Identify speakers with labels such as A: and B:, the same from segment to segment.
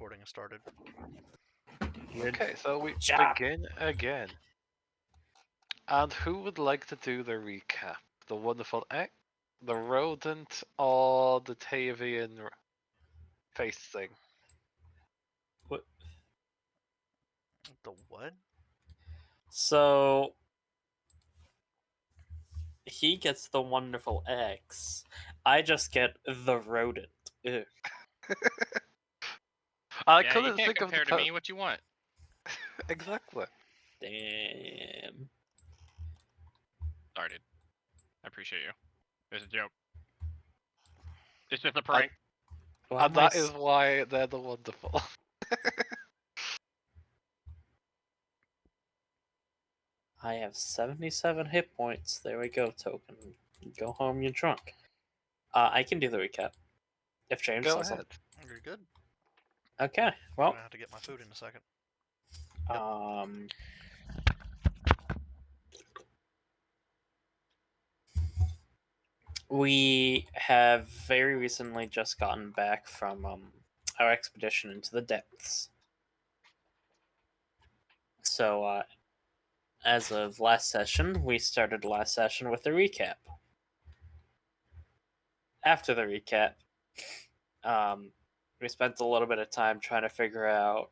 A: recording has started.
B: Okay, so we
C: job.
B: begin again. And who would like to do the recap? The Wonderful Egg, the Rodent, or the Tavian face thing?
C: What?
A: The what?
C: So he gets the wonderful X. I just get the rodent. Ew.
B: I
D: Yeah, you
B: couldn't
D: can't
B: think of the
D: compare to me what you want.
B: Exactly.
C: Damn.
D: Sorry, dude. I appreciate you. It's a joke. It's just a prank.
C: Why
B: And
C: am I
B: that is why they're the Wonderful.
C: I have 77 hit points. There we go, token. Go home, you're drunk. I can do the recap. If James
B: Go
C: doesn't.
B: ahead.
A: You're good.
C: Okay,
A: I'm
C: well,
A: gonna have to get my food in a second. Yep.
C: We have very recently just gotten back from our expedition into the depths. So, as of last session, we started last session with a recap. After the recap, we spent a little bit of time trying to figure out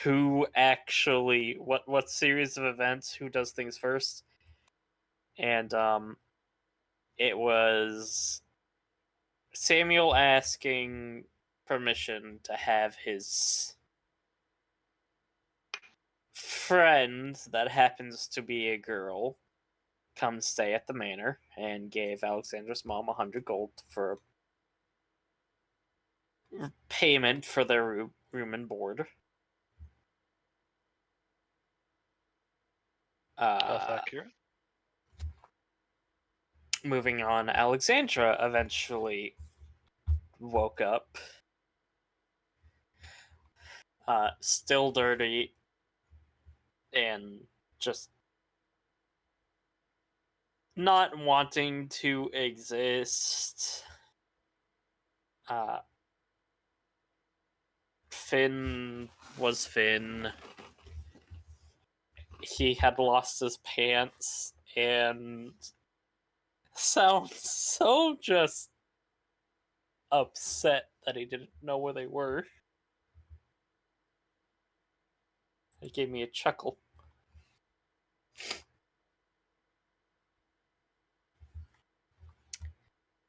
C: who actually, what series of events, who does things first, and it was Samuel asking permission to have his friend that happens to be a girl come stay at the manor, and gave Alexandra's mom 100 gold for payment for their room and board.
B: That's accurate.
C: Moving on, Alexandra eventually woke up, still dirty, and just not wanting to exist. Finn was Finn. He had lost his pants and sounds so just upset that he didn't know where they were. It gave me a chuckle.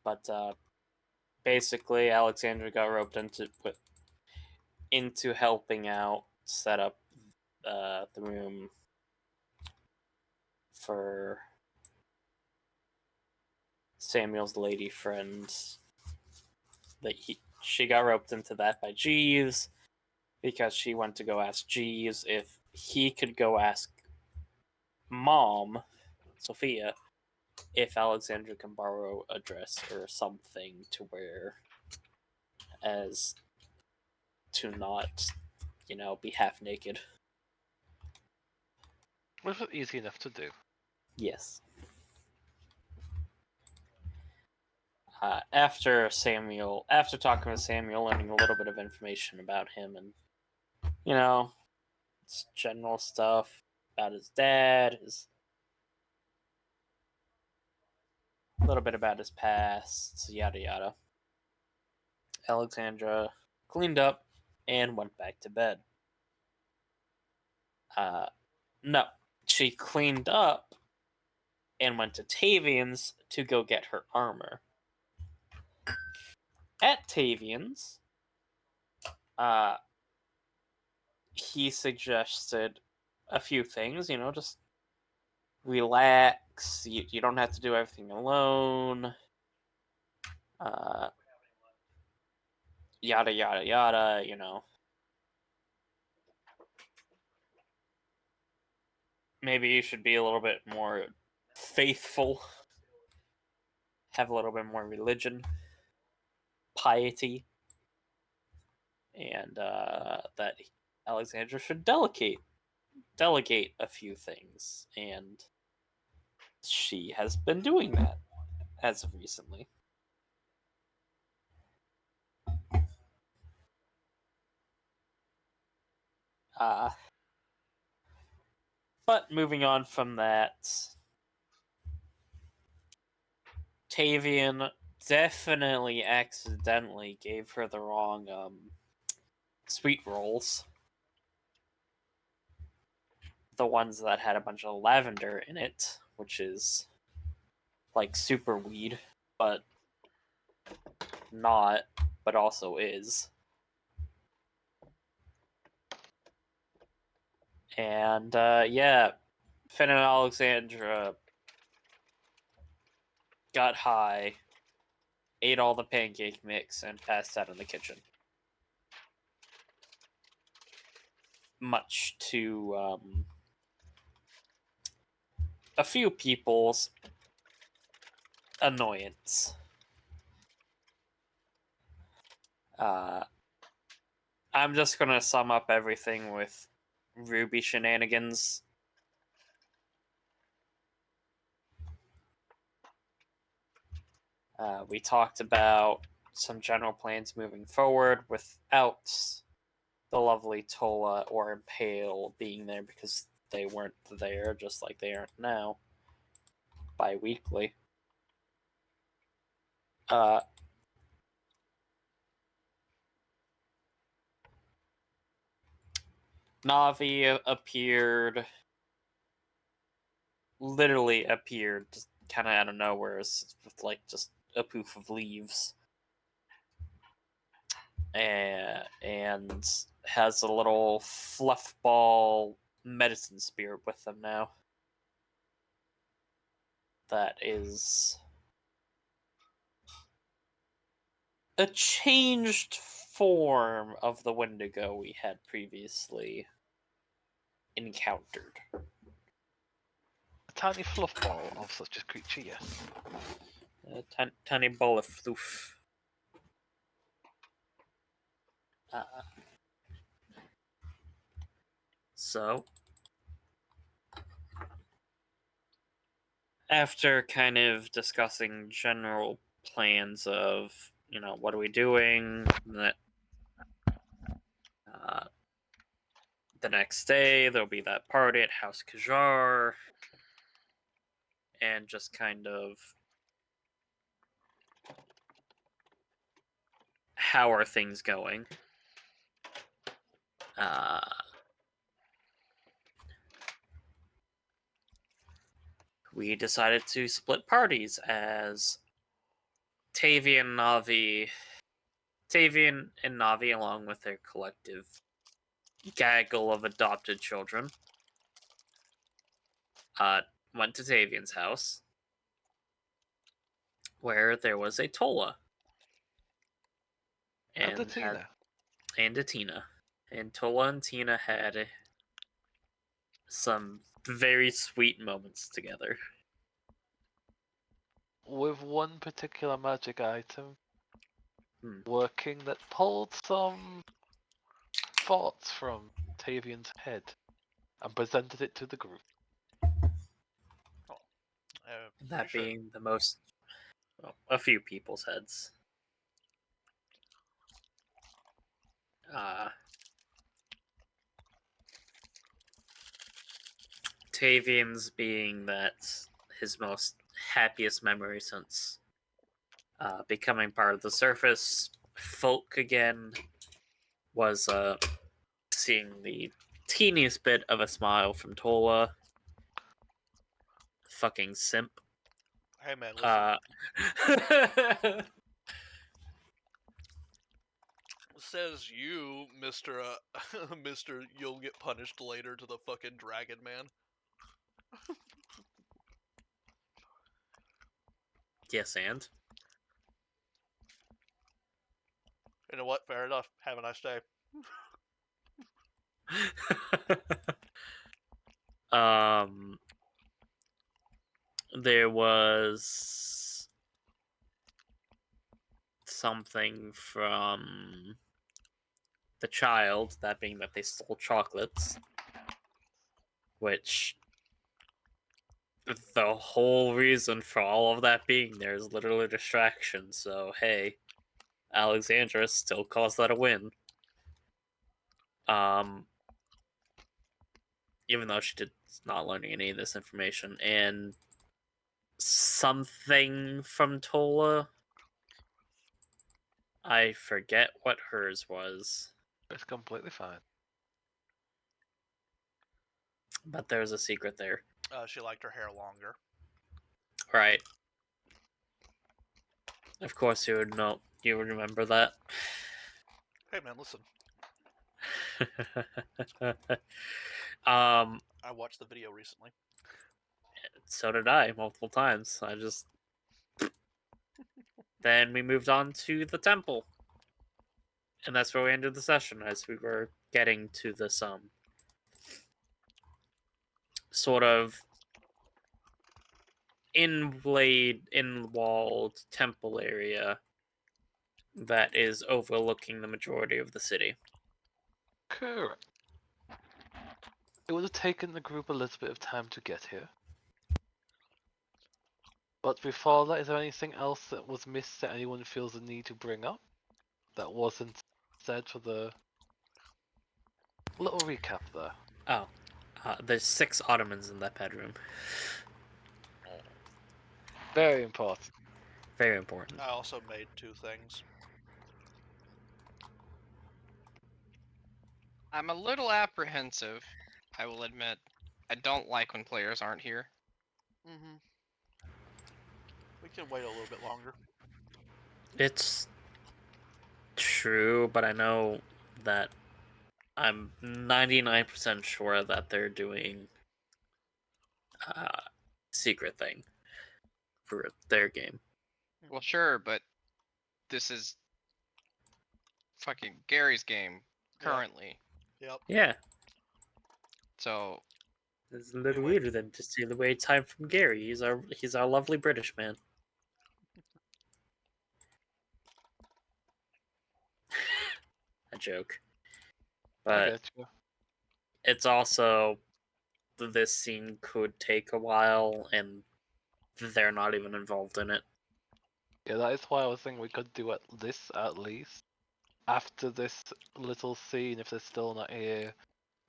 C: But basically, Alexandra got roped into helping out set up the room for Samuel's lady friend. She got roped into that by Jeeves because she went to go ask Jeeves if he could go ask Mom, Sophia, if Alexandra can borrow a dress or something to wear as to not, be half naked.
B: Which was easy enough to do.
C: Yes. After talking with Samuel, learning a little bit of information about him and, general stuff about his dad, a little bit about his past, yada yada. Alexandra cleaned up and went back to bed. No, she cleaned up and went to Tavian's to go get her armor. At Tavian's, he suggested a few things, just relax, you don't have to do everything alone, yada yada yada, maybe you should be a little bit more faithful, have a little bit more religion, piety, and that Alexandra should delegate a few things, and she has been doing that as of recently. But moving on from that, Tavian definitely accidentally gave her the wrong sweet rolls. The ones that had a bunch of lavender in it, which is like super weed, but not, but also is. And yeah, Finn and Alexandra got high, ate all the pancake mix, and passed out in the kitchen. Much to a few people's annoyance. I'm just gonna sum up everything with Ruby shenanigans. We talked about some general plans moving forward without the lovely Tola or Impale being there because they weren't there, just like they aren't now. Bi-weekly. Navi appeared, literally appeared, just kind of out of nowhere, with like just a poof of leaves, and has a little fluff ball medicine spirit with them now. That is a changed form of the Wendigo we had previously encountered.
B: A tiny fluff ball of such a creature, yes.
C: A tiny ball of floof. So, after kind of discussing general plans of, what are we doing, the next day there'll be that party at House Kajar, and just kind of how are things going. We decided to split parties as Tavian and Navi, along with their collective gaggle of adopted children, went to Tavian's house, where there was a Tola.
B: And a Tina.
C: And a Tina. And Tola and Tina had some very sweet moments together.
B: With one particular magic item working that pulled some thoughts from Tavian's head and presented it to the group.
C: That being the most, a few people's heads. Tavian's being that his most happiest memory since becoming part of the surface folk again was seeing the teeniest bit of a smile from Tola. Fucking simp.
A: Hey man, listen. Says you, Mr. Mr. You'll get punished later to the fucking dragon man.
C: Yes, and?
A: You know what? Fair enough. Have a nice day.
C: There was something from the child, that being that they stole chocolates, which the whole reason for all of that being there is literally distraction, so hey, Alexandra still calls that a win. even though she did not learning any of this information, and something from Tola. I forget what hers was,
B: It's completely fine.
C: but there's a secret there.
A: She liked her hair longer.
C: Right. Of course you would know. You would remember that.
A: Hey man, listen.
C: um,
A: I watched the video recently.
C: so did I multiple times. I just then we moved on to the temple, and that's where we ended the session as we were getting to this sort of in-walled temple area that is overlooking the majority of the city.
B: Correct. It would have taken the group a little bit of time to get here. But before that, is there anything else that was missed that anyone feels the need to bring up that wasn't said for the little recap there?
C: Oh, there's 6 ottomans in that bedroom.
B: Very important.
C: Very important.
A: I also made 2 things.
E: I'm a little apprehensive, I will admit. I don't like when players aren't here.
A: Mm-hmm. We can wait a little bit longer.
C: It's true, but I know that I'm 99% sure that they're doing a secret thing for their game.
E: Well, sure, but this is fucking Gary's game
A: Yeah.
E: currently.
A: Yep.
C: Yeah,
E: So
C: it's a little
A: Anyway.
C: weirder than to see the way time from Gary. He's our lovely British man. A joke,
B: I
C: but
B: get you.
C: it's also this scene could take a while, and they're not even involved in it.
B: Yeah, that is why I was thinking we could do this at least. After this little scene, if they're still not here,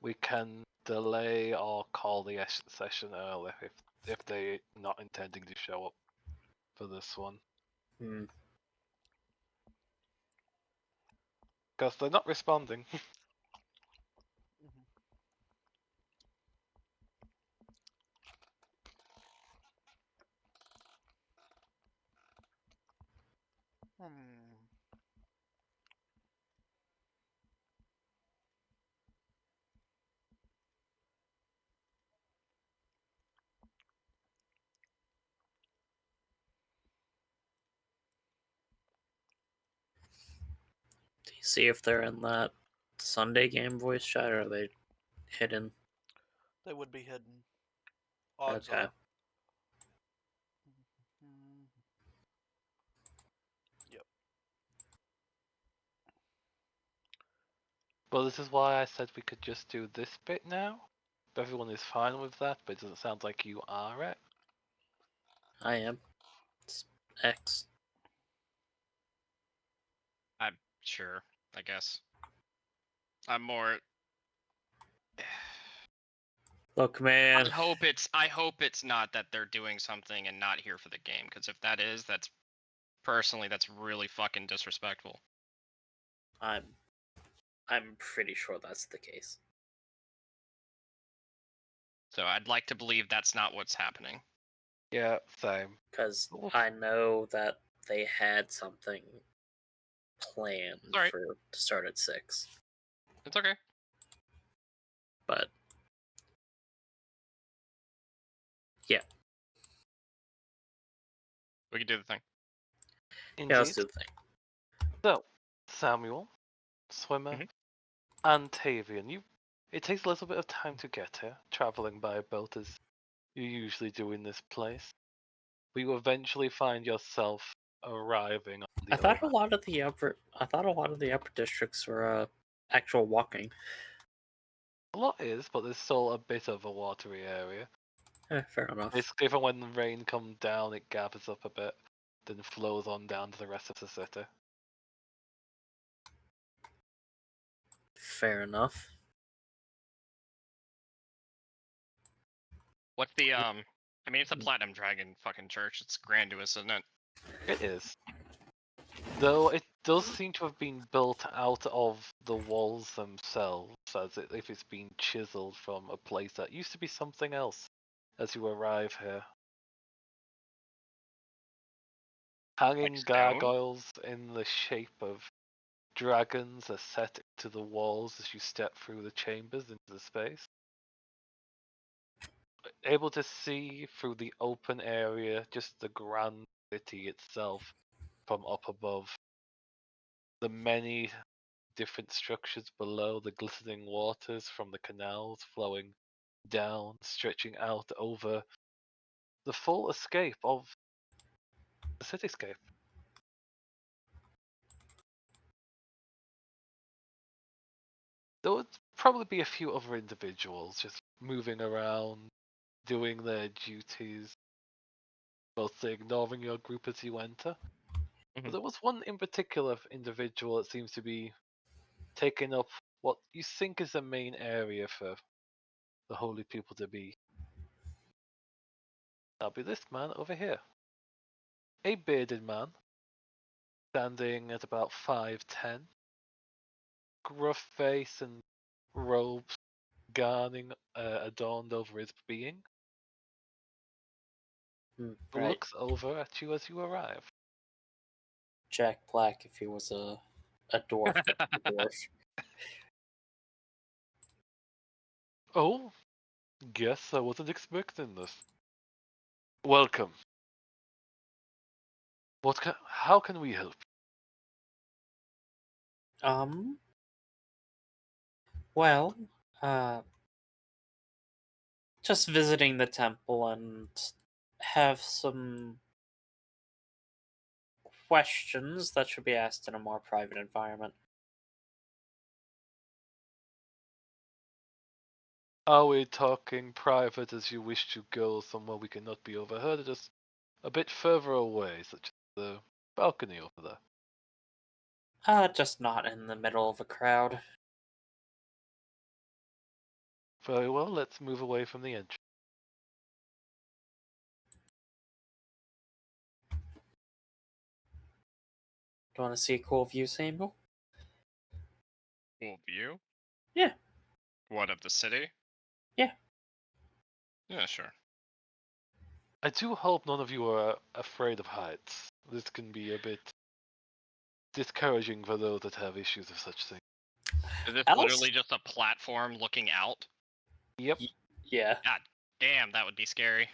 B: we can delay or call the session early if they're not intending to show up for this one.
C: Hmm.
B: Because they're not responding.
A: Hmm.
C: Do you see if they're in that Sunday game voice chat, or are they hidden?
A: They would be hidden. Odds
C: Okay.
A: are. Mhm. Yep.
B: Well, this is why I said we could just do this bit now. If everyone is fine with that, but it doesn't sound like you are, right?
C: I am. It's X.
E: sure, I guess. I'm more.
C: Look, man.
E: I hope it's not that they're doing something and not here for the game. Because if that is, that's really fucking disrespectful.
C: I'm pretty sure that's the case.
E: So I'd like to believe that's not what's happening.
B: Yeah, same.
C: Because
B: Oof.
C: I know that they had something planned
E: Alright.
C: to start at 6.
E: It's okay.
C: But yeah.
E: We can do the thing.
C: Yeah, let's
B: Indeed.
C: do the thing.
B: So, Samuel, Swimmer,
E: Mhm.
B: and Tavian, it takes a little bit of time to get here, traveling by boat as you usually do in this place. But you eventually find yourself arriving on the
C: I thought a
B: other.
C: lot of the upper districts were actual walking.
B: A lot is, but there's still a bit of a watery area.
C: Fair enough.
B: Basically, even when the rain comes down, it gathers up a bit, then flows on down to the rest of the city.
C: Fair enough.
E: What's the I mean, it's a platinum dragon fucking church. It's grandiose, isn't it?
B: It is. Though it does seem to have been built out of the walls themselves, as if it's been chiseled from a place that used to be something else as you arrive here. Hanging
E: stone?
B: gargoyles in the shape of dragons are set to the walls as you step through the chambers into the space. Able to see through the open area just the grand city itself from up above. The many different structures below, the glistening waters from the canals flowing down, stretching out over the full escape of the cityscape. There would probably be a few other individuals just moving around, doing their duties, mostly ignoring your group as you enter. But
E: Mhm.
B: there was one in particular individual that seems to be taking up what you think is the main area for the holy people to be. That'll be this man over here. A bearded man, standing at about 5'10", gruff face and robes adorned over his being,
C: Right.
B: looks over at you as you arrive.
C: Jack Black if he was a dwarf. A dwarf.
B: Oh, guess I wasn't expecting this. Welcome. How can we help?
C: Well, just visiting the temple and have some questions that should be asked in a more private environment.
B: Are we talking private as you wish to go somewhere we cannot be overheard, or just a bit further away, such as the balcony over there?
C: Just not in the middle of a crowd.
B: Very well, let's move away from the entrance.
C: Do you want to see a cool view, Samuel?
E: Cool view.
C: Yeah.
E: What, of the city?
C: Yeah.
E: Yeah, sure.
B: I do hope none of you are afraid of heights. This can be a bit discouraging for those that have issues of such things.
E: Is this
C: Alice?
E: literally just a platform looking out?
B: Yep.
C: Yeah.
E: God damn, that would be scary.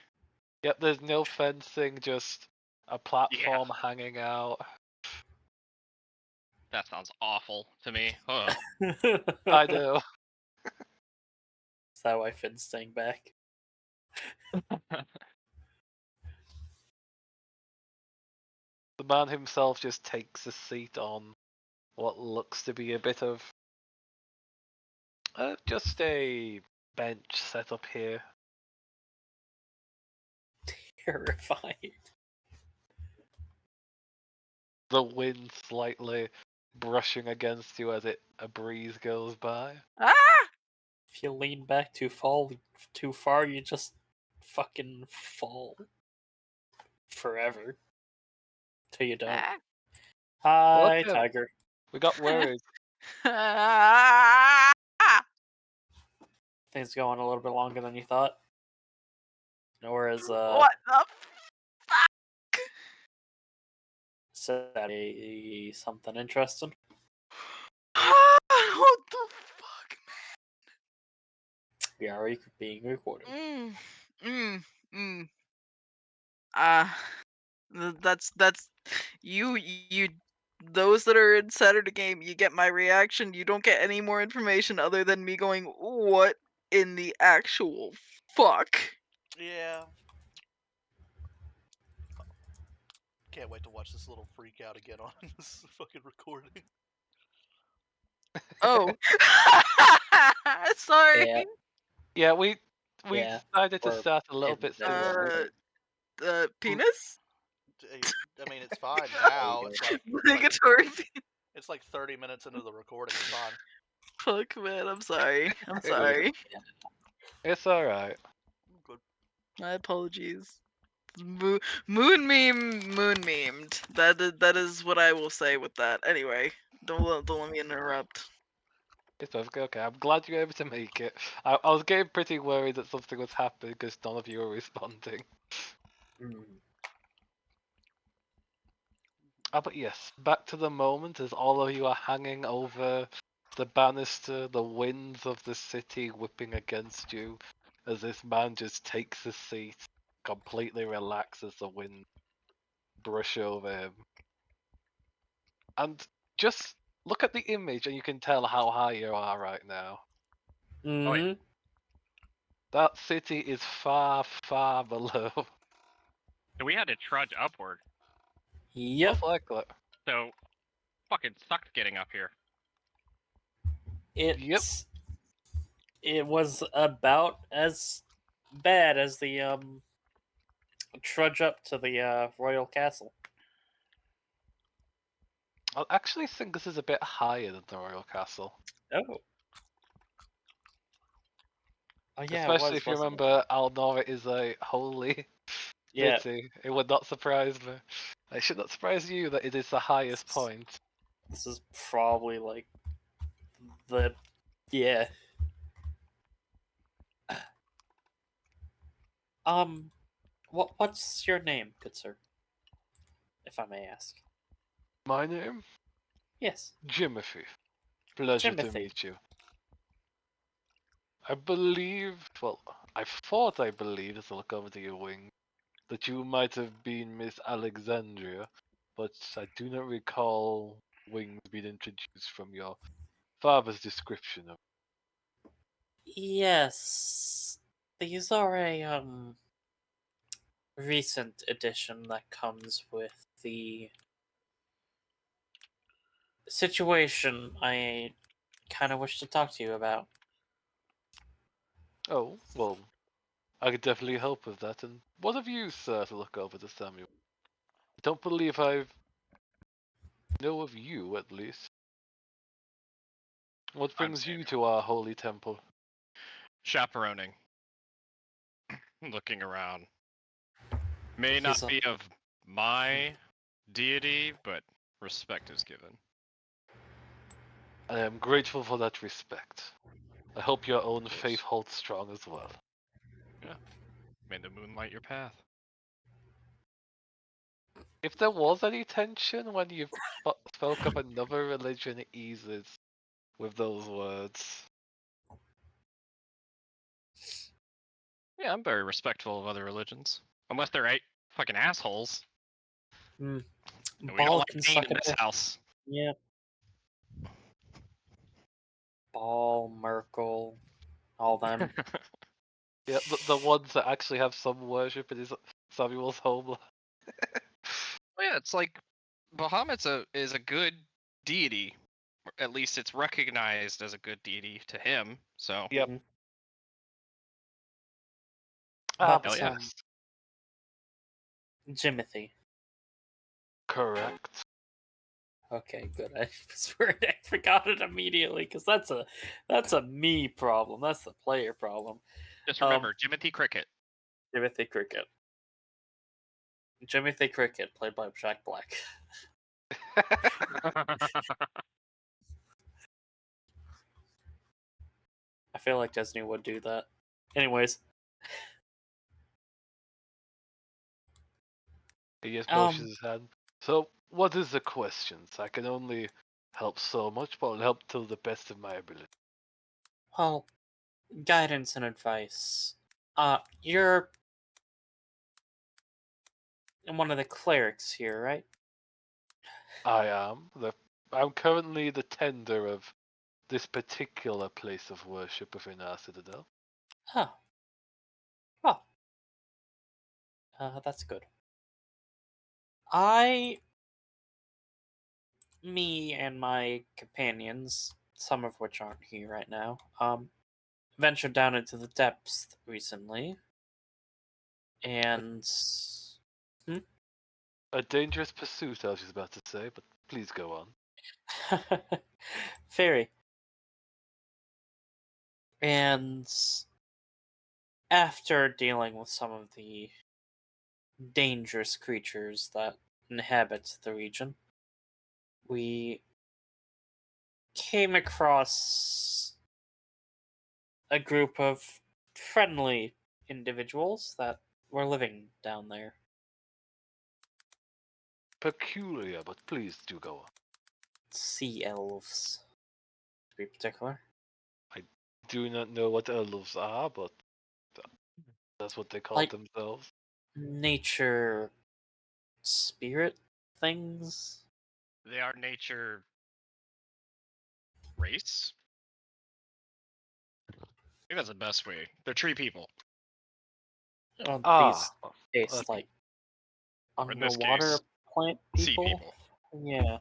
B: Yep, there's no fencing, just a platform hanging out.
E: That sounds awful to me. Ugh.
B: I know.
C: Is that why Finn's staying back?
B: The man himself just takes a seat on what looks to be a bit of just a bench set up here.
C: Terrified.
B: The wind slightly brushing against you as a breeze goes by.
C: If you lean back too far, you just fucking fall forever. Till you don't. Hi,
B: Welcome.
C: Tiger.
B: We got words.
C: Things going a little bit longer than you thought. Whereas,
F: What the fuck?
C: Saturday something interesting.
F: What the fuck,
C: We are being recorded.
F: That's you. Those that are in Saturday Game, you get my reaction. You don't get any more information other than me going, "What in the actual fuck?"
A: Yeah. Can't wait to watch this little freak out again on this fucking recording.
F: Oh, sorry.
C: Yeah.
B: Yeah, we
C: Yeah,
B: decided to
C: or
B: start a little
C: in
B: bit
C: the-
B: sooner.
F: Penis?
A: I mean, it's fine now.
F: Negatory.
A: It's like 30 minutes into the recording. It's fine.
F: Fuck, man. I'm sorry. I'm sorry.
B: It's alright.
A: Good.
F: My apologies. Moon memed. That is what I will say with that. Anyway, don't let me interrupt.
B: It's perfectly okay. I'm glad you were able to make it. I was getting pretty worried that something was happening because none of you were responding.
C: Mm.
B: But yes, back to the moment as all of you are hanging over the banister, the winds of the city whipping against you, as this man just takes a seat, completely relaxes the wind brush over him. And just look at the image and you can tell how high you are right now.
D: Oh, yeah.
C: Mhm.
B: That city is far, far below.
D: So we had to trudge upward.
C: Yep.
B: Most likely.
D: So fucking sucked getting up here.
C: It was about as bad as the trudge up to the royal castle.
B: I actually think this is a bit higher than the royal castle.
C: Oh. Oh yeah, it
B: Especially
C: was,
B: if you
C: wasn't it?
B: remember Alnora is a holy
C: Yeah.
B: city. It would not surprise me. It should not surprise you that it is the highest point.
C: This is probably like the yeah. What's your name, good sir? If I may ask.
B: My name?
C: Yes.
B: Jimothy. Pleasure to
C: Timothy.
B: meet you. I believe, well, I thought I believed as I look over to your wing, that you might have been Miss Alexandria, but I do not recall wings being introduced from your father's description of.
C: Yes. These are a recent edition that comes with the situation I kind of wish to talk to you about.
B: Oh, well, I could definitely help with that. And what have you, sir, to look over to Samuel? I don't believe I know of you, at least. What
D: I'm
B: brings you
D: Samuel.
B: to our holy temple?
D: Chaperoning. Looking around. May not
C: He's a-
D: be of my deity, but respect is given.
B: I am grateful for that respect. I hope your own
D: Of course.
B: faith holds strong as well.
D: May the moon light your path.
B: If there was any tension when you spoke of another religion, it eases with those words.
D: Yeah, I'm very respectful of other religions. Unless they're fucking assholes.
C: Mm.
D: And we don't
C: Ball
D: like
C: can
D: pain
C: suck
D: in
C: a
D: this
C: dick.
D: house.
C: Yeah. Ball, Merkel, all them.
B: Yeah, the ones that actually have some worship in his Samuel's homeland.
E: Well, yeah, it's like Bahamut's is a good deity. Or at least it's recognized as a good deity to him. So
B: Yep.
C: Mhm.
B: Ah,
C: But
B: but
D: yeah.
B: yes,
C: Jimothy.
B: correct.
C: Okay, good. I swear I forgot it immediately because that's a me problem. That's the player problem.
D: Just remember, Jimothy Cricket.
C: Jimothy Cricket. Jimothy Cricket, played by Jack Black. I feel like Disney would do that. Anyways,
B: He just motions
C: um,
B: his hand. So, what is the questions? I can only help so much, but I'll help to the best of my ability.
C: well, guidance and advice. You're one of the clerics here, right?
B: I'm currently the tender of this particular place of worship within our citadel.
C: Huh. Oh. That's good. Me and my companions, some of which aren't here right now, ventured down into the depths recently, and
B: A dangerous pursuit, I was just about to say, but please go on.
C: Fairy. And after dealing with some of the dangerous creatures that inhabit the region, we came across a group of friendly individuals that were living down there.
B: Peculiar, but please do go on.
C: Sea elves, to be particular.
B: Do not know what elves are, but that's what they call
C: Like-
B: themselves.
C: Nature spirit things.
D: They are nature race. I think that's the best way. They're tree people.
C: These
B: Ah,
C: taste
B: that's-
C: like
D: Or in this
C: underwater
D: case,
C: plant
D: sea
C: people.
D: people.
C: Yeah,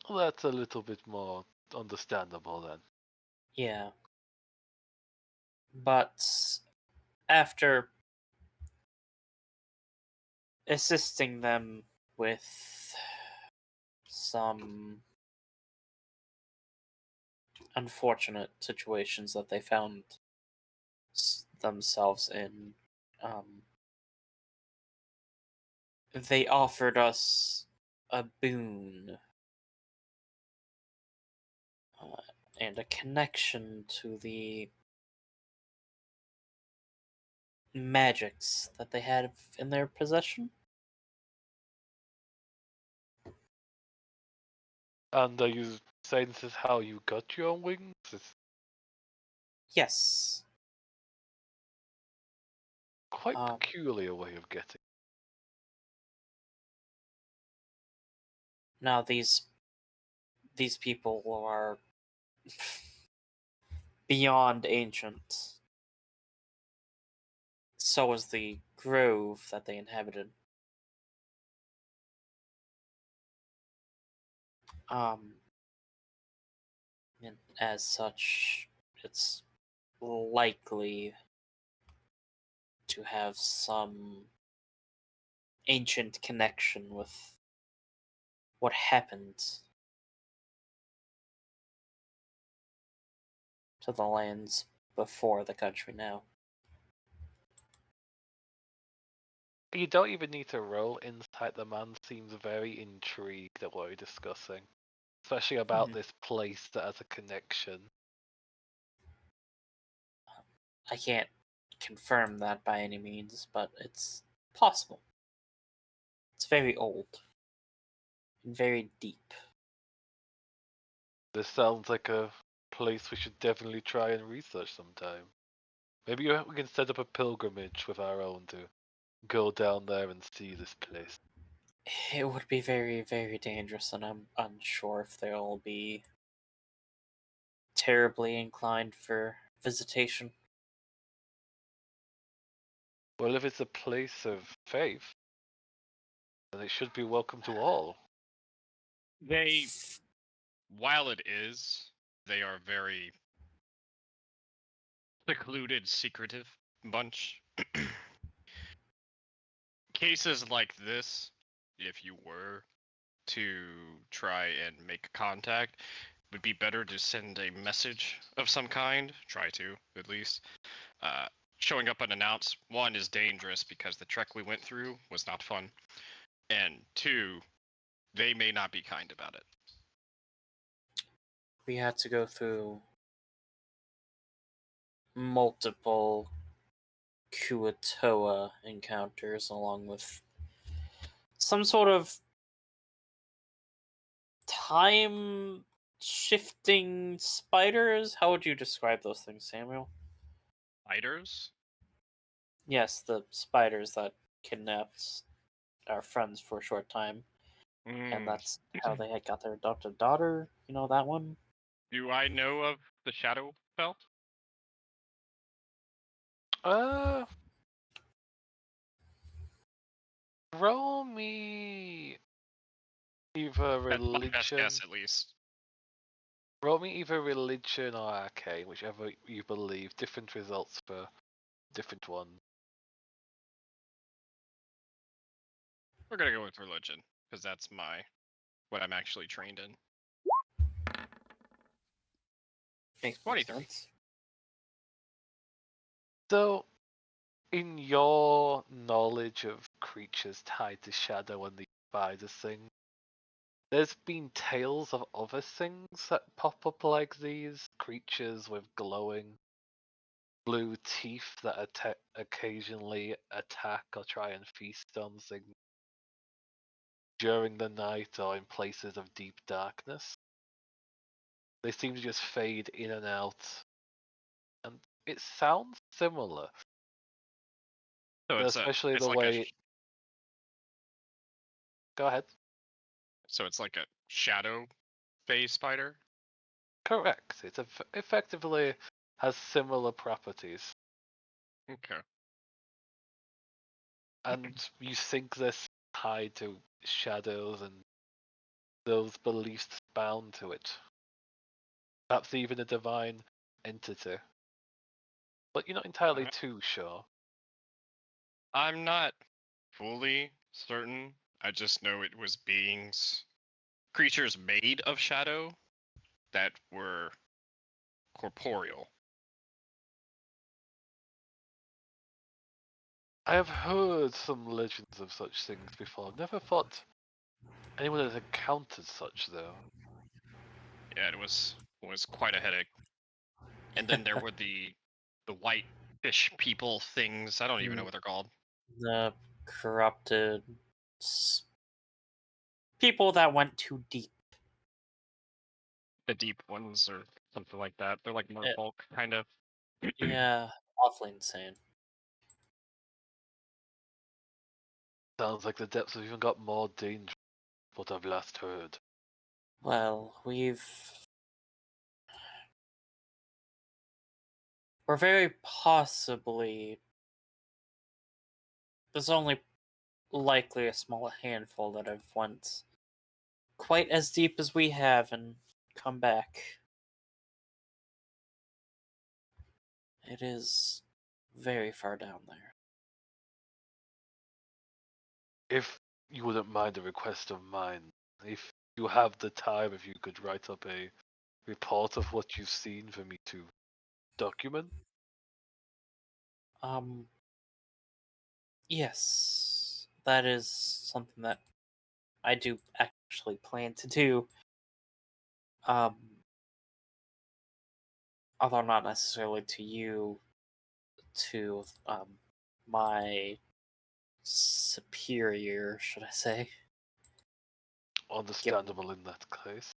B: that's a little bit more understandable then.
C: yeah. But after assisting them with some unfortunate situations that they found themselves in, they offered us a boon and a connection to the magics that they had in their possession.
B: And are you saying this is how you got your wings? It's
C: Yes.
B: quite
C: Um,
B: peculiar way of getting.
C: Now these people are beyond ancient. So is the grove that they inhabited. And as such, it's likely to have some ancient connection with what happened to the lands before the country now.
B: You don't even need to roll insight. The man seems very intrigued at what you're discussing, especially about
C: Mhm.
B: this place that has a connection.
C: I can't confirm that by any means, but it's possible. It's very old and very deep.
B: This sounds like a place we should definitely try and research sometime. Maybe we can set up a pilgrimage with our own to go down there and see this place.
C: It would be very, very dangerous, and I'm unsure if they'll be terribly inclined for visitation.
B: Well, if it's a place of faith, then it should be welcome to all.
D: They, while it is, they are very secluded, secretive bunch. Cases like this, if you were to try and make contact, would be better to send a message of some kind. Try to, at least. Showing up unannounced, one, is dangerous because the trek we went through was not fun. And two, they may not be kind about it.
C: We had to go through multiple Kuatoa encounters along with some sort of time shifting spiders. How would you describe those things, Samuel?
D: Fighters?
C: Yes, the spiders that kidnapped our friends for a short time, and that's how they had got their adopted daughter. You know that one?
D: Do I know of the Shadow Spell?
B: Roll me either
D: That's my best
B: religion.
D: guess, at least.
B: Roll me either religion or arcane, whichever you believe. Different results for different ones.
D: We're gonna go with religion because that's what I'm actually trained in.
C: Makes
D: 23.
C: sense.
B: So In your knowledge of creatures tied to Shadow and the spider thing, there's been tales of other things that pop up like these creatures with glowing blue teeth that occasionally attack or try and feast on things during the night or in places of deep darkness. They seem to just fade in and out, and it sounds similar,
D: So it's
B: especially
D: it's
B: the
D: like
B: way. Go ahead.
D: so it's like a shadow phase spider.
B: Correct. It effectively has similar properties,
D: Okay.
B: and you think this tied to shadows and those beliefs bound to it. Perhaps even a divine entity. But you're not entirely
D: Alright.
B: too sure.
D: I'm not fully certain. I just know it was creatures made of shadow that were corporeal.
B: I have heard some legends of such things before. I've never thought anyone has encountered such, though.
D: Yeah, it was quite a headache. And then there were the white fish people things. I don't even know what they're called.
C: The corrupted people that went too deep.
D: The deep ones or something like that. They're like merfolk kind of.
C: Yeah, awfully insane.
B: Sounds like the depths have even got more dangerous than what I've last heard.
C: Well, we're very possibly. There's only likely a small handful that have went quite as deep as we have and come back. It is very far down there.
B: If you wouldn't mind a request of mine, if you have the time, if you could write up a report of what you've seen for me to document.
C: Yes, that is something that I do actually plan to do. Although not necessarily to you, to my superior, should I say?
B: Understandable in that case.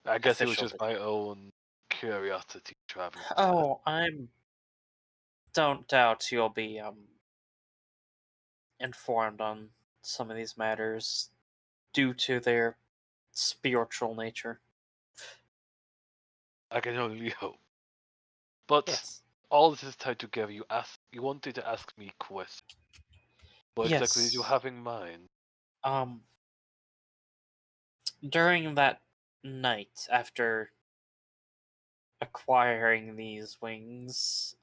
B: I guess it was
C: Official
B: just my own curiosity traveling.
C: Oh, don't doubt you'll be informed on some of these matters due to their spiritual nature.
B: I can only hope. But
C: Yes.
B: all this is tied together. You wanted to ask me questions. What exactly did you
C: Yes.
B: have in mind?
C: During that night after acquiring these wings,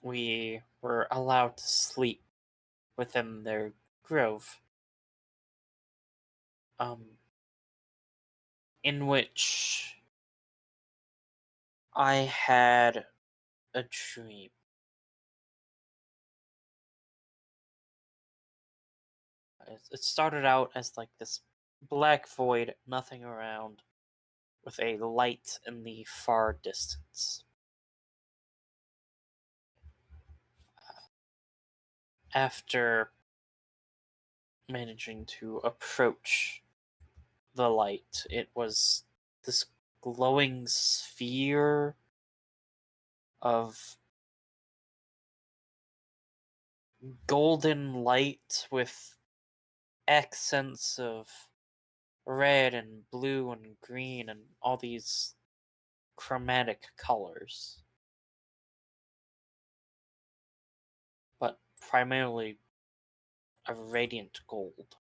C: we were allowed to sleep within their grove. In which I had a dream. It started out as like this black void, nothing around, with a light in the far distance. After managing to approach the light, it was this glowing sphere of golden light with accents of red and blue and green and all these chromatic colors. But primarily a radiant gold.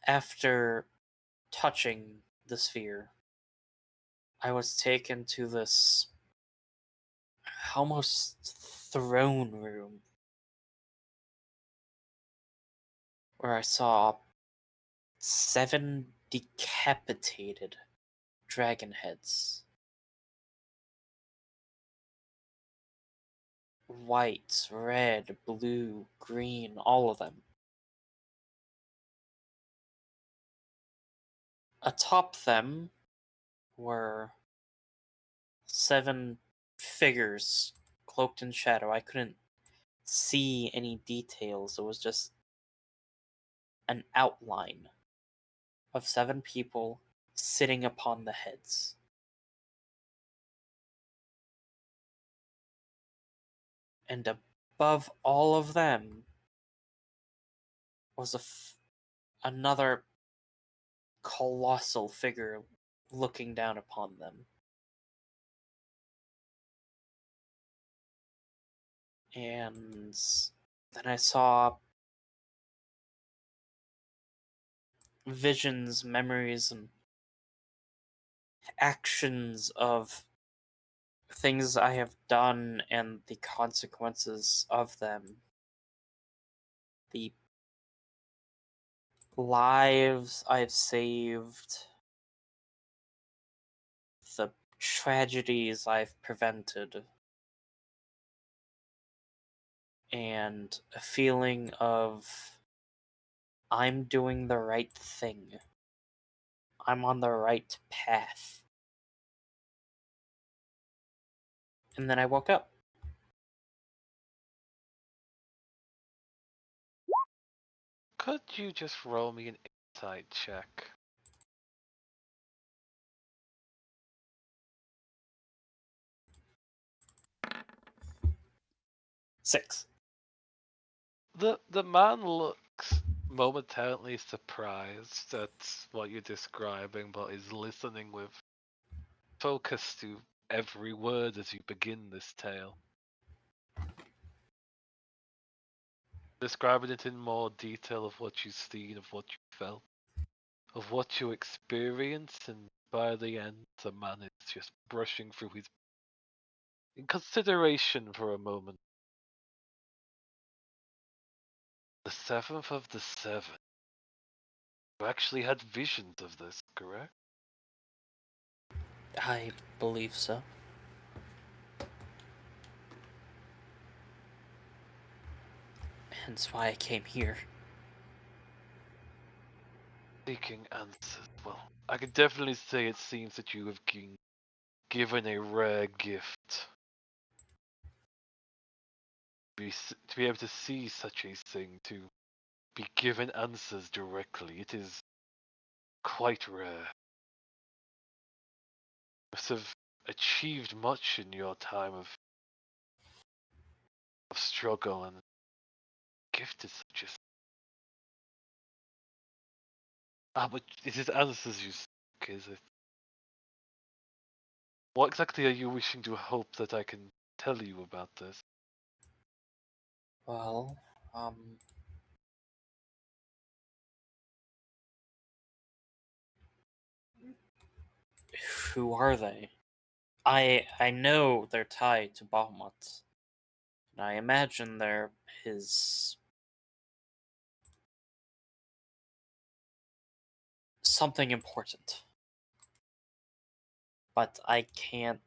C: After touching the sphere, I was taken to this almost throne room where I saw 7 decapitated dragon heads white, red, blue, green, all of them. Atop them were 7 figures cloaked in shadow. I couldn't see any details. It was just an outline of 7 people sitting upon the heads. And above all of them was another colossal figure looking down upon them. And then I saw visions, memories, and actions of things I have done and the consequences of them. The lives I've saved, the tragedies I've prevented, and a feeling of I'm doing the right thing. I'm on the right path. And then I woke up.
B: Could you just roll me an insight check?
C: Six.
B: The man looks momentarily surprised at what you're describing, but is listening with focus to every word as you begin this tale. Describing it in more detail of what you've seen, of what you felt, of what you experienced, and by the end, the man is just brushing through his in consideration for a moment. The 7th of the 7th. You actually had visions of this, correct?
C: I believe so. Hence why I came here.
B: Seeking answers. Well, I can definitely say it seems that you have been given a rare gift. To be able to see such a thing, to be given answers directly, it is quite rare. You must have achieved much in your time of struggle, and gift is such a... but it is answers you seek, is it? What exactly are you wishing to hope that I can tell you about this?
C: Well, who are they? I know they're tied to Bahamut. And I imagine they're his something important. But I can't.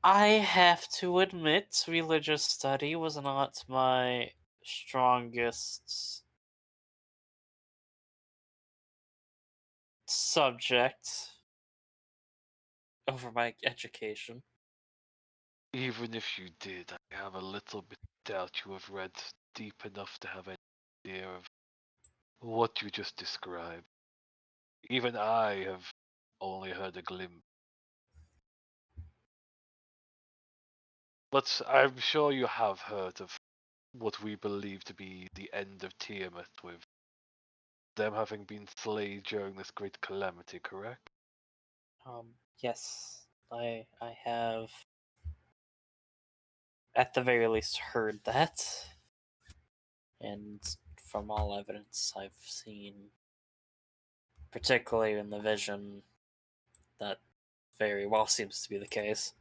C: I have to admit, religious study was not my strongest subject over my education.
B: Even if you did, I have a little bit of doubt you have read deep enough to have an idea of what you just described. Even I have only heard a glimpse. But I'm sure you have heard of what we believe to be the end of Tiamat, with them having been slain during this great calamity, correct?
C: Yes, I have at the very least heard that. And from all evidence I've seen, particularly in the vision, that very well seems to be the case.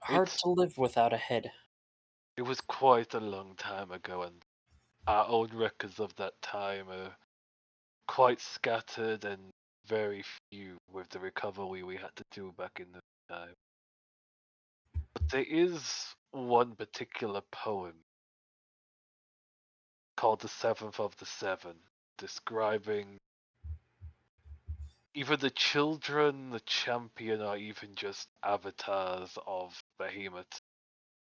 C: Hard to live without a head.
B: It was quite a long time ago, and our own records of that time are quite scattered and very few with the recovery we had to do back in the time. But there is one particular poem called The Seventh of the Seven, describing either the children, the champion, or even just avatars of Behemoth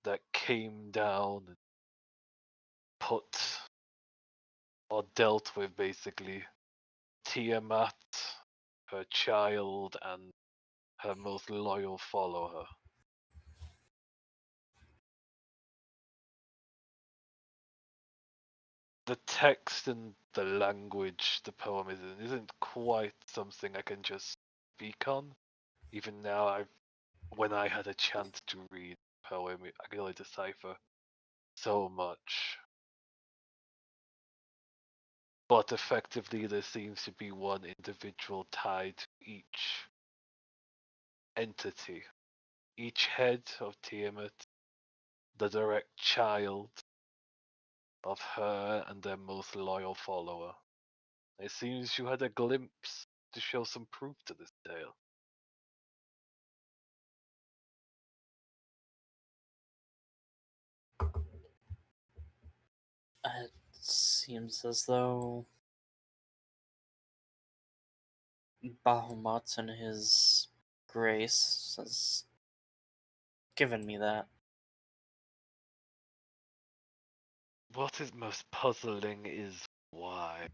B: that came down and put or dealt with basically Tiamat, her child, and her most loyal follower. The text and the language the poem is in isn't quite something I can just speak on. Even now, when I had a chance to read the poem, I could only decipher so much. But effectively, there seems to be one individual tied to each entity. Each head of Tiamat, the direct child of her and their most loyal follower. It seems you had a glimpse to show some proof to this tale.
C: It seems as though Bahamut and his grace has given me that.
B: What is most puzzling is why.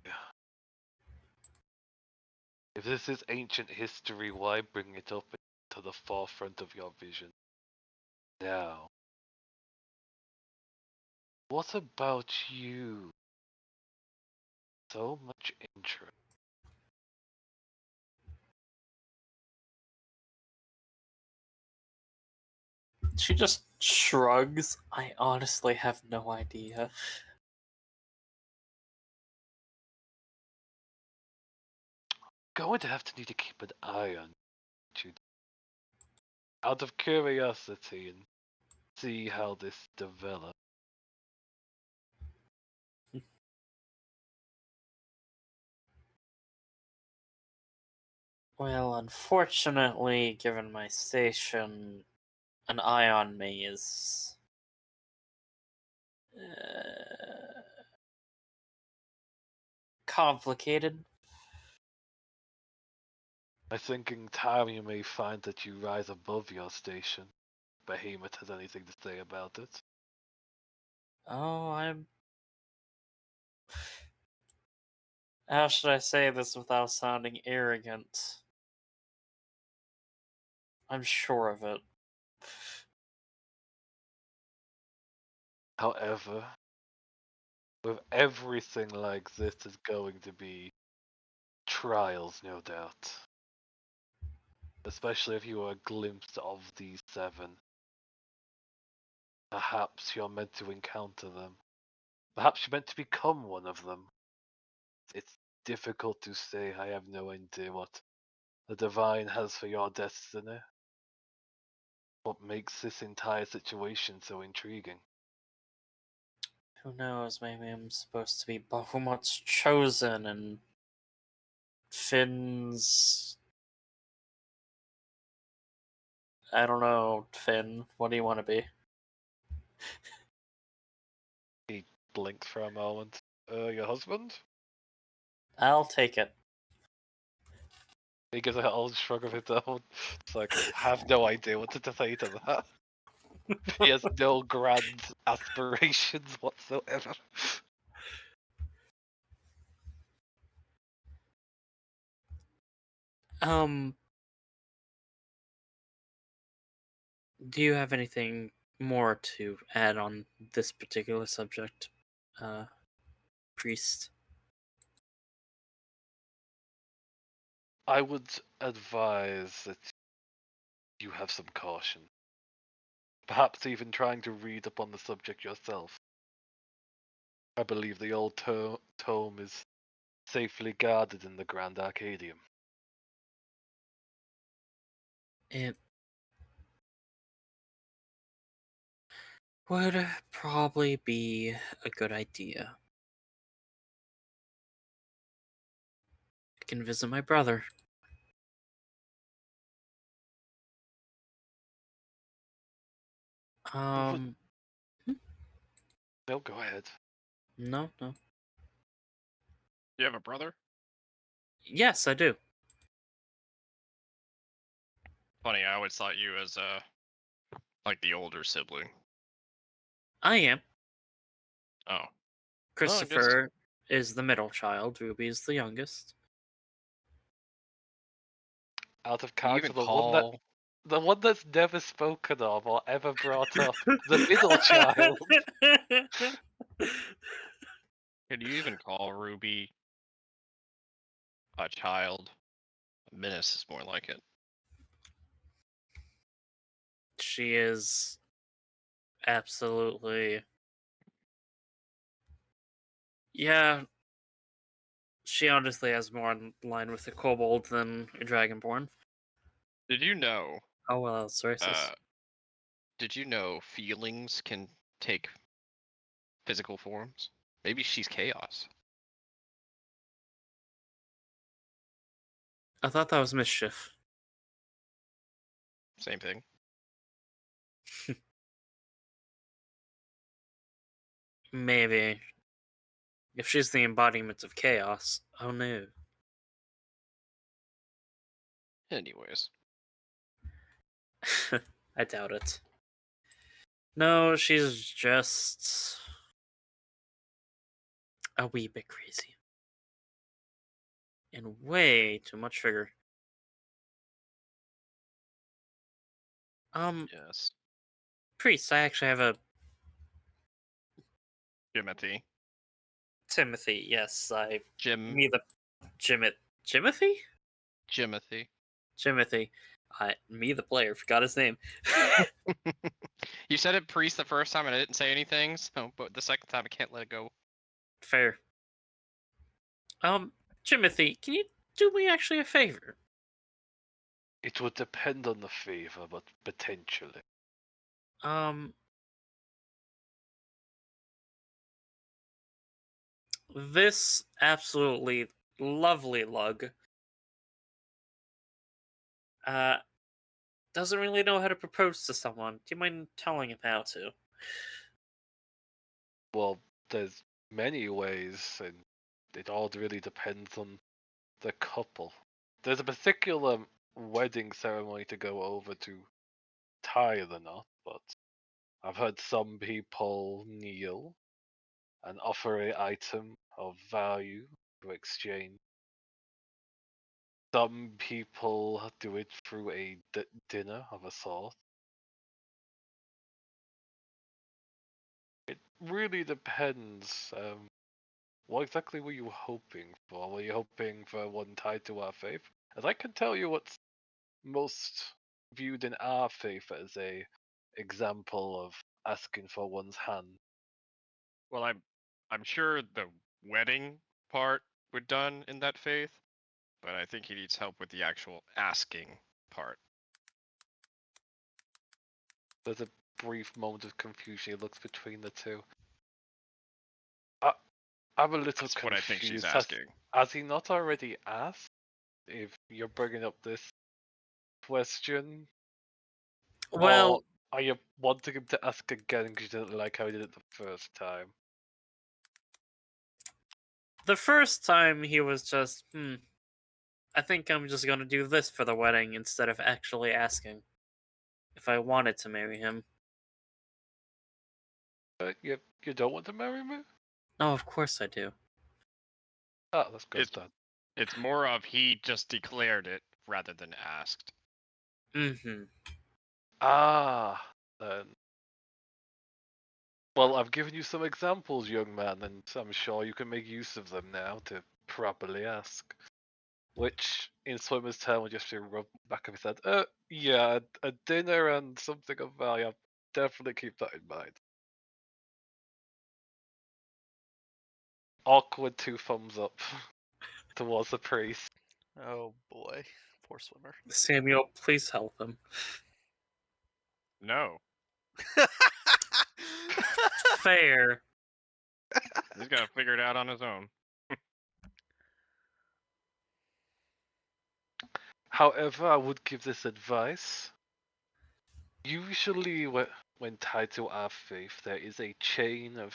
B: If this is ancient history, why bring it up to the forefront of your vision now? What about you? So much interest.
C: She just shrugs. I honestly have no idea.
B: Going to have to need to keep an eye on you out of curiosity and see how this develops.
C: Well, unfortunately, given my station, an eye on me is complicated.
B: I think in time you may find that you rise above your station. Behemoth has anything to say about it.
C: Oh, I'm. How should I say this without sounding arrogant? I'm sure of it.
B: However, with everything like this, is going to be trials, no doubt. Especially if you are a glimpse of these seven. Perhaps you're meant to encounter them. Perhaps you're meant to become one of them. It's difficult to say. I have no idea what the Divine has for your destiny. What makes this entire situation so intriguing?
C: Who knows? Maybe I'm supposed to be Bahamut's chosen and Finn's. I don't know, Finn. What do you want to be?
B: He blinks for a moment. Your husband?
C: I'll take it.
B: He gives a old shrug of his own. It's like, I have no idea what to say to that. He has no grand aspirations whatsoever.
C: Do you have anything more to add on this particular subject, priest?
B: I would advise that you have some caution. Perhaps even trying to read up on the subject yourself. I believe the old tome is safely guarded in the Grand Arcadium.
C: It would probably be a good idea. I can visit my brother. Um,
B: No, go ahead.
C: no.
D: You have a brother?
C: Yes, I do.
D: Funny, I always thought you as like the older sibling.
C: I am.
D: Oh.
C: Christopher is the middle child. Ruby is the youngest.
B: Out of
D: Do you
B: character,
D: even call
B: the one that's never spoken of or ever brought up, the middle child.
D: Can you even call Ruby a child? A menace is more like it.
C: She is absolutely. Yeah, she honestly has more in line with a kobold than a dragonborn.
D: Did you know?
C: Oh well, it's racist.
D: Did you know feelings can take physical forms? Maybe she's chaos.
C: I thought that was mischief.
D: Same thing.
C: Maybe. If she's the embodiment of chaos, oh no.
D: Anyways,
C: I doubt it. No, she's just a wee bit crazy. And way too much sugar.
D: yes.
C: Priest, I actually have a
D: Jimothy.
C: Timothy, yes,
D: Jim.
C: me the Jimothy?
D: Jimothy.
C: Timothy. Me the player, forgot his name.
D: You said it priest the first time and I didn't say anything, so but the second time I can't let it go.
C: Fair. Timothy, can you do me actually a favor?
B: It would depend on the favor, but potentially.
C: This absolutely lovely lug doesn't really know how to propose to someone. Do you mind telling him how to?
B: Well, there's many ways, and it all really depends on the couple. There's a particular wedding ceremony to go over to tie the knot, but I've heard some people kneel and offer an item of value to exchange. Some people do it through a dinner of a sort. It really depends. What exactly were you hoping for? Were you hoping for one tied to our faith? As I can tell you what's most viewed in our faith as a example of asking for one's hand.
D: Well, I'm sure the wedding part would done in that faith, but I think he needs help with the actual asking part.
B: There's a brief moment of confusion. He looks between the two. I'm a little
D: That's
B: confused.
D: what I think she's asking.
B: Has he not already asked if you're bringing up this question?
C: Well,
B: or are you wanting him to ask again because you didn't like how he did it the first time?
C: the first time he was just, I think I'm just gonna do this for the wedding instead of actually asking if I wanted to marry him.
B: You don't want to marry me?
C: No, of course I do.
B: Oh, that's good
D: It's-
B: then.
D: It's more of he just declared it rather than asked.
C: Mm-hmm.
B: Ah, then. Well, I've given you some examples, young man, and I'm sure you can make use of them now to properly ask. Which, in Swimmer's term, would just be rub back of his head. Yeah, a dinner and something of value. I'll definitely keep that in mind. Awkward 2 thumbs up towards the priest.
A: Oh boy, poor Swimmer.
C: Samuel, please help him.
D: No,
C: Fair.
D: he's got to figure it out on his own.
B: However, I would give this advice. Usually, when tied to our faith, there is a chain of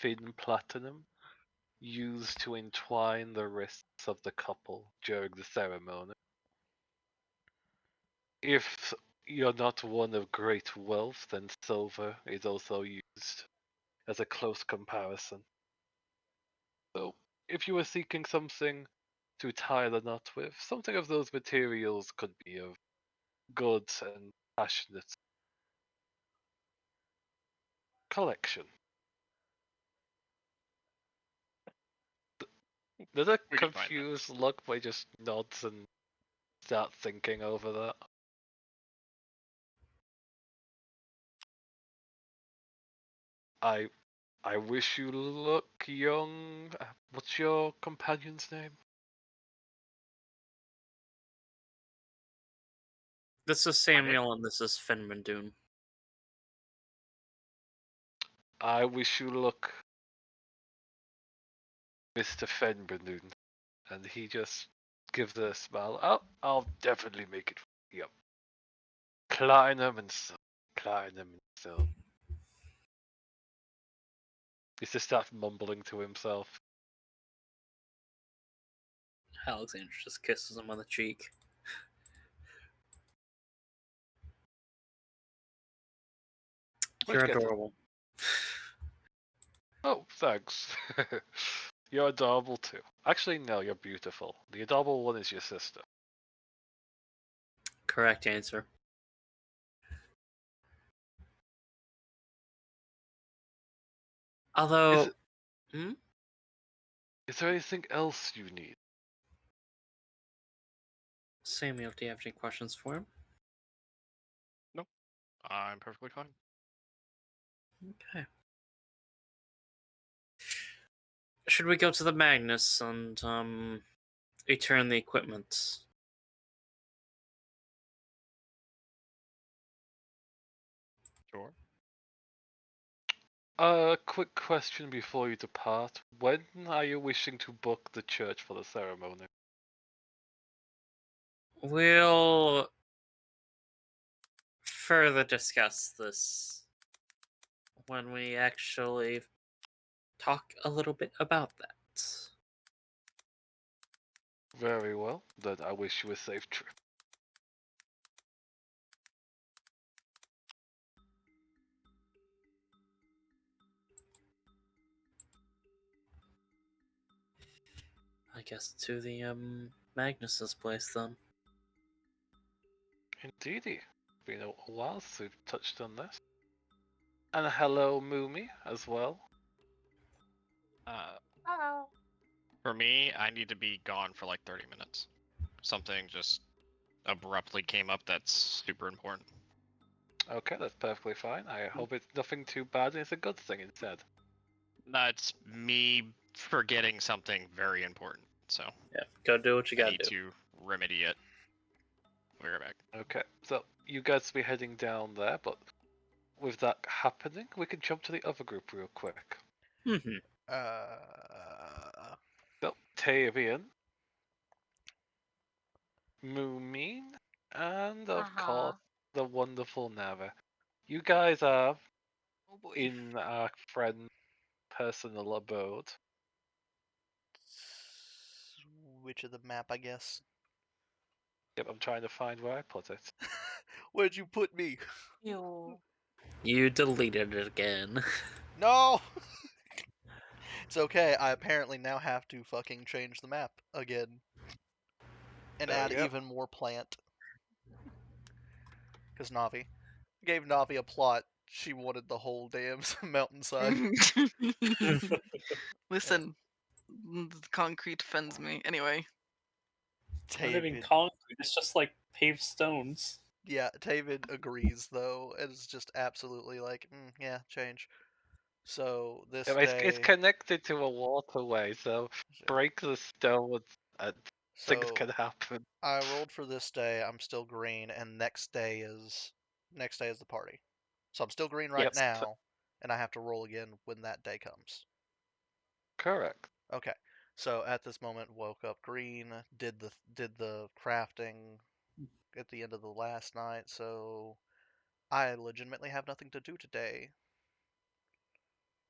B: thin platinum used to entwine the wrists of the couple during the ceremony. If you're not one of great wealth, then silver is also used as a close comparison. So, if you were seeking something to tie the knot with, something of those materials could be of good and passionate collection. Does a
D: We can find that.
B: confused look by just nods and start thinking over that? I wish you luck, young. What's your companion's name?
C: This is Samuel and this is Finmandoon.
B: I wish you luck, Mr. Fenbanoon. And he just gives a smile. I'll definitely make it. Yep. Kleinem and so. Kleinem and so. He just starts mumbling to himself.
C: Alexander just kisses him on the cheek.
B: Let's
C: You're
B: get to-
C: adorable.
B: Oh, thanks. You're adorable too. Actually, no, you're beautiful. The adorable one is your sister.
C: Correct answer. Although,
B: Is there anything else you need?
C: Samuel, do you have any questions for him?
D: I'm perfectly fine.
C: Okay. Should we go to the Magnus and return the equipment?
D: Sure.
B: A quick question before you depart. When are you wishing to book the church for the ceremony?
C: We'll further discuss this when we actually talk a little bit about that.
B: Very well. Then I wish you a safe trip.
C: I guess to the Magnus's place then.
B: Indeedy. Been a while since we've touched on this. And hello, Moomy, as well.
E: Hello.
D: For me, I need to be gone for like 30 minutes. Something just abruptly came up that's super important.
B: Okay, that's perfectly fine. I hope it's nothing too bad and it's a good thing instead.
D: That's me forgetting something very important. So
C: Yeah, go do what you
D: I
C: gotta
D: need
C: do.
D: to remedy it. We'll be right back.
B: Okay, so you guys will be heading down there, but with that happening, we can jump to the other group real quick.
C: Mm-hmm.
B: So, Tavian, Moomin, and of course, the wonderful Nava. You guys are
A: Oh boy.
B: in our friend's personal abode.
A: Which of the map, I guess?
B: Yep, I'm trying to find where I put it.
A: Where'd you put me?
C: You deleted it again.
A: No! It's okay, I apparently now have to fucking change the map again. And
B: There we
A: add
B: go.
A: even more plant. Because Navi. Gave Navi a plot. She wanted the whole damn mountainside.
F: Listen, the concrete offends me. Anyway,
C: It's not even
A: Tavid.
C: concrete, it's just like paved stones.
A: Yeah, Tavid agrees though. It's just absolutely like, yeah, change. So this
B: Yeah,
A: day,
B: it's connected to a waterway, so break the stone and things
A: so
B: can happen.
A: I rolled for this day. I'm still green, and next day is the party. So I'm still green right
B: Yep.
A: now, and I have to roll again when that day comes.
B: Correct.
A: Okay. So at this moment, woke up green, did the crafting at the end of the last night. So I legitimately have nothing to do today.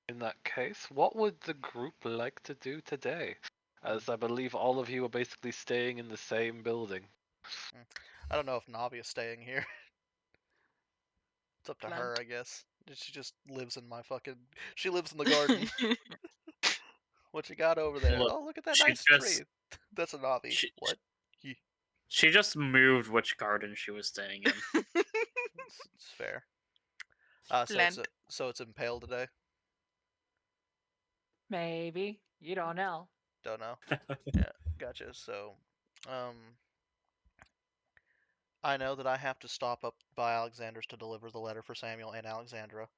B: In that case, what would the group like to do today? As I believe all of you are basically staying in the same building.
A: I don't know if Navi is staying here. It's up to her,
F: Plant.
A: I guess. She just lives in my fucking. She lives in the garden. What you got over there?
G: Look,
A: Oh, look at that
G: she
A: nice
G: just-
A: tree. That's a Navi.
G: She,
A: What? He.
G: she just moved which garden she was staying in.
A: It's fair.
F: Plant.
A: So it's Impale today.
H: Maybe. You don't know.
A: Don't know. Yeah, gotcha. So, I know that I have to stop up by Alexander's to deliver the letter for Samuel and Alexandra.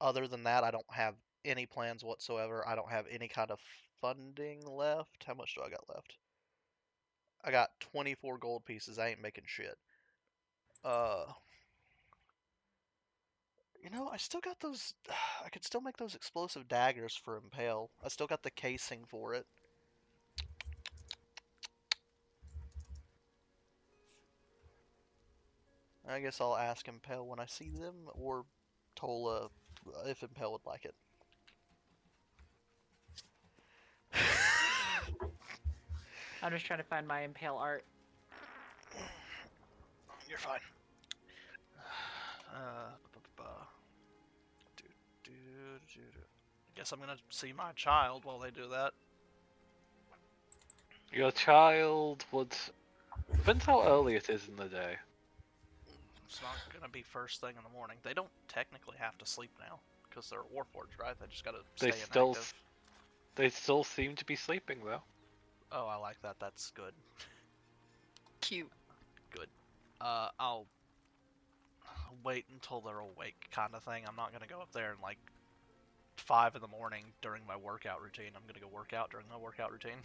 A: Other than that, I don't have any plans whatsoever. I don't have any kind of funding left. How much do I got left? I got 24 gold pieces. I ain't making shit. You know, I still got those. I could still make those explosive daggers for Impale. I still got the casing for it. I guess I'll ask Impale when I see them, or Tola if Impale would like it.
H: I'm just trying to find my Impale art.
A: You're fine. I guess I'm gonna see my child while they do that.
B: Your child would. Depends how early it is in the day.
A: It's not gonna be first thing in the morning. They don't technically have to sleep now because they're Warforged, right? They just gotta stay
B: They still,
A: inactive.
B: they still seem to be sleeping though.
A: Oh, I like that. That's good.
F: Cute.
A: I'll wait until they're awake, kind of thing. I'm not gonna go up there and like 5 in the morning during my workout routine. I'm gonna go work out during my workout routine.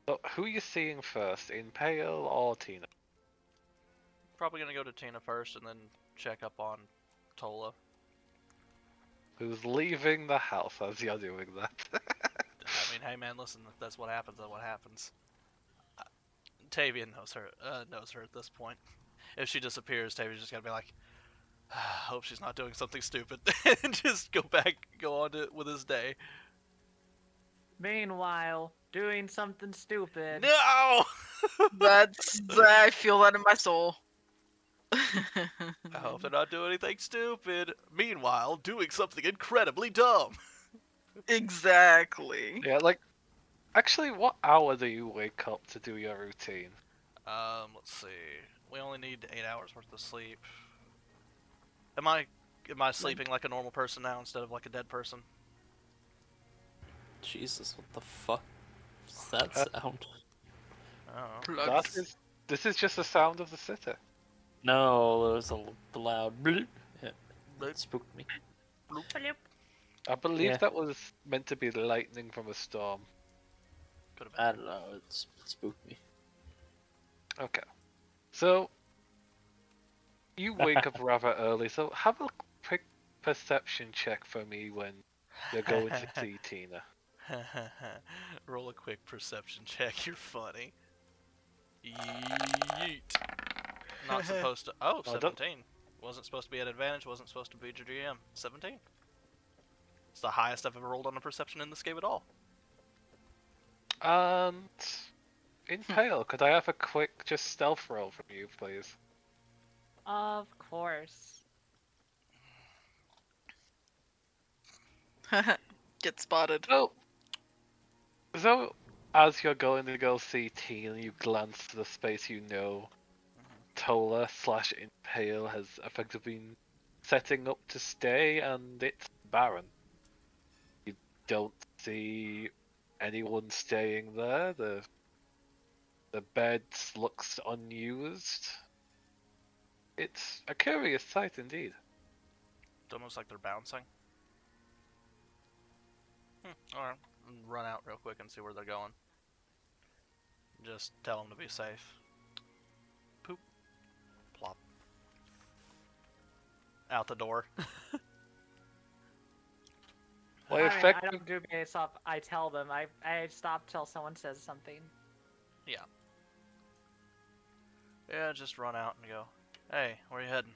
B: So, who are you seeing first, Impale or Tina?
A: Probably gonna go to Tina first and then check up on Tola.
B: Who's leaving the house as you're doing that?
A: I mean, hey man, listen, if that's what happens, then what happens. Tavian knows her at this point. If she disappears, Tavian's just gonna be like, hope she's not doing something stupid, and just go on with his day.
H: Meanwhile, doing something stupid.
A: No!
F: I feel that in my soul.
A: I hope they're not doing anything stupid. Meanwhile, doing something incredibly dumb.
F: Exactly.
B: Yeah, like, actually, what hour do you wake up to do your routine?
A: Let's see. We only need 8 hours worth of sleep. Am I sleeping like a normal person now instead of like a dead person?
C: Jesus, what the fuck does that sound?
A: Oh.
B: This is just the sound of the city.
C: No, there was a loud bloop. Yeah,
A: Bloop.
C: it spooked me.
H: Bloop.
B: I believe
C: Yeah.
B: that was meant to be lightning from a storm.
A: Could have been.
C: I don't know, it spooked me.
B: Okay. So, you wake up rather early, so have a quick perception check for me when you're going to see Tina.
A: Roll a quick perception check. You're funny. Yeet. Not supposed to. Oh,
B: Oh, don't-
A: 17. Wasn't supposed to be at advantage. Wasn't supposed to be your GM. 17. It's the highest I've ever rolled on a perception in this game at all.
B: And Impale, could I have a quick just stealth roll from you, please?
H: Of course.
F: Get spotted.
B: So, as you're going to go see Tina, you glance to the space you know Tola / Impale has effectively been setting up to stay, and it's barren. You don't see anyone staying there. The bed looks unused. It's a curious sight indeed.
A: It's almost like they're bouncing. Alright. Run out real quick and see where they're going. Just tell them to be safe. Poop. Plop. Out the door.
B: Well,
H: I
B: effective.
H: don't do based off. I tell them. I stop till someone says something.
A: Yeah, just run out and go, hey, where you heading?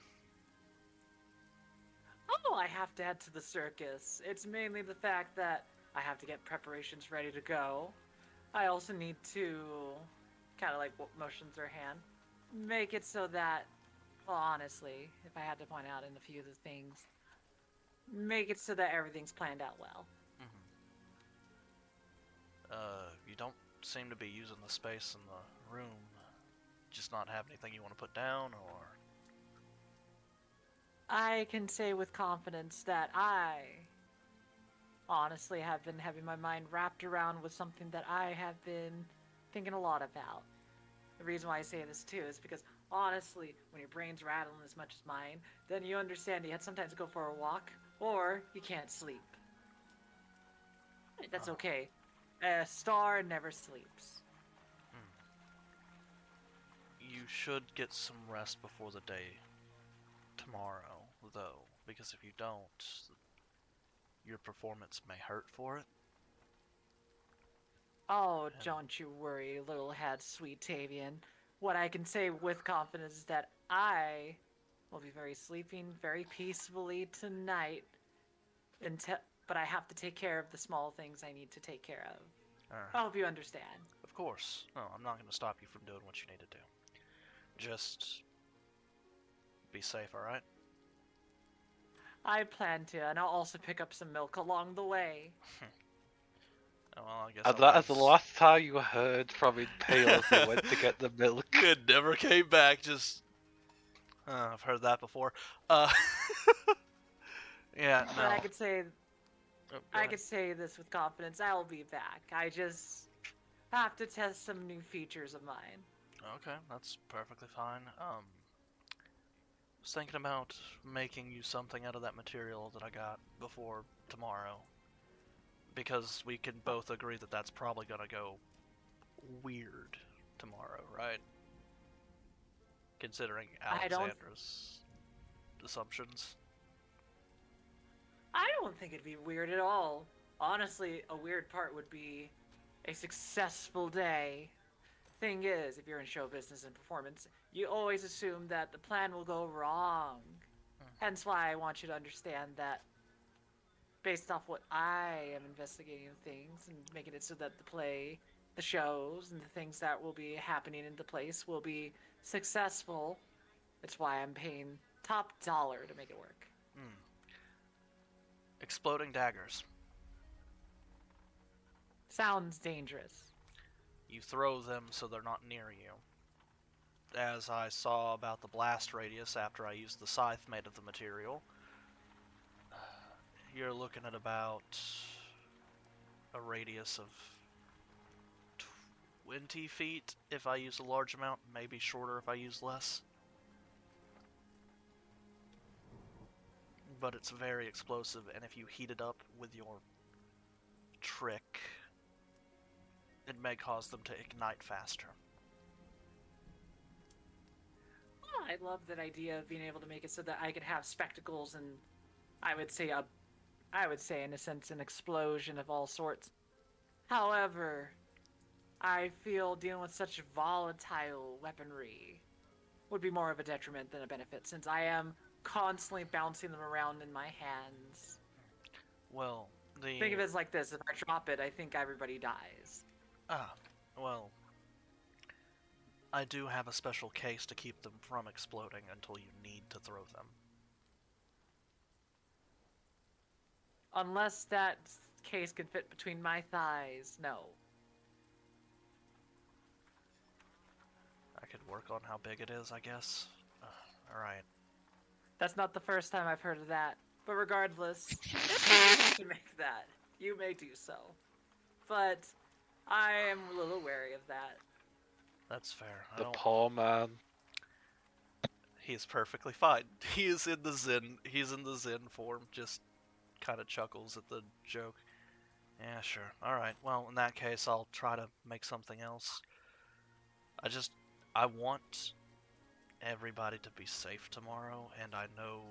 H: Oh, I have to head to the circus. It's mainly the fact that I have to get preparations ready to go. I also need to, kind of like what motions her hand, make it so that, well, honestly, if I had to point out in a few of the things, make it so that everything's planned out well.
A: You don't seem to be using the space in the room. Just not have anything you want to put down, or?
H: I can say with confidence that I honestly have been having my mind wrapped around with something that I have been thinking a lot about. The reason why I say this too is because honestly, when your brain's rattling as much as mine, then you understand you had sometimes go for a walk or you can't sleep. That's okay. A star never sleeps.
A: You should get some rest before the day tomorrow, though, because if you don't, your performance may hurt for it.
H: Oh, don't you worry, little head, sweet Tavian. What I can say with confidence is that I will be sleeping very peacefully tonight. But I have to take care of the small things I need to take care of. I hope you understand.
A: Of course. No, I'm not going to stop you from doing what you need to do. Just be safe, alright?
H: I plan to, and I'll also pick up some milk along the way.
A: Well, I guess
B: And that is the last time you heard from Impale as he went to get the milk.
A: It never came back, just... I've heard that before. Yeah, no.
H: But I could say...
A: Oh,
H: I could say this with confidence, I will be back. I just have to test some new features of mine.
A: Okay, that's perfectly fine. Was thinking about making you something out of that material that I got before tomorrow. Because we can both agree that that's probably gonna go weird tomorrow, right? Considering Alexandra's assumptions.
H: I don't think it'd be weird at all. Honestly, a weird part would be a successful day. Thing is, if you're in show business and performance, you always assume that the plan will go wrong. Hence why I want you to understand that based off what I am investigating things and making it so that the play, the shows, and the things that will be happening in the place will be successful. That's why I'm paying top dollar to make it work.
A: Exploding daggers.
H: Sounds dangerous.
A: You throw them so they're not near you. As I saw about the blast radius after I used the scythe made of the material, you're looking at about a radius of 20 feet if I use a large amount, maybe shorter if I use less. But it's very explosive, and if you heat it up with your trick, it may cause them to ignite faster.
H: Oh, I love that idea of being able to make it so that I could have spectacles and I would say in a sense an explosion of all sorts. However, I feel dealing with such volatile weaponry would be more of a detriment than a benefit, since I am constantly bouncing them around in my hands.
A: Well,
H: think of it as like this: if I drop it, I think everybody dies.
A: Well, I do have a special case to keep them from exploding until you need to throw them.
H: Unless that case can fit between my thighs, no.
A: I could work on how big it is, I guess. Alright.
H: That's not the first time I've heard of that. But regardless, if you wish to make that, you may do so. But I am a little wary of that.
A: That's fair.
B: The poor man.
A: He's perfectly fine. He's in the Zen form, just kind of chuckles at the joke. Yeah, sure. Alright, well, in that case, I'll try to make something else. I want everybody to be safe tomorrow, and I know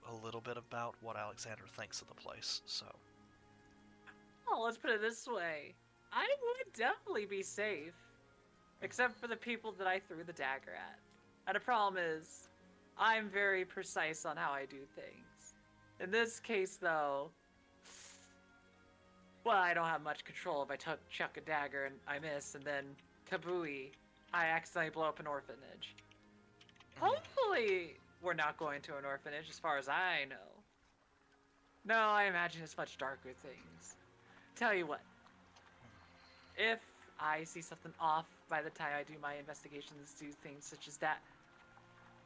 A: a little bit about what Alexander thinks of the place, so...
H: Oh, let's put it this way. I would definitely be safe. Except for the people that I threw the dagger at. And the problem is, I'm very precise on how I do things. In this case, though, well, I don't have much control if I chuck a dagger and I miss, and then kabooey, I accidentally blow up an orphanage. Hopefully, we're not going to an orphanage, as far as I know. No, I imagine it's much darker things. Tell you what, if I see something off by the time I do my investigations, do things such as that,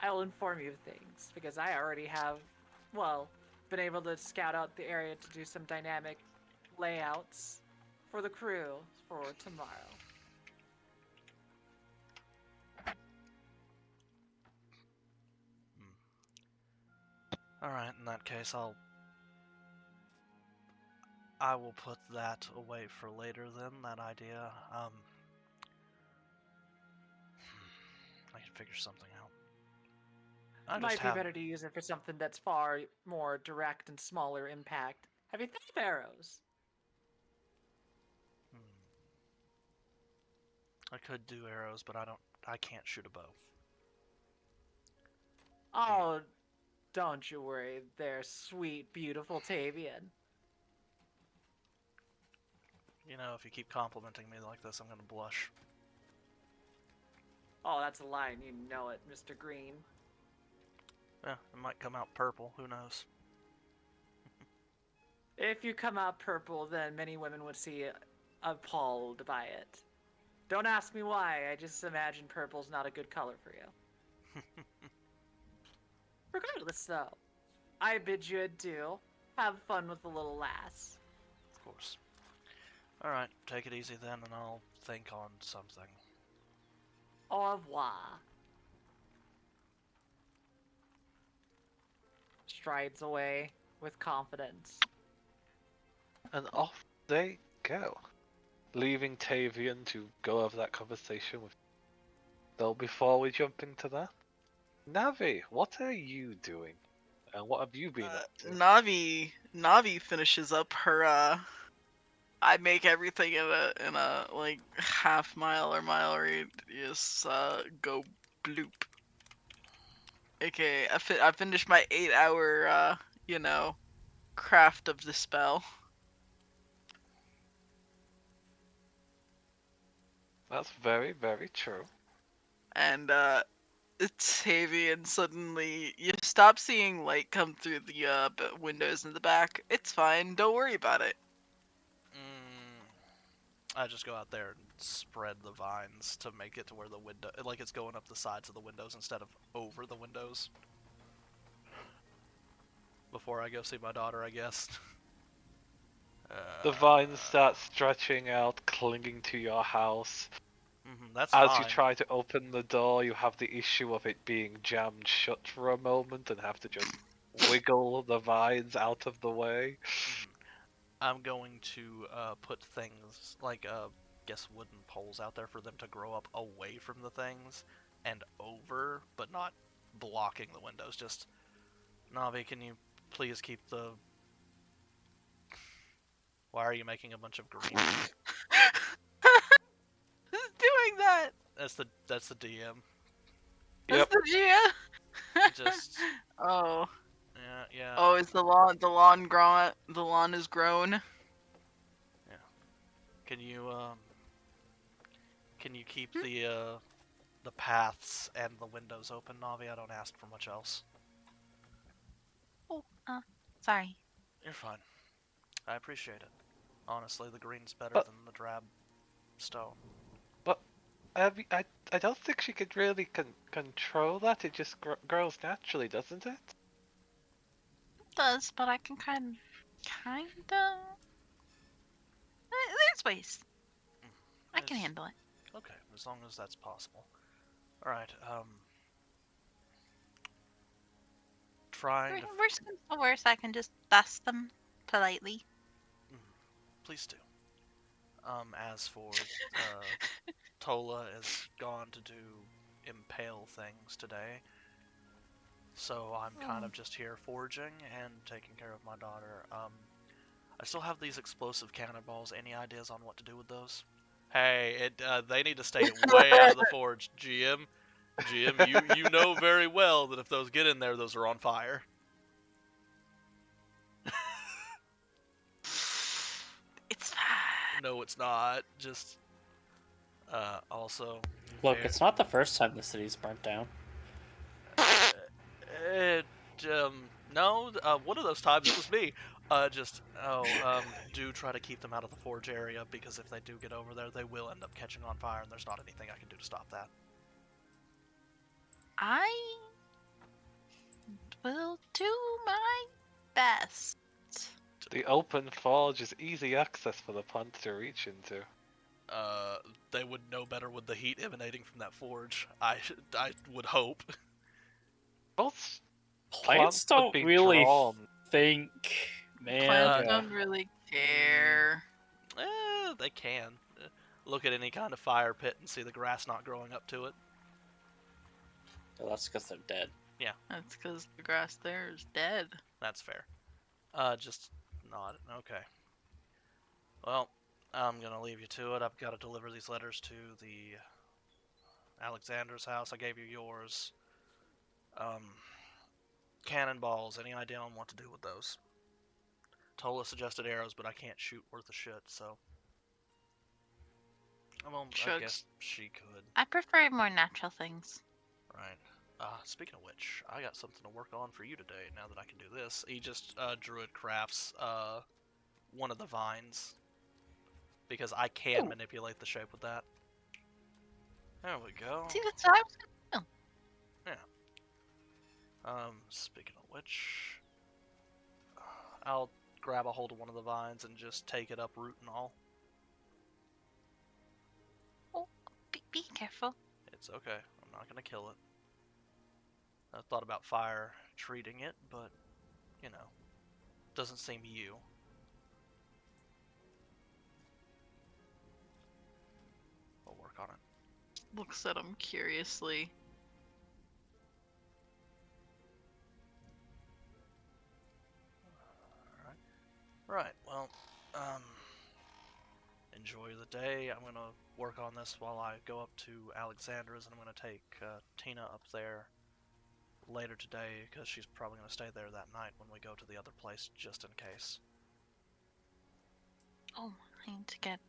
H: I'll inform you of things, because I already have, well, been able to scout out the area to do some dynamic layouts for the crew for tomorrow.
A: Alright, in that case, I will put that away for later then, that idea. I can figure something out. I just
H: Might be
A: have...
H: better to use it for something that's far more direct and smaller impact. Have you thought of arrows?
A: I could do arrows, but I can't shoot a bow.
H: Oh, don't you worry there, sweet, beautiful Tavian.
A: You know, if you keep complimenting me like this, I'm gonna blush.
H: Oh, that's a line, you know it, Mr. Green.
A: Yeah, it might come out purple, who knows?
H: If you come out purple, then many women would see appalled by it. Don't ask me why, I just imagine purple's not a good color for you. Regardless, though, I bid you adieu. Have fun with the little lass.
A: Of course. Alright, take it easy then, and I'll think on something.
H: Au revoir. Strides away with confidence.
B: And off they go, leaving Tavian to go over that conversation with. Though before we jump into that, Navi, what are you doing? And what have you been up to?
F: Navi finishes up her I make everything in a like half mile or mile radius go bloop. Okay, I finished my 8-hour craft of the spell.
B: That's very, very true.
F: And Tavian suddenly you stop seeing light come through the windows in the back. It's fine, don't worry about it.
A: I just go out there and spread the vines to make it to where the window, like it's going up the sides of the windows instead of over the windows. Before I go see my daughter, I guess.
B: The vines start stretching out, clinging to your house.
A: That's
B: As
A: fine.
B: you try to open the door, you have the issue of it being jammed shut for a moment and have to just wiggle the vines out of the way.
A: I'm going to put things like, guess wooden poles out there for them to grow up away from the things and over, but not blocking the windows. Just, Navi, can you please keep the... Why are you making a bunch of green?
F: Who's doing that?
A: That's the DM.
B: Yep.
F: That's the GM.
A: Just...
F: Oh.
A: Yeah.
F: Oh, is the lawn grown? The lawn is grown.
A: Yeah. Can you keep the paths and the windows open, Navi? I don't ask for much else.
I: Oh, sorry.
A: You're fine. I appreciate it. Honestly, the green's better
B: But-
A: than the drab stone.
B: I don't think she could really control that. It just grows naturally, doesn't it?
I: It does, but I can kinda. There's ways. I can
A: It's-
I: handle it.
A: Okay, as long as that's possible. Alright, trying to...
I: Worst comes to worst, I can just dust them politely.
A: Please do. As for, Tola is gone to do impale things today. So I'm kind of just here foraging and taking care of my daughter. I still have these explosive cannonballs. Any ideas on what to do with those? Hey, they need to stay way out of the forge, GM. GM, you know very well that if those get in there, those are on fire.
I: It's fine.
A: No, it's not. Just also.
C: Look,
A: there-
C: it's not the first time the city's burnt down.
A: It, no, one of those times it was me. Do try to keep them out of the forge area, because if they do get over there, they will end up catching on fire, and there's not anything I can do to stop that.
I: I will do my best.
B: The open forge is easy access for the plant to reach into.
A: They would know better with the heat emanating from that forge. I would hope.
B: Most
C: Plants
B: would
C: don't
B: be
C: really
B: drawn.
C: think, man.
I: Plants
C: yeah.
I: don't really care.
A: They can. Look at any kind of fire pit and see the grass not growing up to it.
C: Well, that's because they're dead.
I: That's because the grass there is dead.
A: That's fair. Just not. Okay. Well, I'm gonna leave you to it. I've got to deliver these letters to the Alexander's house. I gave you yours. Cannonballs. Any idea on what to do with those? Tola suggested arrows, but I can't shoot worth a shit, so. Well, I
I: Shucks.
A: guess she could.
I: I prefer more natural things.
A: Right. Speaking of which, I got something to work on for you today, now that I can do this. He just, Druid crafts, one of the vines. Because I can manipulate the shape with that. There we go.
I: See, that's what I was gonna do.
A: Speaking of which, I'll grab a hold of one of the vines and just take it up root and all.
I: Oh, be careful.
A: It's okay. I'm not gonna kill it. I thought about fire treating it, but, you know, doesn't seem you. I'll work on it.
F: Looks at him curiously.
A: Right, well, enjoy the day. I'm gonna work on this while I go up to Alexandra's, and I'm gonna take Tina up there later today, because she's probably gonna stay there that night when we go to the other place, just in case.
I: Oh, I need to get.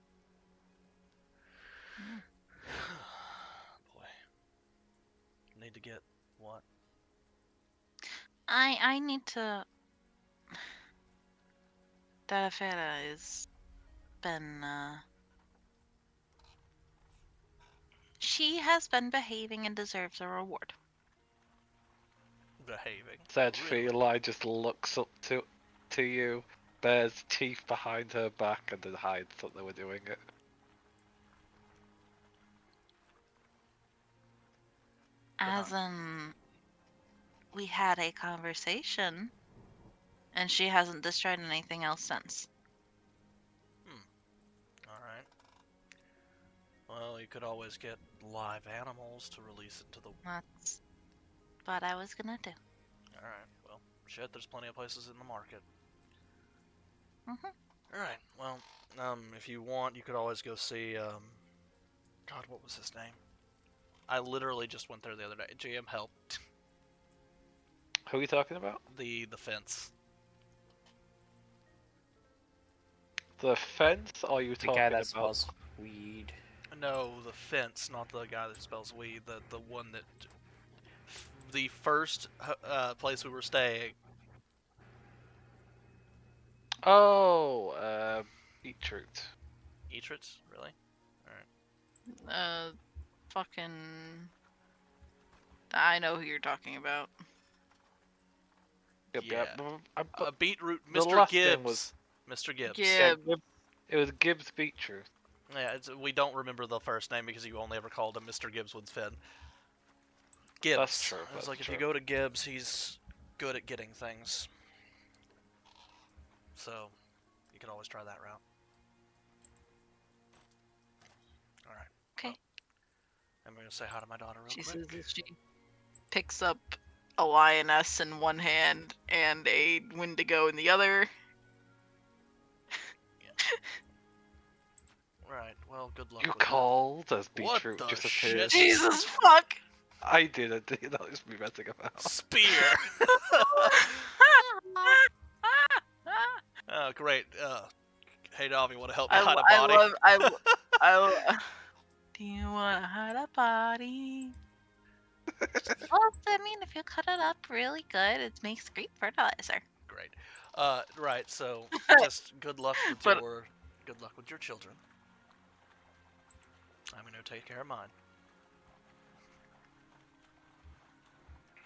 A: Boy. Need to get what?
I: I need to. Darafera has been. She has been behaving and deserves a reward.
A: Behaving.
B: Said
A: Really?
B: Feli just looks up to you, bears teeth behind her back, and then hides that they were doing it.
I: As in, we had a conversation, and she hasn't destroyed anything else since.
A: Alright. Well, you could always get live animals to release into the...
I: That's what I was gonna do.
A: Alright, well, shit, there's plenty of places in the market.
I: Mhm.
A: Alright, well, if you want, you could always go see, God, what was his name? I literally just went there the other day. GM helped.
B: Who are you talking about?
A: The fence.
B: The fence? Or are you
C: The
B: talking
C: guy that
B: about?
C: smells weed.
A: No, the fence, not the guy that spells weed. The one that... The first place we were staying.
B: Oh, beetroot.
A: Etrit? Really?
F: Fucking. I know who you're talking about.
B: Yep,
A: Yeah.
B: yep.
A: Beetroot,
B: The
A: Mr.
B: last thing
A: Gibbs.
B: was-
A: Mr. Gibbs.
F: Yeah.
B: It was Gibbs beetroot.
A: Yeah, we don't remember the first name because you only ever called him Mr. Gibbs with Finn. Gibbs.
B: That's true,
A: I was
B: that's
A: like, if you
B: true.
A: go to Gibbs, he's good at getting things. So, you could always try that route. Alright.
I: Okay.
A: Well, I'm going to say hi to my daughter real
F: She
A: quick.
F: says that she picks up a lioness in one hand and a Wendigo in the other.
A: Right, well, good luck
B: You
A: with that.
B: called as
A: What
B: beetroot
A: the
B: disappeared.
A: shit?
F: Jesus fuck!
B: I didn't. That was me messing about.
A: Spear! Oh, great. Hey, Dom, you want to help me
F: I,
A: hide a
F: I
A: body?
F: love Do you wanna hide a body?
I: Well, I mean, if you cut it up really good, it makes great fertilizer.
A: Great. Right. So, just good luck with
F: But-
A: your children. I'm gonna take care of mine.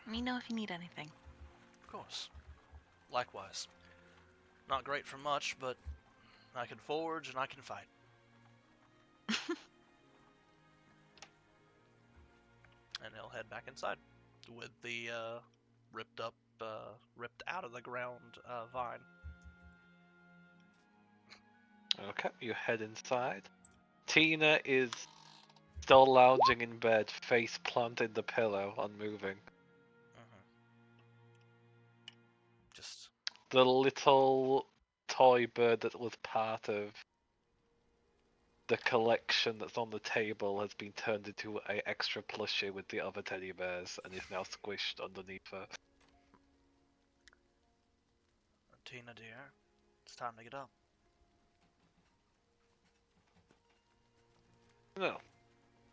I: Let me know if you need anything.
A: Of course. Likewise. Not great for much, but I can forge and I can fight. And he'll head back inside with the ripped out of the ground vine.
B: Okay, you head inside. Tina is still lounging in bed, face planted in the pillow, unmoving.
A: Just
B: The little toy bird that was part of the collection that's on the table has been turned into an extra plushie with the other teddy bears and is now squished underneath her.
A: Tina, dear, it's time to get up.
B: No.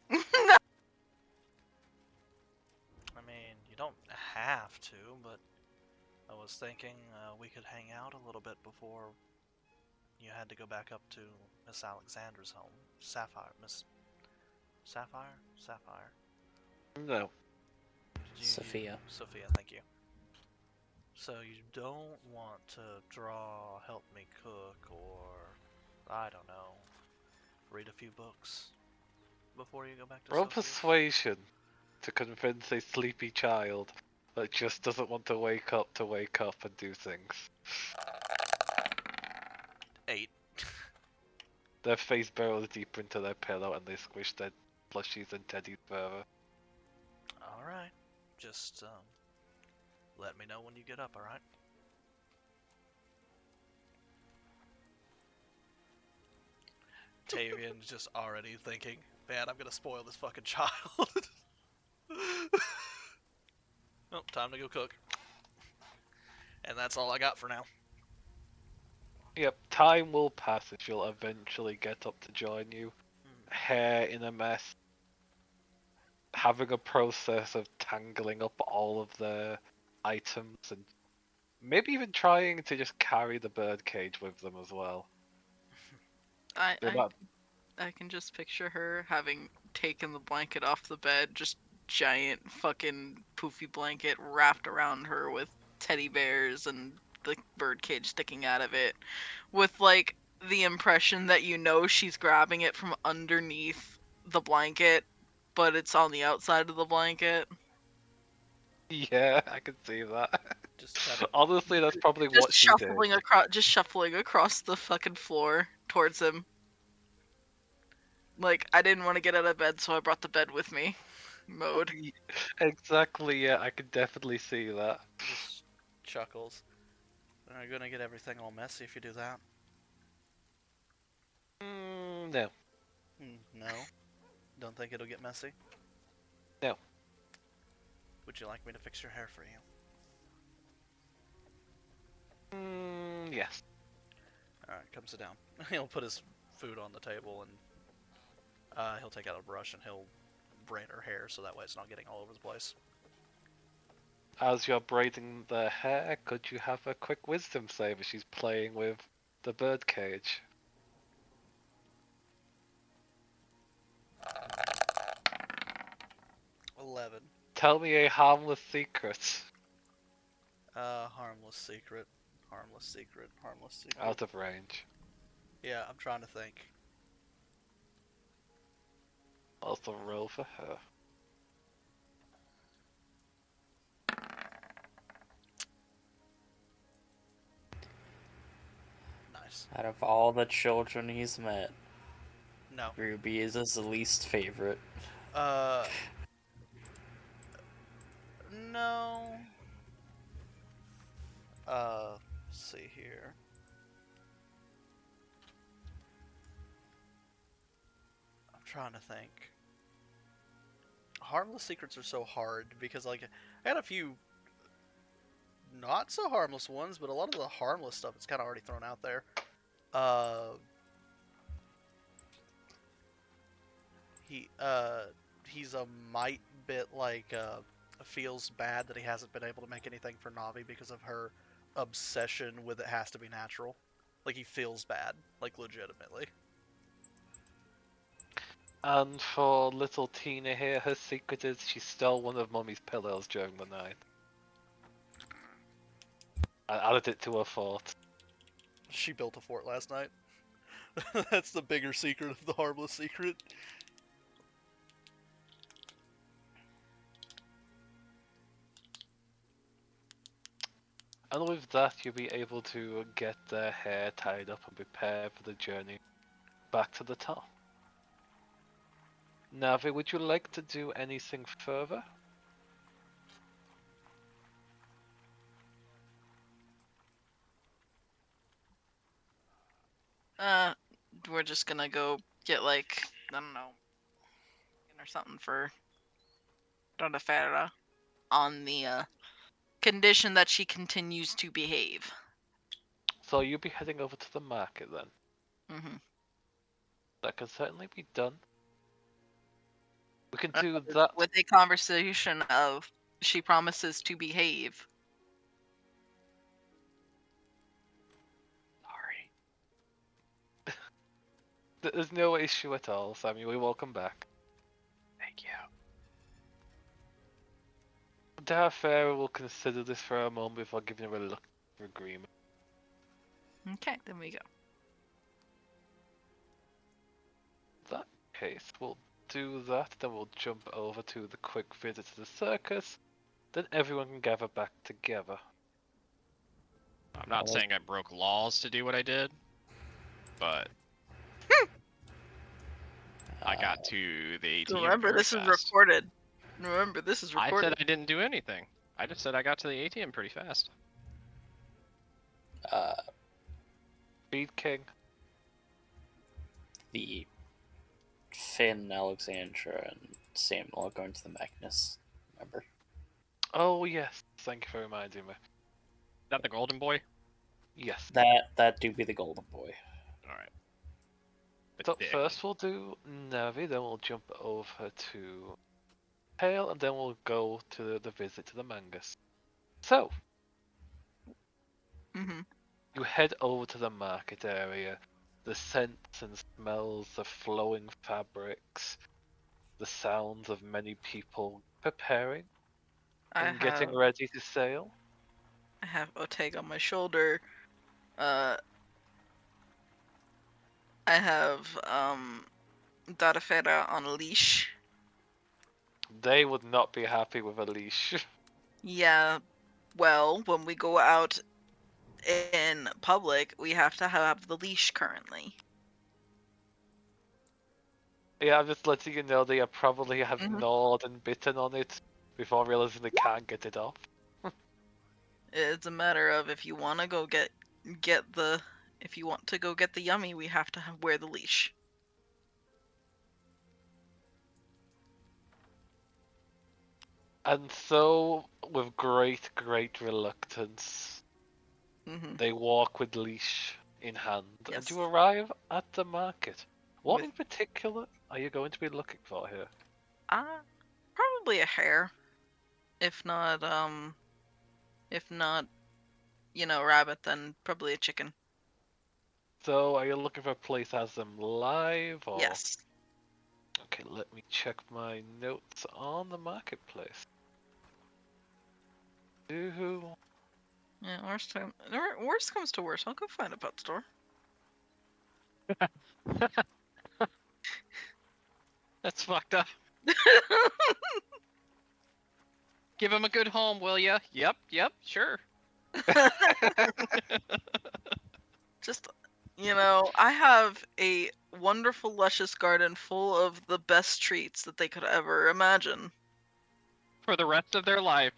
A: I mean, you don't have to, but I was thinking we could hang out a little bit before you had to go back up to Miss Alexandra's home. Miss Sapphire? Sapphire.
B: No.
C: Sophia.
A: Sophia, thank you. So you don't want to help me cook, or, I don't know, read a few books before you go back to
B: Roll
A: Sophia?
B: persuasion to convince a sleepy child that just doesn't want to wake up and do things.
A: 8.
B: Their face burrows deeper into their pillow and they squish their plushies and teddies further.
A: Alright. Just, let me know when you get up, alright? Tavian's just already thinking, man, I'm gonna spoil this fucking child. Oh, time to go cook. And that's all I got for now.
B: Yep, time will pass and she'll eventually get up to join you. Hair in a mess. Having a process of tangling up all of their items and maybe even trying to just carry the birdcage with them as well.
F: I
B: They're
F: I can just picture her having taken the blanket off the bed, just giant fucking poofy blanket wrapped around her with teddy bears and the birdcage sticking out of it, with like the impression that you know she's grabbing it from underneath the blanket, but it's on the outside of the blanket.
B: Yeah, I can see that.
A: Just kind of
B: Honestly, that's probably what she did.
F: Just shuffling across the fucking floor towards him. Like, I didn't want to get out of bed, so I brought the bed with me. Mode.
B: Exactly, yeah, I can definitely see that.
A: just chuckles. Are you gonna get everything all messy if you do that?
B: No.
A: No? Don't think it'll get messy?
B: No.
A: Would you like me to fix your hair for you?
B: Yes.
A: Alright, come sit down. He'll put his food on the table and he'll take out a brush and he'll braid her hair so that way it's not getting all over the place.
B: As you're braiding the hair, could you have a quick wisdom save as she's playing with the birdcage?
A: 11.
B: Tell me a harmless secret.
A: Harmless secret. Harmless secret. Harmless secret.
B: Out of range.
A: Yeah, I'm trying to think.
B: Also roll for her.
A: Nice.
C: Out of all the children he's met,
A: No.
C: Ruby is his least favorite.
A: No. Let's see here. I'm trying to think. Harmless secrets are so hard because, like, I had a few not so harmless ones, but a lot of the harmless stuff is kind of already thrown out there. Uh, he he's a mite bit like feels bad that he hasn't been able to make anything for Navi because of her obsession with it has to be natural. Like he feels bad, like legitimately.
B: And for little Tina here, her secret is she stole one of Mummy's pillows during the night. And added it to her fort.
A: She built a fort last night. That's the bigger secret of the harmless secret.
B: And with that, you'll be able to get their hair tied up and prepare for the journey back to the top. Navi, would you like to do anything further?
F: We're just gonna go get like, I don't know, or something for Donna Farah on the condition that she continues to behave.
B: So you'll be heading over to the market then.
F: Mm-hmm.
B: That can certainly be done. We can do that.
F: With a conversation of she promises to behave.
B: Sorry. There's no issue at all, Samuel. Welcome back.
E: Thank you.
B: Darfara will consider this for a moment before giving a reluctant agreement.
F: Okay, then we go.
B: In that case, we'll do that, then we'll jump over to the quick visit to the circus, then everyone can gather back together.
D: I'm not saying I broke laws to do what I did, but I got to the ATM
F: Remember,
D: very
F: this is
D: fast.
F: recorded. Remember, this is
D: I
F: recorded.
D: said I didn't do anything. I just said I got to the ATM pretty fast.
B: Speed King.
C: The Finn, Alexandra, and Samuel are going to the Magnus. Remember?
B: Oh yes, thank you for reminding me.
D: Is that the golden boy?
B: Yes.
C: That do be the golden boy.
D: Alright.
B: So first we'll do Navi, then we'll jump over to Hale, and then we'll go to the visit to the Mangus. So, you head over to the market area. The scents and smells, the flowing fabrics, the sounds of many people preparing and getting ready to sail.
F: I have Oteg on my shoulder. I have Darafera on a leash.
B: They would not be happy with a leash.
F: Yeah, well, when we go out in public, we have to have the leash currently.
B: Yeah, I'm just letting you know they probably have gnawed and bitten on it before realizing they can't get it off.
F: It's a matter of if you want to go get the yummy, we have to wear the leash.
B: And so, with great reluctance, they walk with leash in hand, and you arrive at the market. What in particular are you going to be looking for here?
F: Probably a hare. If not, rabbit, then probably a chicken.
B: So, are you looking for a place that has them live, or?
F: Yes.
B: Okay, let me check my notes on the marketplace.
F: Yeah, worst comes to worst, I'll go find a pet store.
E: That's fucked up. Give him a good home, will ya? Yep, sure.
F: Just, I have a wonderful, luscious garden full of the best treats that they could ever imagine.
E: For the rest of their life.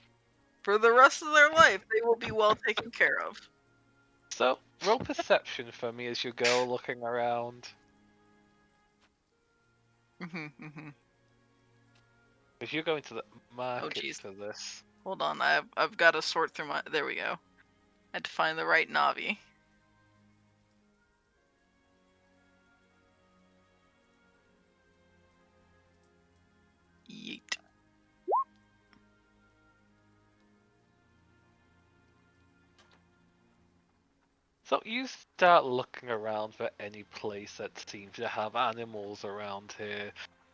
F: For the rest of their life, they will be well taken care of.
B: So, roll perception for me as you go looking around. If you're going to the market for this.
F: Hold on, I've got to sort through my. There we go. I had to find the right Navi.
B: So you start looking around for any place that seems to have animals around here,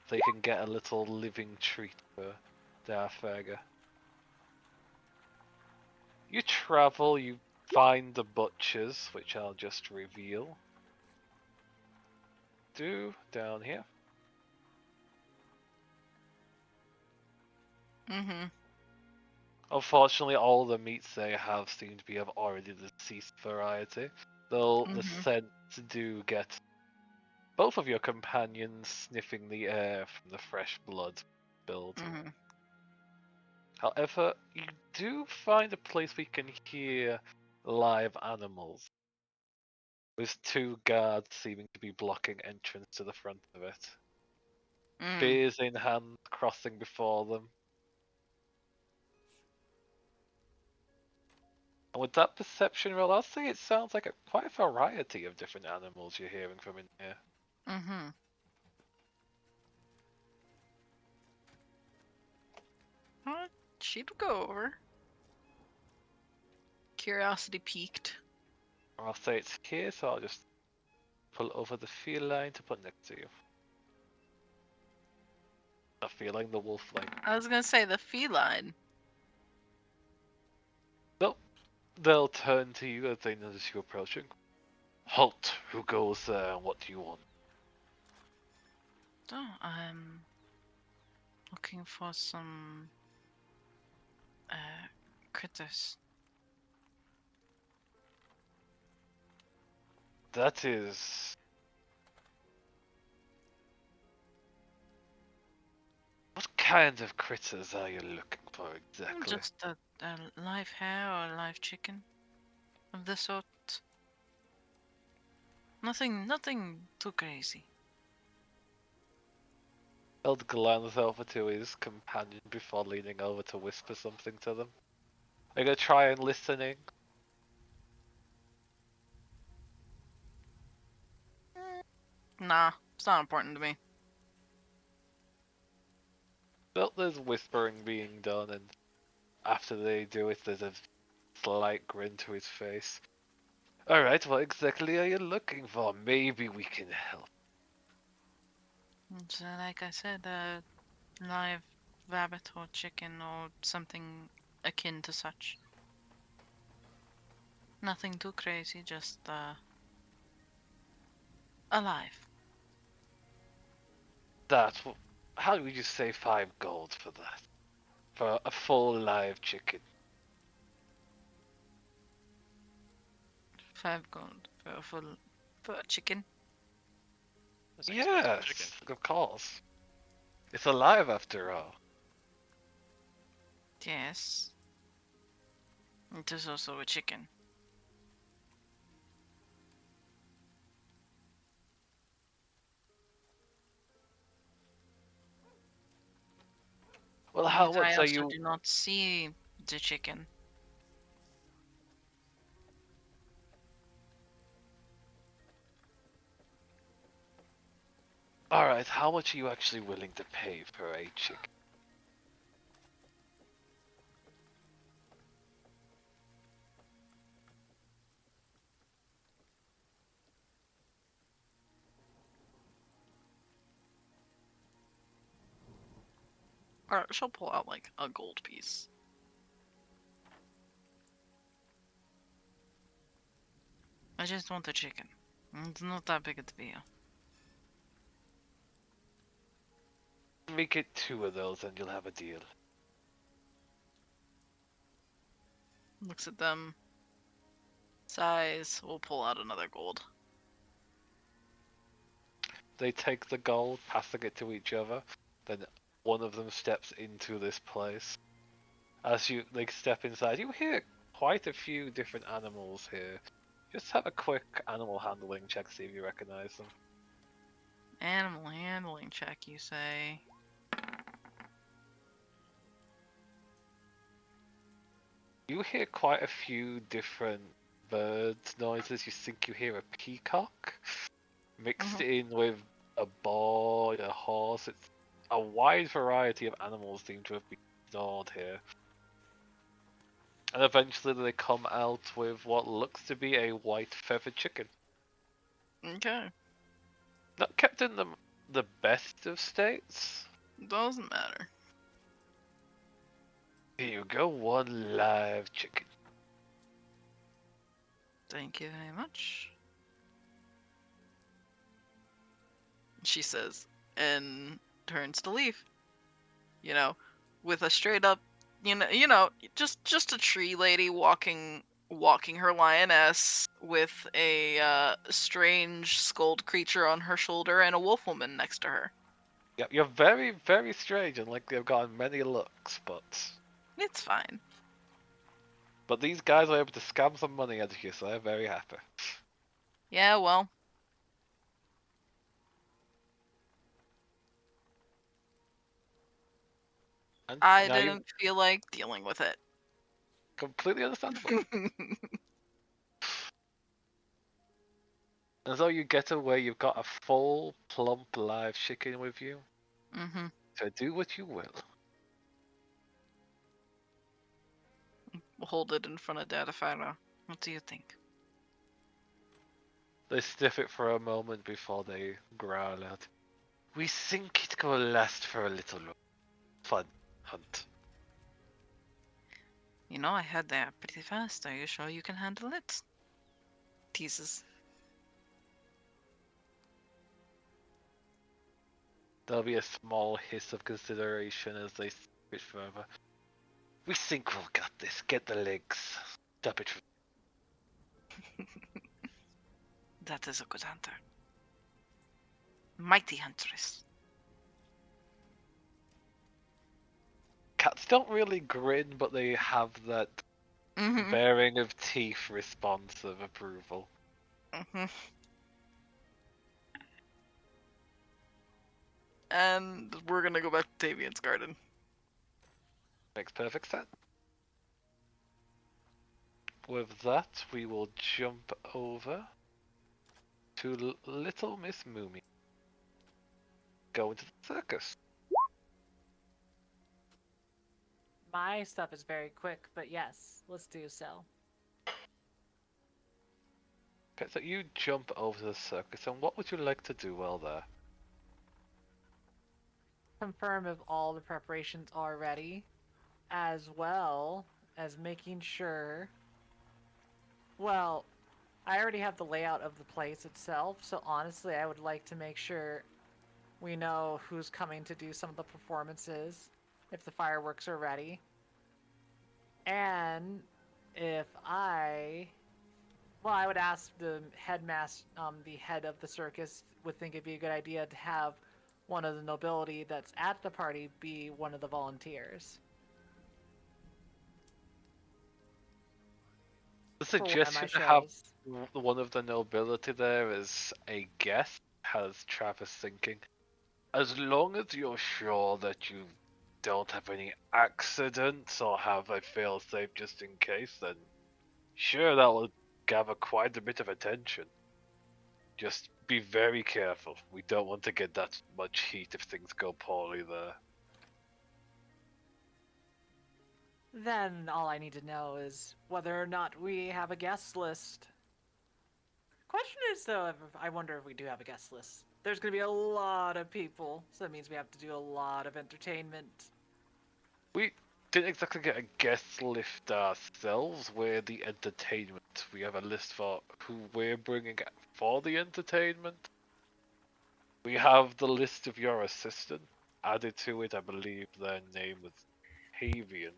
B: so you can get a little living treat for Darfurga. You travel, you find the butchers, which I'll just reveal. Down here.
I: Mm-hmm.
B: Unfortunately, all the meats they have seem to be of already deceased variety, though the
I: Mhm.
B: scents do get both of your companions sniffing the air from the fresh blood build.
I: Mm-hmm.
B: However, you do find a place where you can hear live animals, with two guards seeming to be blocking entrance to the front of it.
I: Mm.
B: Spears in hand, crossing before them. And with that perception roll, I'll say it sounds like quite a variety of different animals you're hearing from in here.
I: Mm-hmm. She'd go over. Curiosity peaked.
B: I'll say it's here, so I'll just pull over the feline to put next to you. The feline, the wolf line.
I: I was gonna say the feline.
B: Nope. They'll turn to you as they notice you approaching. Halt! Who goes there? What do you want?
I: Oh, I'm looking for some critters.
B: That is... What kind of critters are you looking for exactly?
I: Just a live hare or a live chicken of the sort. Nothing too crazy.
B: He'll glance over to his companion before leaning over to whisper something to them. Are you gonna try and listening?
I: Nah, it's not important to me.
B: Well, there's whispering being done, and after they do it, there's a slight grin to his face. Alright, what exactly are you looking for? Maybe we can help.
I: It's, like I said, a live rabbit or chicken or something akin to such. Nothing too crazy, just alive.
B: How would you say 5 gold for that? For a full live chicken?
I: 5 gold for a chicken.
E: That's an expensive chicken.
B: Yes, of course. It's alive after all.
I: Yes. It is also a chicken.
B: Well, how
I: But I
B: much are
I: also
B: you...
I: do not see the chicken.
B: Alright, how much are you actually willing to pay for a chicken?
I: Or she'll pull out like a gold piece. I just want the chicken. It's not that big a deal.
B: Make it 2 of those and you'll have a deal.
I: Looks at them. Size. We'll pull out another gold.
B: They take the gold, passing it to each other. Then one of them steps into this place. As you step inside, you hear quite a few different animals here. Just have a quick animal handling check, see if you recognize them.
I: Animal handling check, you say?
B: You hear quite a few different birds noises. You think you hear a peacock mixed in with a boar, a horse. It's a wide variety of animals seem to have been stored here. And eventually they come out with what looks to be a white feathered chicken.
F: Okay.
B: Not kept in the best of states.
F: Doesn't matter.
B: Here you go, one live chicken.
F: Thank you very much. She says, and turns to leave. You know, with a straight up, just a tree lady walking her lioness with a strange skulled creature on her shoulder and a wolf woman next to her.
B: Yep, you're very, very strange and like they've gotten many looks, but
F: It's fine.
B: these guys were able to scam some money out of you, so they're very happy.
F: Yeah, well.
B: And
F: I
B: now you
F: didn't feel like dealing with it.
B: completely understandable. And so you get away, you've got a full, plump, live chicken with you.
F: Mm-hmm.
B: So do what you will.
F: We'll hold it in front of Datafaro. What do you think?
B: They sniff it for a moment before they growl out. We think it will last for a little fun hunt.
F: You know, I had that pretty fast. Are you sure you can handle it? Teases.
B: There'll be a small hiss of consideration as they switch further. We think we'll got this. Get the legs. Stop it.
F: That is a good hunter. Mighty huntress.
B: Cats don't really grin, but they have that
F: Mm-hmm.
B: baring of teeth response of approval.
F: Mm-hmm. And we're gonna go back to Tavian's garden.
B: Makes perfect sense. With that, we will jump over to Little Miss Moomy. Go into the circus.
H: My stuff is very quick, but yes, let's do so.
B: Okay, so you jump over to the circus, and what would you like to do while there?
H: Confirm if all the preparations are ready, as well as making sure. Well, I already have the layout of the place itself, so honestly, I would like to make sure we know who's coming to do some of the performances, if the fireworks are ready. And if I would ask the the head of the circus, would think it'd be a good idea to have one of the nobility that's at the party be one of the volunteers.
B: The
H: For one of
B: suggestion
H: my
B: to have
H: shows.
B: one of the nobility there as a guest has Travis thinking. As long as you're sure that you don't have any accidents or have a fail-safe just in case, then sure, that will gather quite a bit of attention. Just be very careful. We don't want to get that much heat if things go poorly there.
H: Then all I need to know is whether or not we have a guest list. Question is though, I wonder if we do have a guest list. There's going to be a lot of people, so that means we have to do a lot of entertainment.
B: We didn't exactly get a guest list ourselves. We're the entertainment. We have a list for who we're bringing for the entertainment. We have the list of your assistant. Added to it, I believe their name was Havian.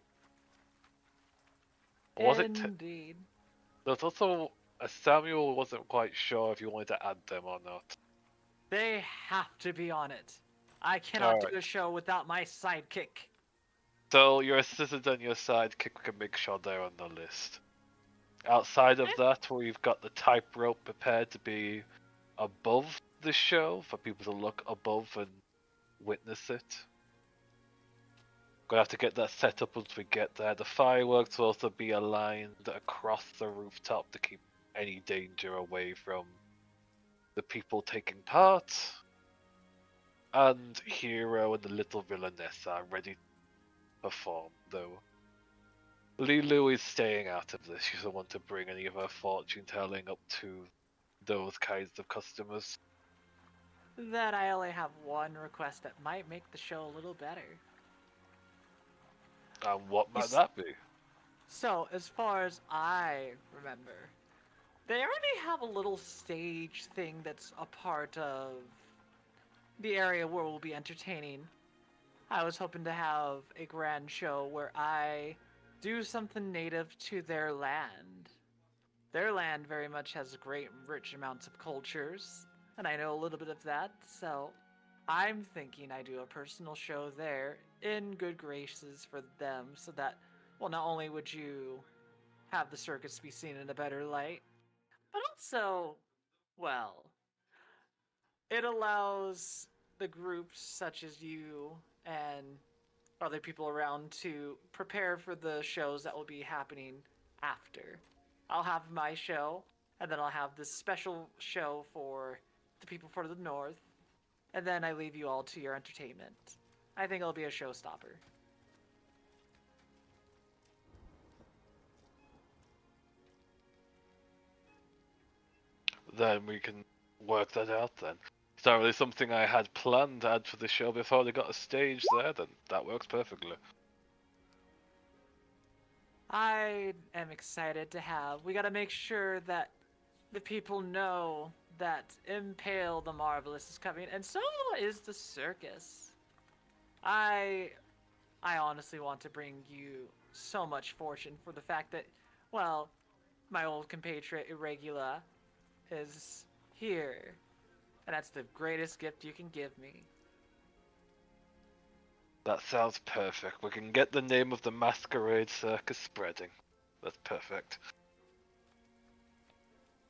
B: Was it?
H: Indeed.
B: There's also Samuel wasn't quite sure if you wanted to add them or not.
H: They have to be on it. I cannot
B: Alright.
H: do a show without my sidekick.
B: So your assistant and your sidekick can make sure they're on the list. Outside of that, we've got the tightrope prepared to be above the show for people to look above and witness it. Gonna have to get that set up once we get there. The fireworks will also be aligned across the rooftop to keep any danger away from the people taking part. And Hero and the little villainess are ready to perform, though. Lilu is staying out of this. She doesn't want to bring any of her fortune telling up to those kinds of customers.
H: Then I only have one request that might make the show a little better.
B: And what
H: You
B: might
H: s-
B: that be?
H: So, as far as I remember, they already have a little stage thing that's a part of the area where we'll be entertaining. I was hoping to have a grand show where I do something native to their land. Their land very much has great, rich amounts of cultures, and I know a little bit of that, so I'm thinking I do a personal show there in good graces for them so that, well, not only would you have the circus be seen in a better light, but also, well, it allows the groups such as you and other people around to prepare for the shows that will be happening after. I'll have my show, and then I'll have this special show for the people for the north, and then I leave you all to your entertainment. I think it'll be a showstopper.
B: Then we can work that out then. It's not really something I had planned to add for the show before they got a stage there, then that works perfectly.
H: I am excited to have. We gotta make sure that the people know that Impale the Marvelous is coming, and so is the circus. I I honestly want to bring you so much fortune for the fact that, well, my old compatriot Irregula is here. And that's the greatest gift you can give me.
B: That sounds perfect. We can get the name of the masquerade circus spreading. That's perfect.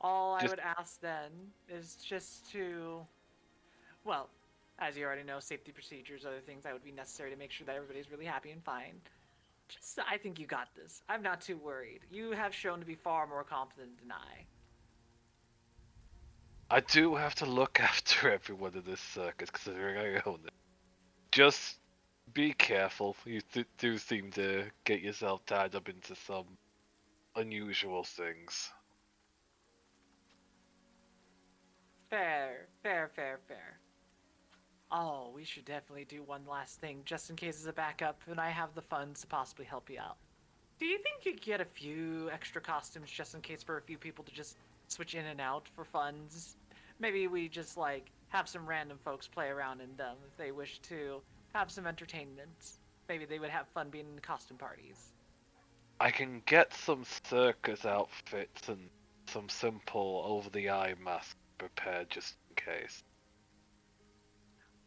H: All I
B: Just-
H: would ask then is just to, well, as you already know, safety procedures, other things that would be necessary to make sure that everybody's really happy and fine. Just, I think you got this. I'm not too worried. You have shown to be far more competent than I.
B: I do have to look after everyone in this circus considering I own it. Just be careful. You do seem to get yourself tied up into some unusual things.
H: Fair, fair, fair, fair. Oh, we should definitely do one last thing, just in case as a backup, and I have the funds to possibly help you out. Do you think you could get a few extra costumes just in case for a few people to just switch in and out for funds? Maybe we just, like, have some random folks play around in them if they wish to have some entertainment. Maybe they would have fun being in costume parties.
B: I can get some circus outfits and some simple over-the-eye masks prepared just in case.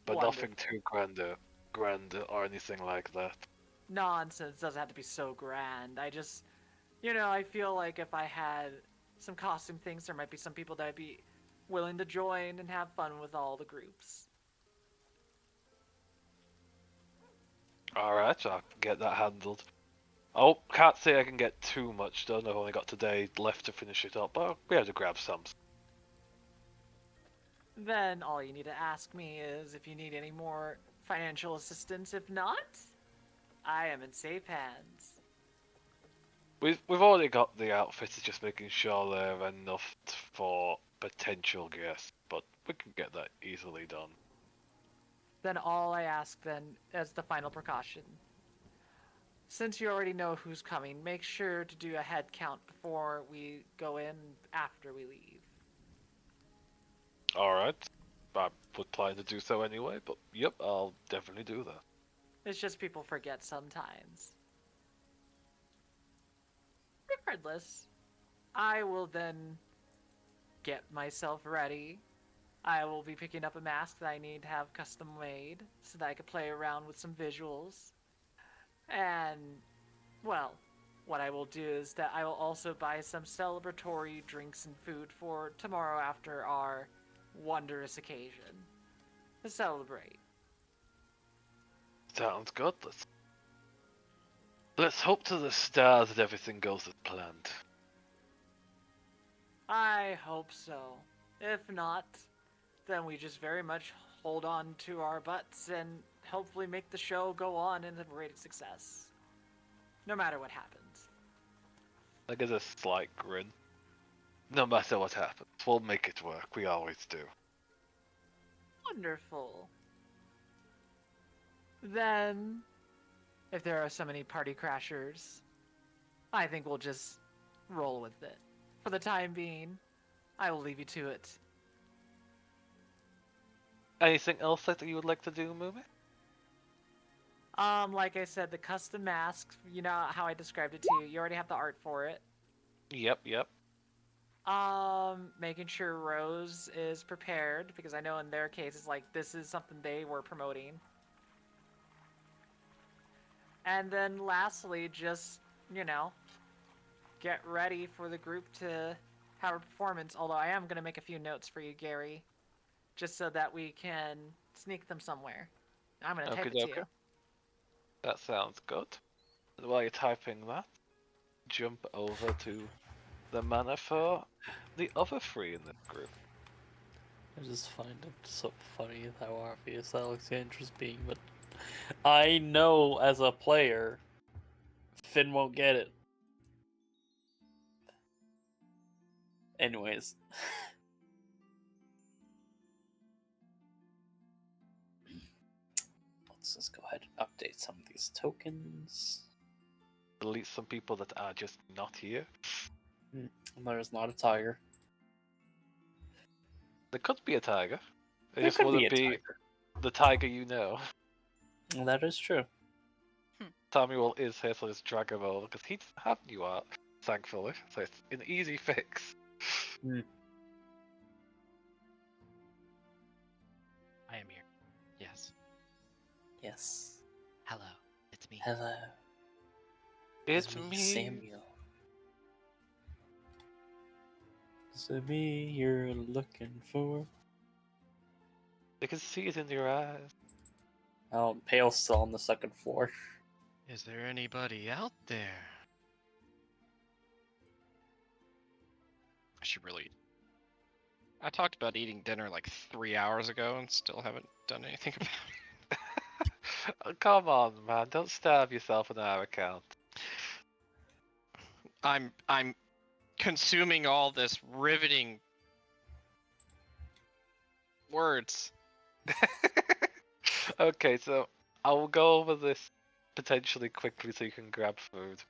B: But nothing too grand or anything like that.
H: Nonsense, doesn't have to be so grand. I just, I feel like if I had some costume things, there might be some people that would be willing to join and have fun with all the groups.
B: Alright, I'll get that handled. Oh, can't say I can get too much done. I've only got today left to finish it up, but I'll be able to grab some.
H: Then all you need to ask me is if you need any more financial assistance. If not, I am in safe hands.
B: We've already got the outfits, it's just making sure they're enough for potential guests, but we can get that easily done.
H: Then all I ask then as the final precaution. Since you already know who's coming, make sure to do a head count before we go in after we leave.
B: Alright, I would plan to do so anyway, but yep, I'll definitely do that.
H: It's just people forget sometimes. Regardless, I will then get myself ready. I will be picking up a mask that I need to have custom made so that I could play around with some visuals. And, well, what I will do is that I will also buy some celebratory drinks and food for tomorrow after our wondrous occasion to celebrate.
B: Sounds good. Let's hope to the stars that everything goes as planned.
H: I hope so. If not, then we just very much hold on to our butts and hopefully make the show go on in a great success. No matter what happens.
B: I get a slight grin. No matter what happens, we'll make it work. We always do.
H: Wonderful. Then, if there are so many party crashers, I think we'll just roll with it. For the time being, I will leave you to it.
B: Anything else that you would like to do, Moomy?
H: Like I said, the custom masks, you know how I described it to you. You already have the art for it.
B: Yep.
H: Making sure Rose is prepared, because I know in their case, it's like, this is something they were promoting. And then lastly, just, get ready for the group to have a performance, although I am going to make a few notes for you, Gary, just so that we can sneak them somewhere. I'm going to type it to you.
B: That sounds good. And while you're typing that, jump over to the manor for the other three in the group.
G: I just find it so funny how obvious Alexandra's being, but I know as a player, Finn won't get it. Anyways. Let's just go ahead and update some of these tokens.
B: Delete some people that are just not here.
G: There's not a tiger.
B: There could be a tiger. It
G: There
B: just
G: could be
B: wouldn't
G: a
B: be
G: tiger.
B: the tiger you know.
G: That is true.
B: Samuel is here, so let's drag him over, because he doesn't have new art, thankfully, so it's an easy fix.
J: I am here. Yes.
G: Yes.
J: Hello. It's me.
G: Hello.
B: It's me.
G: Samuel. Is it me you're looking for?
B: I can see it in your eyes.
G: Oh, Pale's still on the second floor.
J: Is there anybody out there?
D: I should really. I talked about eating dinner like 3 hours ago and still haven't done anything about it.
B: Oh, come on, man, don't stab yourself on our account.
D: I'm consuming all this riveting words.
B: Okay, so I will go over this potentially quickly so you can grab food.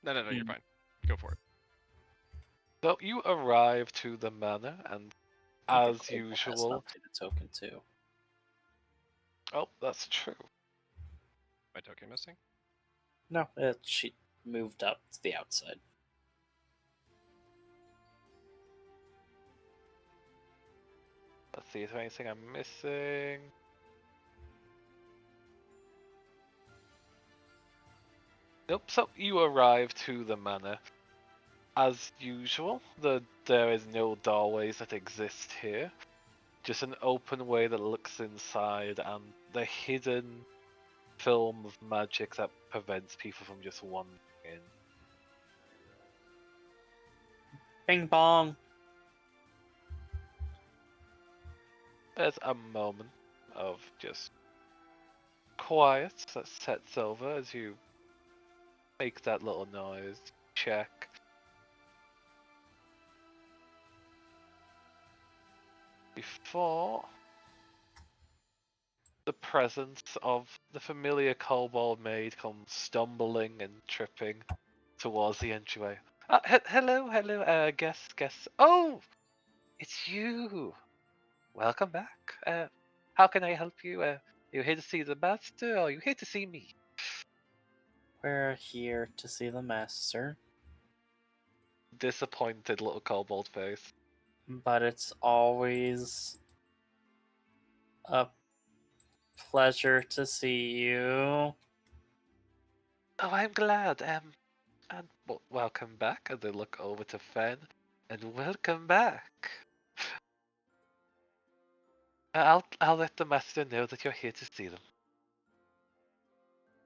D: No, you're fine. Go for it.
B: So you arrive to the manor, and as usual.
G: Has an updated token too.
B: Oh, that's true.
D: My token missing?
G: No, she moved up to the outside.
B: Let's see, is there anything I'm missing? Nope, so you arrive to the manor. As usual, there is no doorways that exist here. Just an open way that looks inside and the hidden film of magic that prevents people from just wandering in.
G: Bing bong!
B: There's a moment of just quiet that sets over as you make that little noise. Check. Before the presence of the familiar kobold maid comes stumbling and tripping towards the entryway. Hello, guests. Oh, it's you. Welcome back. How can I help you? You here to see the master, or are you here to see me?
G: We're here to see the master.
B: Disappointed little kobold face.
G: But it's always a pleasure to see you.
B: Oh, I'm glad. And welcome back. And they look over to Fen, and welcome back. I'll let the master know that you're here to see them.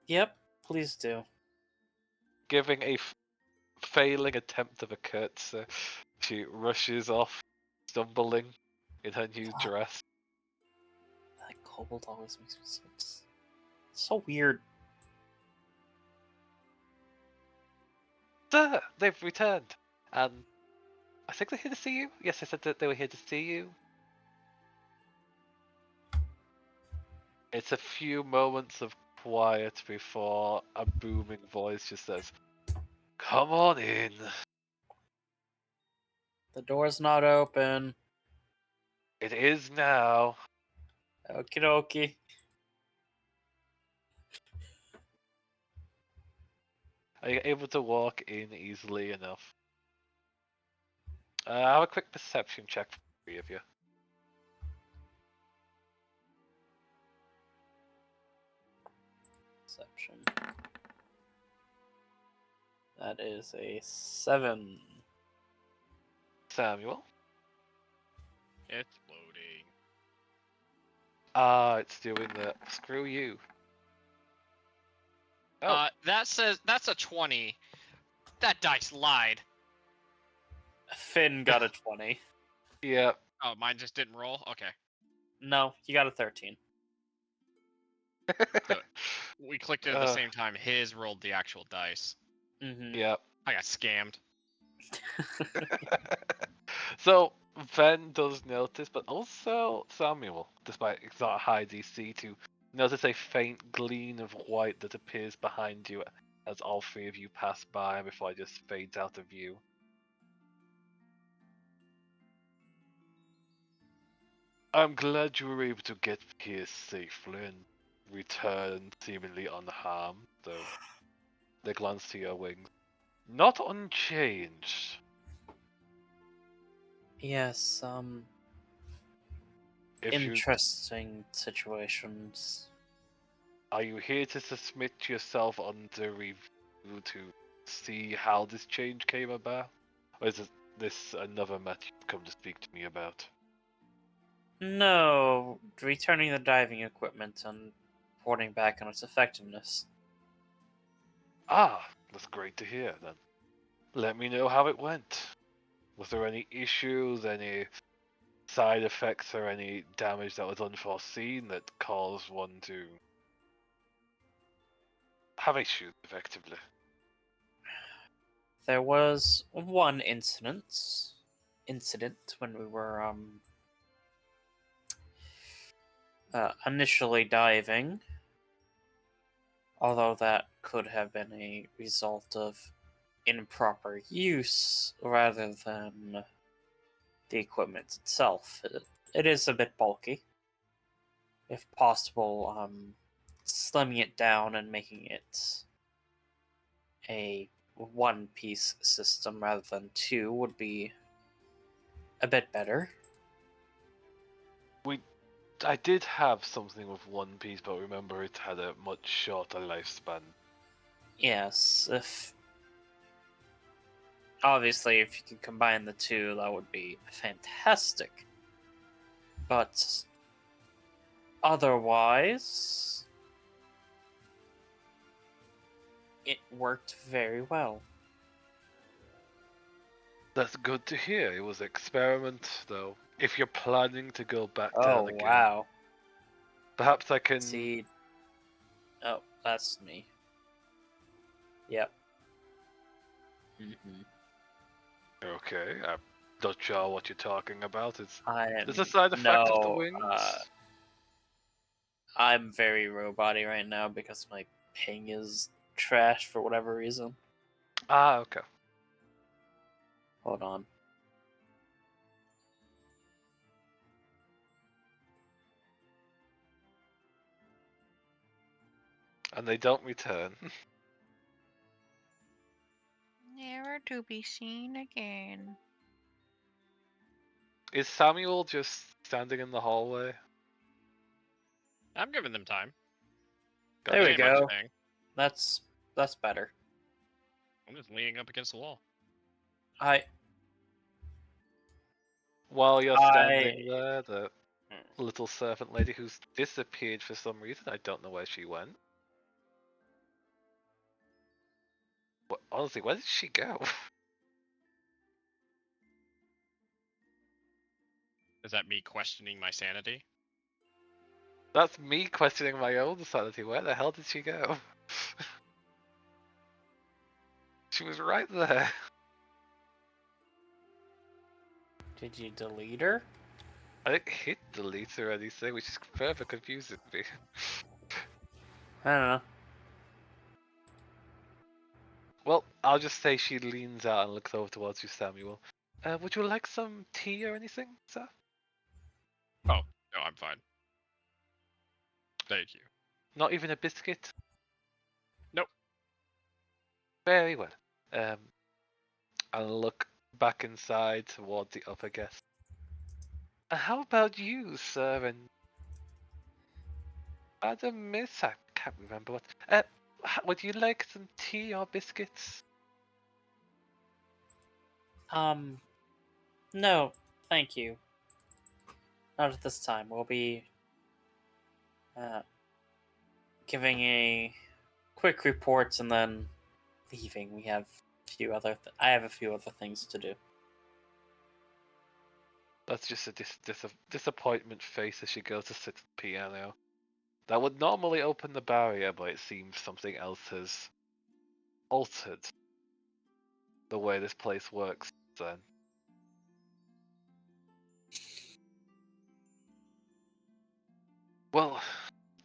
G: Yep, please do.
B: Giving a failing attempt of a curtsy, she rushes off, stumbling in her new dress.
G: That kobold always makes me so weird.
B: Sir, they've returned. And I think they're here to see you. Yes, I said that they were here to see you. It's a few moments of quiet before a booming voice just says, "Come on in."
G: The door's not open.
B: It is now.
G: Okie dokie.
B: Are you able to walk in easily enough? Have a quick perception check for the three of you.
G: Perception. That is a 7.
B: Samuel?
D: It's loading.
B: It's doing the screw you. Oh.
E: That says that's a 20. That dice lied.
G: Finn got a 20.
B: Yeah.
E: Oh, mine just didn't roll? Okay.
G: No, you got a 13.
E: We clicked it at the same time. His rolled the actual dice.
G: Mm-hmm.
B: Yeah.
E: I got scammed.
B: So, Ven does notice, but also Samuel, despite it's not a high DC, to notice a faint gleam of white that appears behind you as all three of you pass by before it just fades out of view. I'm glad you were able to get here safely and return seemingly unharmed, though. They glance to your wings. Not unchanged.
G: Yes,
B: If you
G: interesting situations.
B: Are you here to submit yourself under review to see how this change came about? Or is this another matter you've come to speak to me about?
G: No, returning the diving equipment and reporting back on its effectiveness.
B: Ah, that's great to hear then. Let me know how it went. Was there any issues, any side effects, or any damage that was unforeseen that caused one to have issues effectively?
G: There was one incident when we were initially diving, although that could have been a result of improper use rather than the equipment itself. It is a bit bulky. If possible, slimming it down and making it a one-piece system rather than two would be a bit better.
B: I did have something with One Piece, but remember it had a much shorter lifespan.
G: Yes, obviously if you can combine the two, that would be fantastic. But otherwise, it worked very well.
B: That's good to hear. It was an experiment, though. If you're planning to go back
G: Oh,
B: down again,
G: wow.
B: perhaps I can.
G: See. Oh, that's me. Yep.
B: Okay, I'm not sure what you're talking about. There's a
G: I'm
B: side effect of the
G: no,
B: wings.
G: I'm very robot-y right now because my ping is trash for whatever reason.
B: Ah, okay.
G: Hold on.
B: And they don't return.
I: Never to be seen again.
B: Is Samuel just standing in the hallway?
E: I'm giving them time.
G: There we
E: Say much
G: go.
E: thing.
G: That's better.
E: I'm just leaning up against the wall.
B: While you're standing there, the little servant lady who's disappeared for some reason, I don't know where she went. But honestly, where did she go?
E: Is that me questioning my sanity?
B: That's me questioning my own sanity. Where the hell did she go? She was right there.
G: Did you delete her?
B: I didn't hit delete or anything, which is further confusing me.
G: I don't know.
B: Well, I'll just say she leans out and looks over towards you, Samuel. Would you like some tea or anything, sir?
D: Oh, no, I'm fine. Thank you.
B: Not even a biscuit?
D: Nope.
B: Very well. I'll look back inside towards the other guest. How about you, sir, and Madam Miss? I can't remember what. Would you like some tea or biscuits?
G: No, thank you. Not at this time. We'll be giving a quick reports and then leaving. We have a few other. I have a few other things to do.
B: That's just a disappointment face as she goes to sit at the piano. That would normally open the barrier, but it seems something else has altered the way this place works then. Well,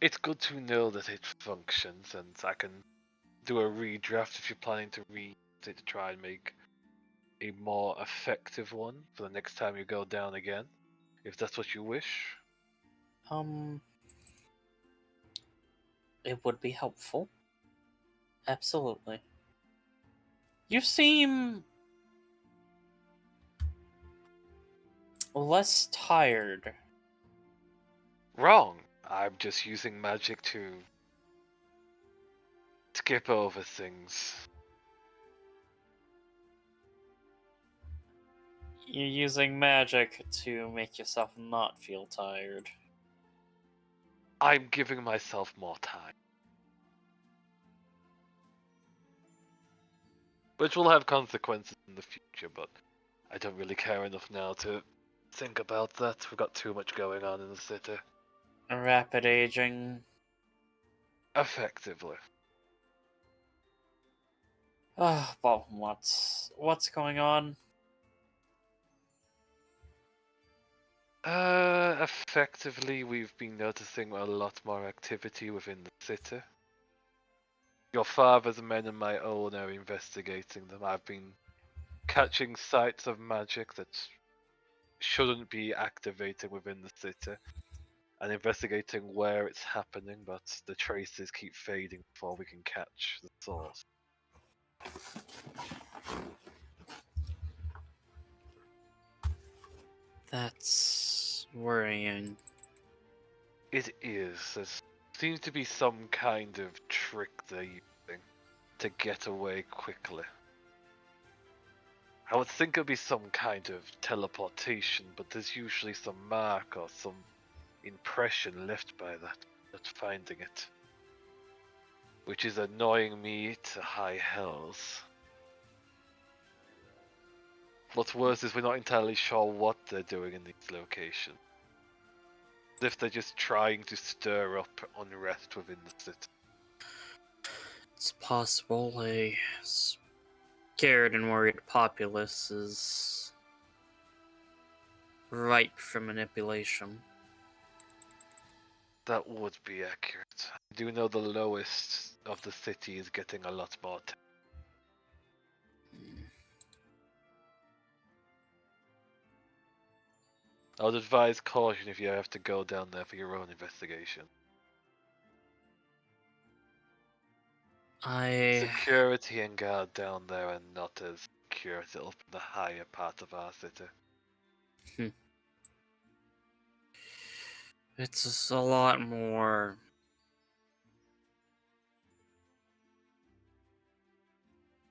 B: it's good to know that it functions, and I can do a redraft if you're planning to read it to try and make a more effective one for the next time you go down again, if that's what you wish.
G: It would be helpful. Absolutely. You seem less tired.
B: Wrong. I'm just using magic to skip over things.
G: You're using magic to make yourself not feel tired.
B: I'm giving myself more time. Which will have consequences in the future, but I don't really care enough now to think about that. We've got too much going on in the city.
G: Rapid aging.
B: Effectively.
G: Well, what's going on?
B: Effectively, we've been noticing a lot more activity within the city. Your father's men and my own are investigating them. I've been catching sights of magic that shouldn't be activated within the city and investigating where it's happening, but the traces keep fading before we can catch the source.
G: That's worrying.
B: It is. There seems to be some kind of trick they're using to get away quickly. I would think it'd be some kind of teleportation, but there's usually some mark or some impression left by that, not finding it. Which is annoying me to high hells. What's worse is we're not entirely sure what they're doing in these locations. As if they're just trying to stir up unrest within the city.
G: It's possible a scared and worried populace is ripe for manipulation.
B: That would be accurate. I do know the lowest of the city is getting a lot more I would advise caution if you have to go down there for your own investigation. Security and guard down there are not as secure as up in the higher part of our city.
G: It's a lot more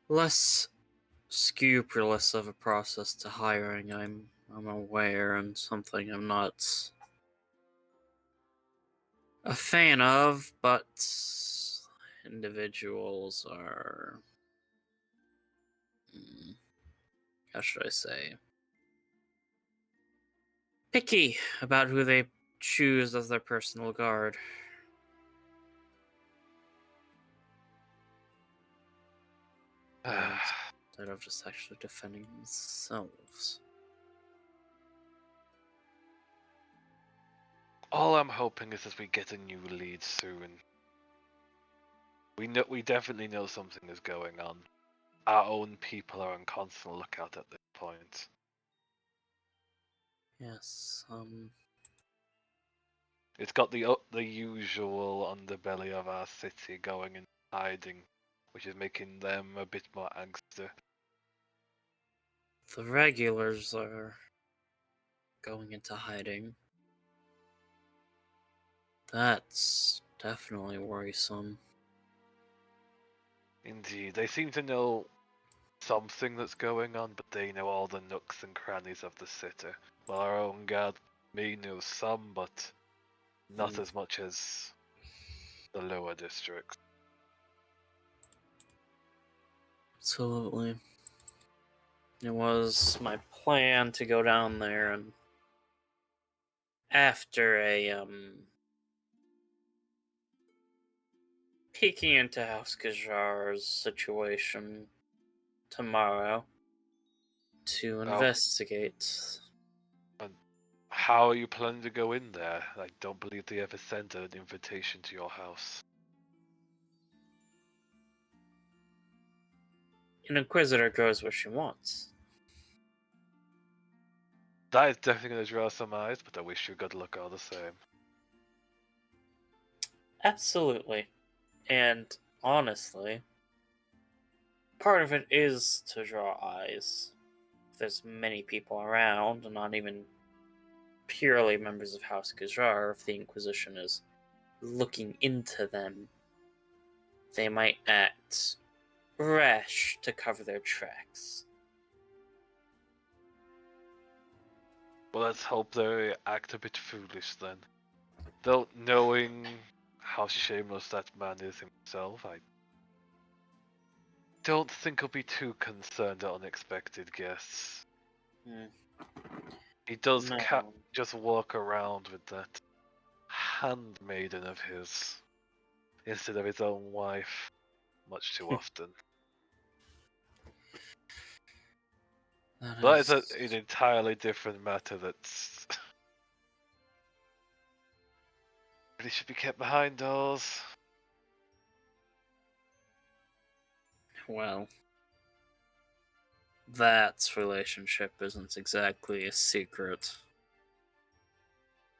G: less scrupulous of a process to hiring. I'm aware, and something I'm not a fan of, but individuals are, how should I say, picky about who they choose as their personal guard. instead of just actually defending themselves.
B: All I'm hoping is that we get a new lead soon. We definitely know something is going on. Our own people are on constant lookout at this point.
G: Yes,
B: It's got the usual underbelly of our city going in hiding, which is making them a bit more angsty.
G: the regulars are going into hiding. That's definitely worrisome.
B: Indeed, they seem to know something that's going on, but they know all the nooks and crannies of the city. Well, our own guard may know some, but not as much as the lower districts.
G: Absolutely. It was my plan to go down there and after peeking into House Kajar's situation tomorrow to investigate.
B: How are you planning to go in there? I don't believe they ever sent an invitation to your house.
G: An Inquisitor goes where she wants.
B: That is definitely going to draw some eyes, but I wish you good luck all the same.
G: Absolutely. And honestly, part of it is to draw eyes. If there's many people around, and not even purely members of House Kajar, if the Inquisition is looking into them, they might act rash to cover their tracks.
B: Well, let's hope they act a bit foolish then. Though, knowing how shameless that man is himself, I don't think he'll be too concerned at unexpected guests. He does just walk around with that handmaiden of his instead of his own wife much too often. That is an entirely different matter that's really should be kept behind doors.
G: Well, that relationship isn't exactly a secret.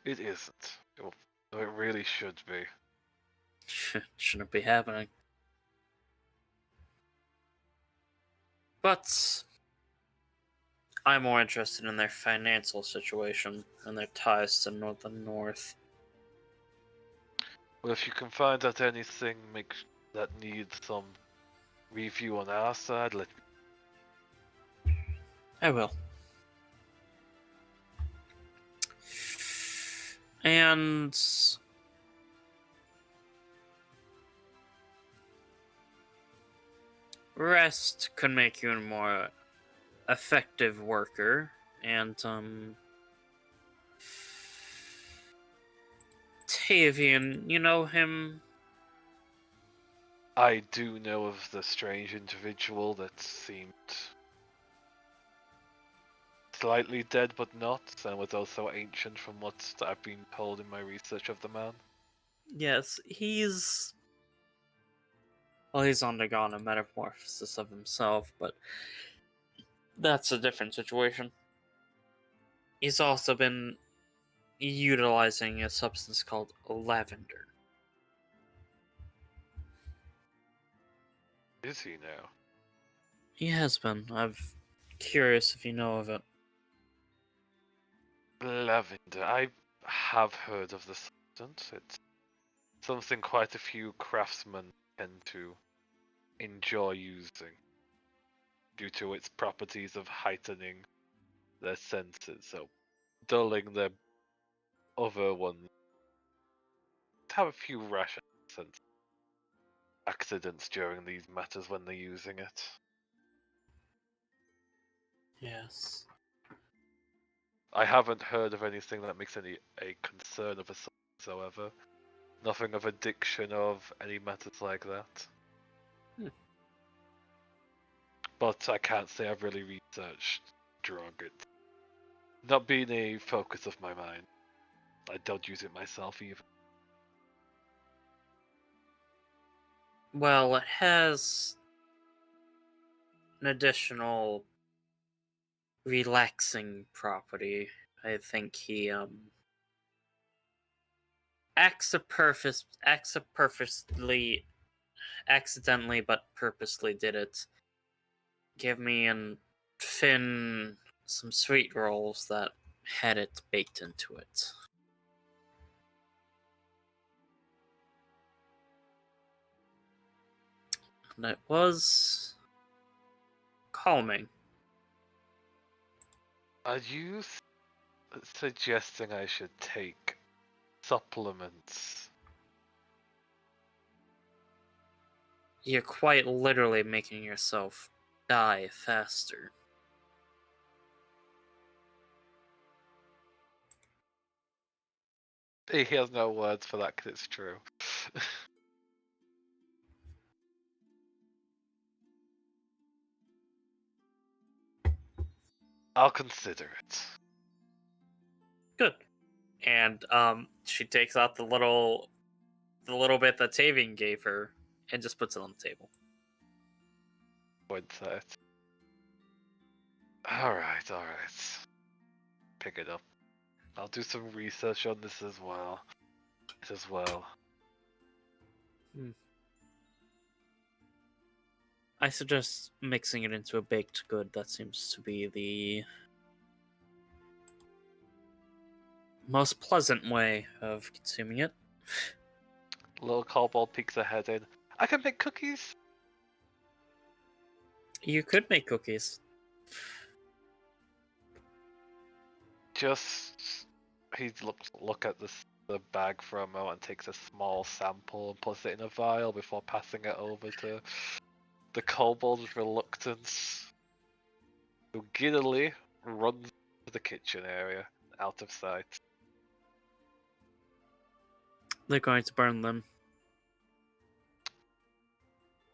B: It isn't. It really should be.
G: Shouldn't be happening. But I'm more interested in their financial situation and their ties to the North.
B: Well, if you can find out anything that needs some review on our side, let me.
G: I will. And rest could make you a more effective worker, and Tavian, you know him?
B: I do know of the strange individual that seemed slightly dead but not, and was also ancient from what I've been told in my research of the man.
G: Yes, he's undergone a metamorphosis of himself, but that's a different situation. He's also been utilizing a substance called lavender.
B: Is he now?
G: He has been. I'm curious if you know of it.
B: Lavender. I have heard of the substance. It's something quite a few craftsmen tend to enjoy using due to its properties of heightening their senses, so dulling their other ones. Have a few rash accidents during these matters when they're using it.
G: Yes.
B: I haven't heard of anything that makes a concern of us whatsoever. Nothing of addiction of any matters like that. but I can't say I've really researched drug. It's not been a focus of my mind. I don't use it myself either.
G: Well, it has an additional relaxing property. I think he purposely, accidentally but purposely did it. Give me and Finn some sweet rolls that had it baked into it. And it was calming.
B: Are you suggesting I should take supplements?
G: You're quite literally making yourself die faster.
B: He has no words for that because it's true. I'll consider it.
G: Good. And she takes out the little bit that Tavian gave her and just puts it on the table.
B: Points at it. Alright. Pick it up. I'll do some research on this as well.
G: I suggest mixing it into a baked good. That seems to be the most pleasant way of consuming it.
B: Little kobold peeks her head in. I can make cookies.
G: You could make cookies.
B: Just he look at the bag for a moment and takes a small sample and puts it in a vial before passing it over to the kobold's reluctance, who giddily runs to the kitchen area, out of sight.
G: They're going to burn them.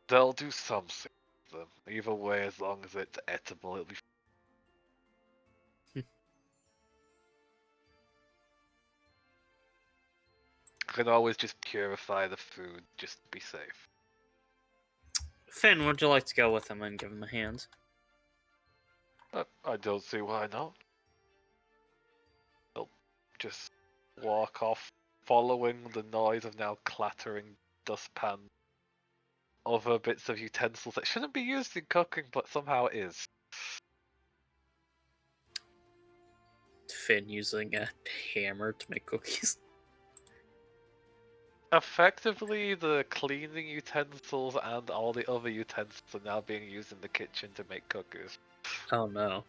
B: They'll do something with them. Either way, as long as it's edible, it'll be. I can always just purify the food, just to be safe.
G: Finn, would you like to go with him and give him a hand?
B: I don't see why not. They'll just walk off, following the noise of now clattering dustpan. Other bits of utensils that shouldn't be used in cooking, but somehow is.
G: Finn using a hammer to make cookies.
B: Effectively, the cleaning utensils and all the other utensils are now being used in the kitchen to make cookies.
G: Oh no.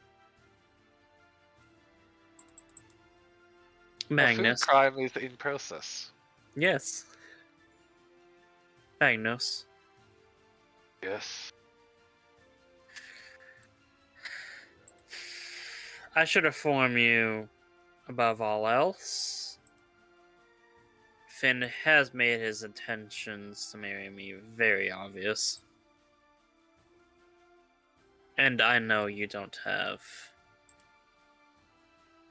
B: A food
G: Magnus.
B: crime is in process.
G: Yes. Magnus.
B: Yes.
G: I should inform you, above all else, Finn has made his intentions to marry me very obvious. And I know you don't have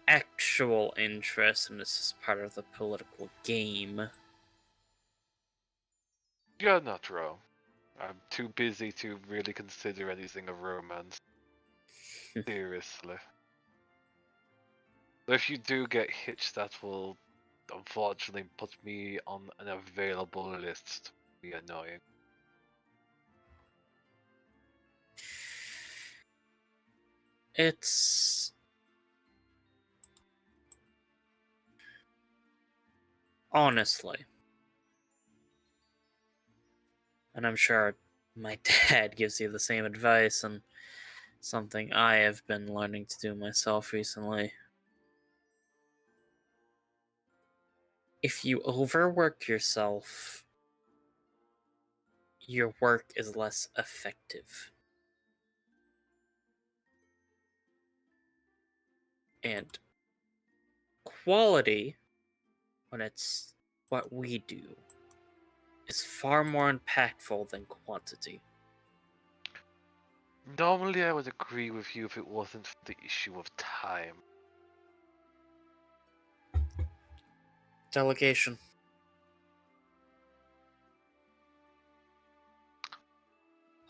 G: actual interest in this as part of the political game.
B: You're not wrong. I'm too busy to really consider anything of romance. Seriously. If you do get hitched, that will unfortunately put me on an available list. Be annoying.
G: It's honestly, and I'm sure my dad gives you the same advice, and something I have been learning to do myself recently. If you overwork yourself, your work is less effective. And quality, when it's what we do, is far more impactful than quantity.
B: Normally I would agree with you if it wasn't for the issue of time.
G: Delegation.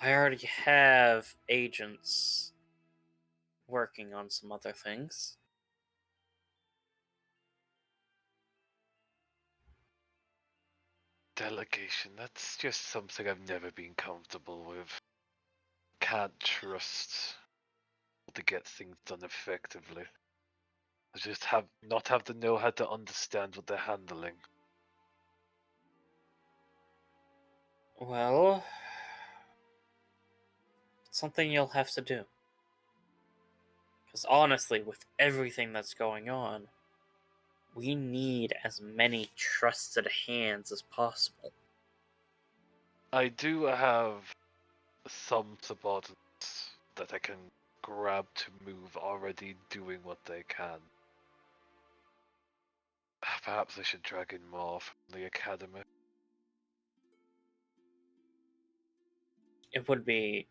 G: I already have agents working on some other things.
B: Delegation, that's just something I've never been comfortable with. Can't trust to get things done effectively. I just not have the know-how to understand what they're handling.
G: Well, it's something you'll have to do. Because honestly, with everything that's going on, we need as many trusted hands as possible.
B: I do have some subordinates that I can grab to move already doing what they can. Perhaps I should drag in more from the academy.
G: It would be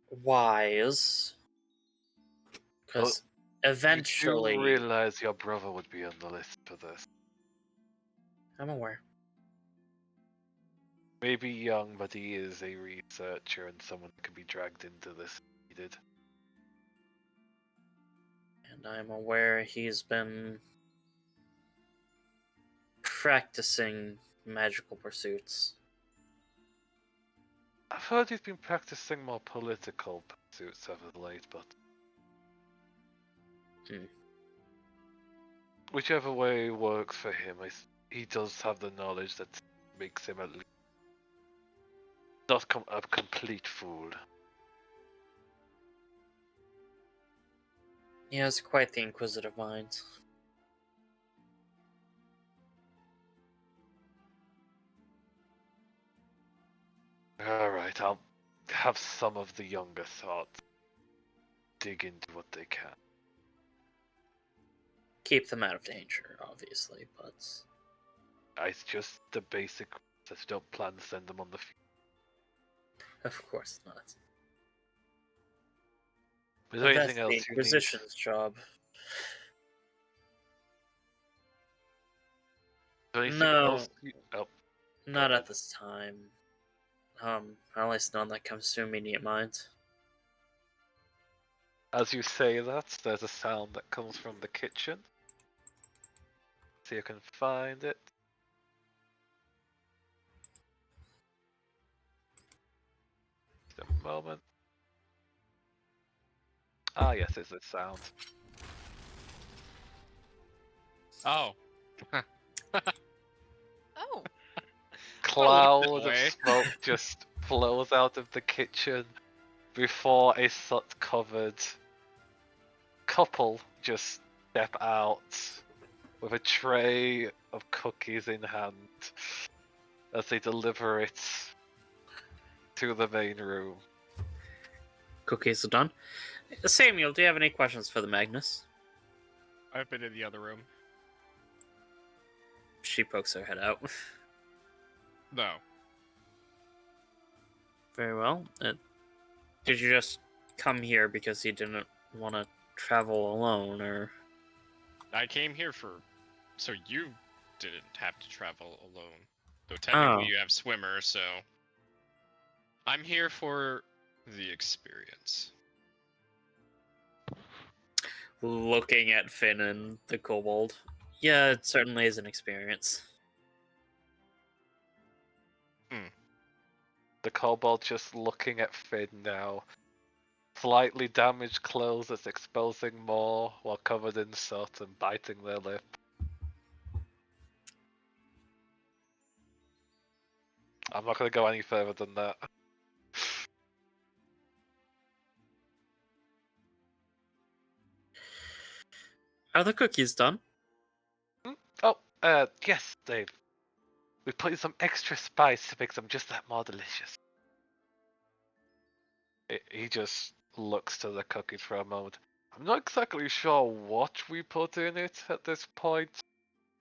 G: wise. Because eventually.
B: You do realize your brother would be on the list for this.
G: I'm aware.
B: Maybe young, but he is a researcher and someone that can be dragged into this if needed.
G: And I'm aware he's been practicing magical pursuits.
B: I've heard he's been practicing more political pursuits as of late, but whichever way works for him, he does have the knowledge that makes him at least not a complete fool.
G: He has quite the inquisitive mind.
B: Alright, I'll have some of the younger sort dig into what they can.
G: Keep them out of danger, obviously, but...
B: It's just the basic I don't plan to send them on the field.
G: Of course not.
B: Is there
G: That's
B: anything else
G: the
B: you need?
G: Inquisition's job.
B: Is there anything
G: No.
B: else oh,
G: Not
B: ahead.
G: at this time. At least none that comes to immediate mind.
B: As you say that, there's a sound that comes from the kitchen. See if I can find it. Just a moment. Ah, yes, it's a sound.
E: Oh.
I: Oh,
B: Cloud
E: boy.
B: of smoke just flows out of the kitchen before a soot-covered couple just step out with a tray of cookies in hand as they deliver it to the main room.
G: Cookies are done. Samuel, do you have any questions for the Magnus?
E: I've been in the other room.
G: She pokes her head out.
E: No.
G: Very well. Did you just come here because you didn't want to travel alone, or...
E: I came here so you didn't have to travel alone. Though technically you have swimmer, so I'm here for the experience.
G: Looking at Finn and the kobold. Yeah, it certainly is an experience.
B: The kobold just looking at Finn now. Slightly damaged clothes that's exposing more while covered in soot and biting their lip. I'm not going to go any further than that.
G: Are the cookies done?
B: Oh, yes, Dave. We put in some extra spice to make them just that more delicious. He just looks to the cookies for a moment. I'm not exactly sure what we put in it at this point.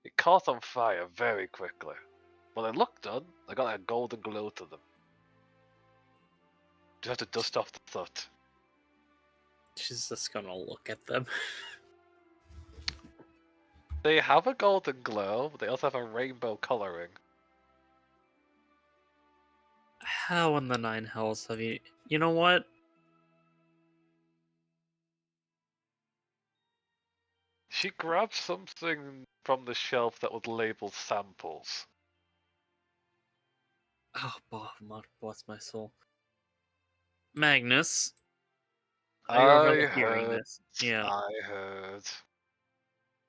B: It caught on fire very quickly. But they look done. They got a golden glow to them. Just have to dust off the soot.
G: She's just gonna look at them.
B: They have a golden glow, but they also have a rainbow coloring.
G: How in the nine hells have you... You know what?
B: She grabbed something from the shelf that was labeled samples.
G: Oh, bless my soul. Magnus, are you overhearing this? Yeah.
B: I heard.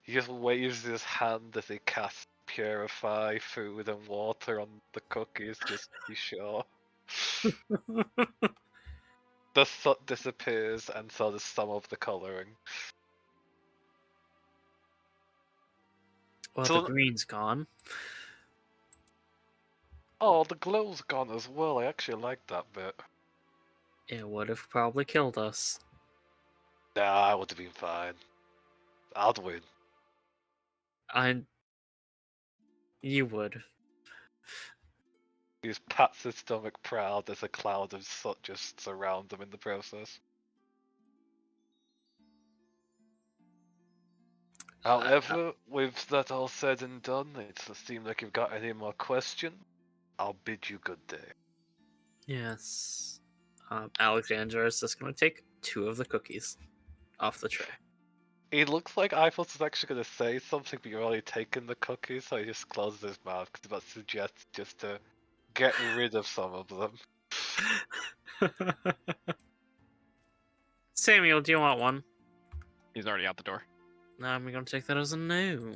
B: He just waves his hand as he casts purify food and water on the cookies just to be sure. The soot disappears and so does some of the colouring.
G: Well,
B: So-
G: the green's gone.
B: Oh, the glow's gone as well. I actually like that bit.
G: It would have probably killed us.
B: Nah, I would have been fine. I'd win.
G: You would.
B: He just pats his stomach proud as a cloud of soot just surrounds him in the process. However, with that all said and done, it doesn't seem like you've got any more questions. I'll bid you good day.
G: Yes. Alexandra is just gonna take 2 of the cookies off the tray.
B: It looks like Eiffels is actually going to say something, but you're already taking the cookies, so he just closes his mouth because that suggests just to get rid of some of them.
G: Samuel, do you want one?
E: He's already out the door.
G: No, I'm gonna take that as a no.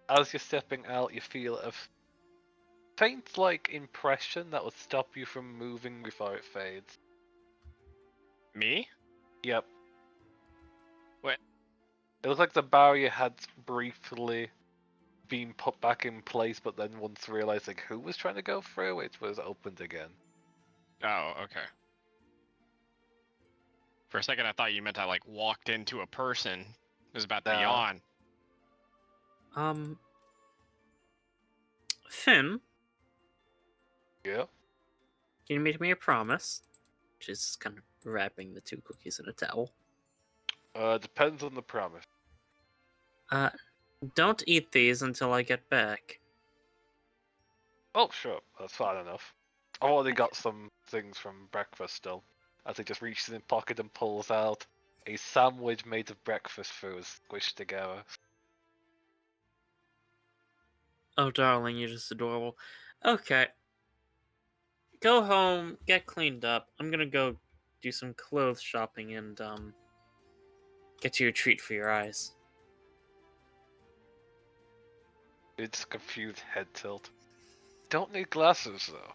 B: As you're stepping out, you feel a faint, like, impression that will stop you from moving before it fades.
E: Me?
B: Yep.
E: What?
B: It looks like the barrier had briefly been put back in place, but then once realizing who was trying to go through, it was opened again.
E: Oh, okay. For a second, I thought you meant I like walked into a person who was about to be
B: Nah.
E: on.
G: Finn,
B: Yeah.
G: can you make me a promise? She's kind of wrapping the 2 cookies in a towel.
B: Depends on the promise.
G: Don't eat these until I get back.
B: Oh, sure, that's fine enough. I've already got some things from breakfast still. As he just reaches in his pocket and pulls out a sandwich made of breakfast food squished together.
G: Oh, darling, you're just adorable. Okay. Go home, get cleaned up. I'm gonna go do some clothes shopping and, get you a treat for your eyes.
B: It's a confused head tilt. Don't need glasses, though.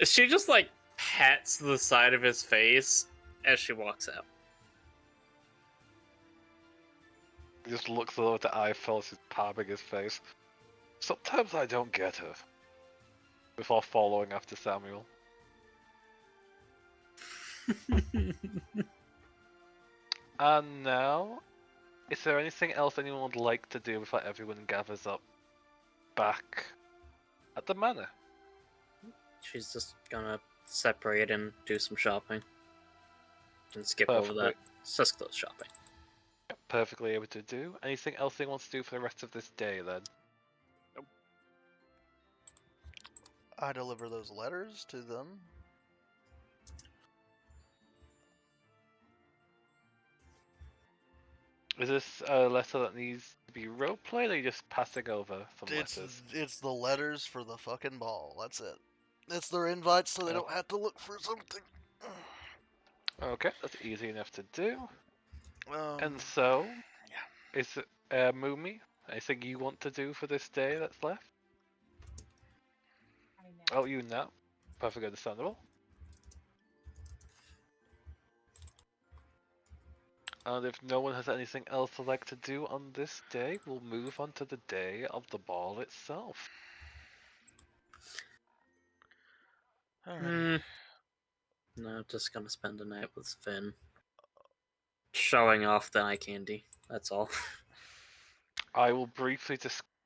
G: She just, like, pats the side of his face as she walks out.
B: He just looks over at Eiffel, who's palming his face. Sometimes I don't get her. Before following after Samuel. And now, is there anything else anyone would like to do before everyone gathers up back at the manor?
G: She's just gonna separate and do some shopping. And skip over that. It's just clothes shopping.
B: Perfectly able to do. Anything else they want to do for the rest of this day then?
A: I deliver those letters to them.
B: Is this a letter that needs to be roleplayed, or are you just passing over some letters?
A: It's the letters for the fucking ball. That's it. It's their invites, so they don't have to look for something.
B: Okay, that's easy enough to do.
A: Um,
B: And so, is it Mumi? Anything you want to do for this day that's left? Oh, you now. Perfectly understandable. And if no one has anything else to like to do on this day, we'll move on to the day of the ball itself.
A: alrighty.
G: No, just gonna spend the night with Finn. Showing off the eye candy. That's all.
B: I will briefly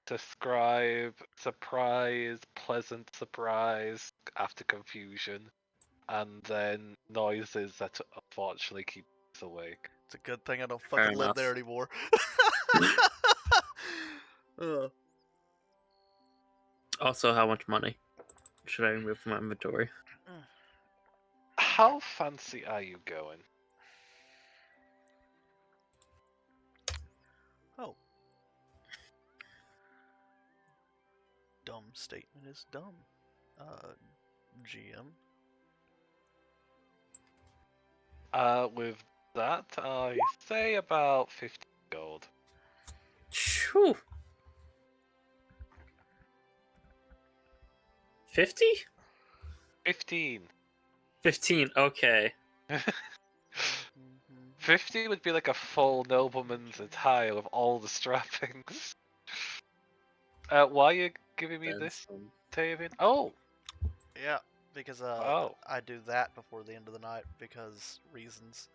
B: describe surprise, pleasant surprise after confusion, and then noises that unfortunately keep us awake.
A: It's a good thing I don't
G: Fair
A: fucking live
G: enough.
A: there anymore. Ugh.
G: Also, how much money should I remove from my inventory?
B: How fancy are you going?
A: Oh. Dumb statement is dumb. GM.
B: With that, I say about 50 gold.
G: Phew. 50?
B: 15.
G: 15, okay.
B: 50 would be like a full nobleman's attire with all the strappings. Why are you giving me
G: Then
B: this,
G: some.
B: Tavian? Oh!
A: Yeah, because
B: Oh.
A: I do that before the end of the night because reasons.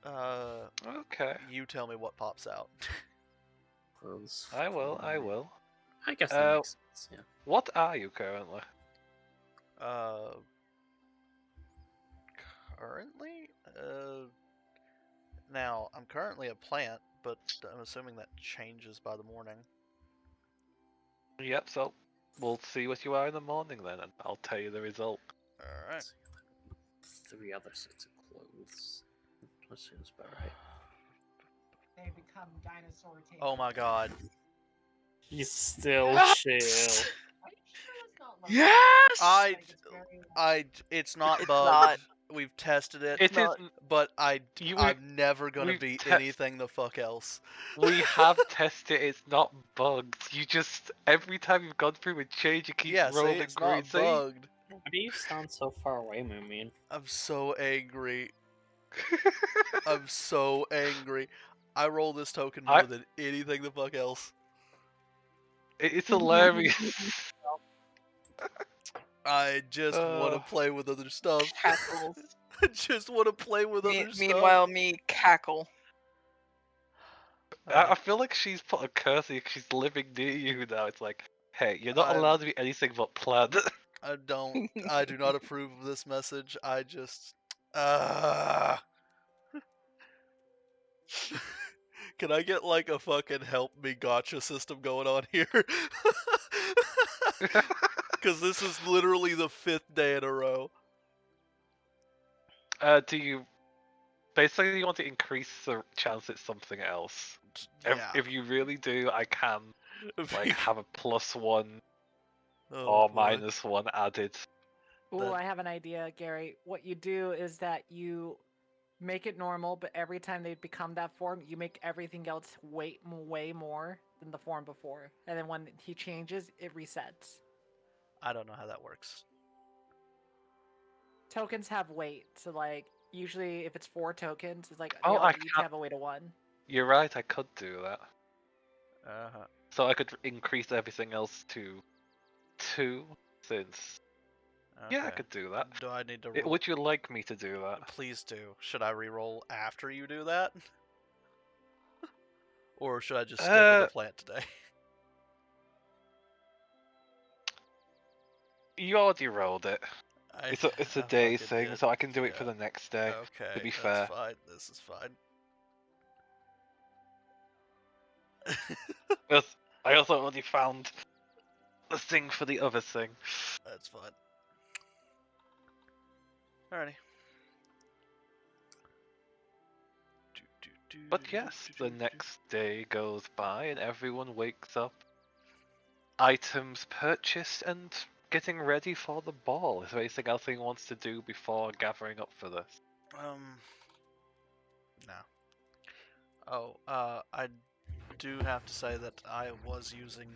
B: Okay.
A: You tell me what pops out.
G: Clothes.
B: I will.
G: I guess that
B: Uh,
G: makes sense, yeah.
B: What are you currently?
A: Currently? Now, I'm currently a plant, but I'm assuming that changes by the morning.
B: Yep, so we'll see what you are in the morning then, and I'll tell you the result.
A: Alright.
G: 3 other sets of clothes. That seems about right.
H: They become dinosaur tails.
A: Oh my god.
C: He's still chill.
H: Are you sure it's not like
F: Yes!
A: It's not
F: It's
A: bugged.
F: not.
A: We've tested it,
B: It
F: not-
B: isn't.
A: but
B: You-
A: I'm never gonna
B: we've
A: beat
B: te-
A: anything the fuck else.
B: We have tested. It's not bugged. You just every time you've gone through a change, you keep
A: Yeah, see,
B: rolling
A: it's
B: green.
A: not bugged.
C: Why do you sound so far away, Moomin?
A: I'm so angry. I'm so angry. I roll this token more than anything the fuck else.
B: It's hilarious.
A: I just want to play with other stuff.
F: Cackles.
A: I just want to play with other stuff.
F: Meanwhile, me cackle.
B: I feel like she's put a curse on you 'cause she's living near you now. It's like, hey, you're not allowed to be anything but plant.
A: I do not approve of this message. I just, Can I get like a fucking help me gotcha system going on here? Because this is literally the 5th day in a row.
B: Do you basically you want to increase the chance it's something else?
A: Yeah.
B: If you really do, I can like have a +1
A: Oh,
B: or
A: boy.
B: -1 added.
H: Ooh, I have an idea, Gary. What you do is that you make it normal, but every time they become that form, you make everything else way more than the form before. And then when he changes, it resets.
A: I don't know how that works.
H: Tokens have weight, so like usually if it's 4 tokens, it's like
B: Oh,
H: they all
B: I
H: each
B: can't-
H: have a weight of 1.
B: You're right, I could do that.
A: Uh-huh.
B: So I could increase everything else to 2, since... Yeah, I
A: Okay.
B: could do that.
A: Do I need to roll?
B: Would you like me to do that?
A: Please do. Should I re-roll after you do that? Or should I just stick with the plant today?
B: You already rolled it. It's a day
A: fucking
B: thing,
A: did.
B: so I can do it for
A: Yeah.
B: the next day.
A: Okay,
B: to be
A: that's
B: fair.
A: fine. This is fine.
B: I also already found the thing for the other thing.
A: That's fine. Alrighty.
B: But yes, the next day goes by and everyone wakes up. Items purchased and getting ready for the ball. Is there anything else anyone wants to do before gathering up for this?
A: No. Oh, I do have to say that I was using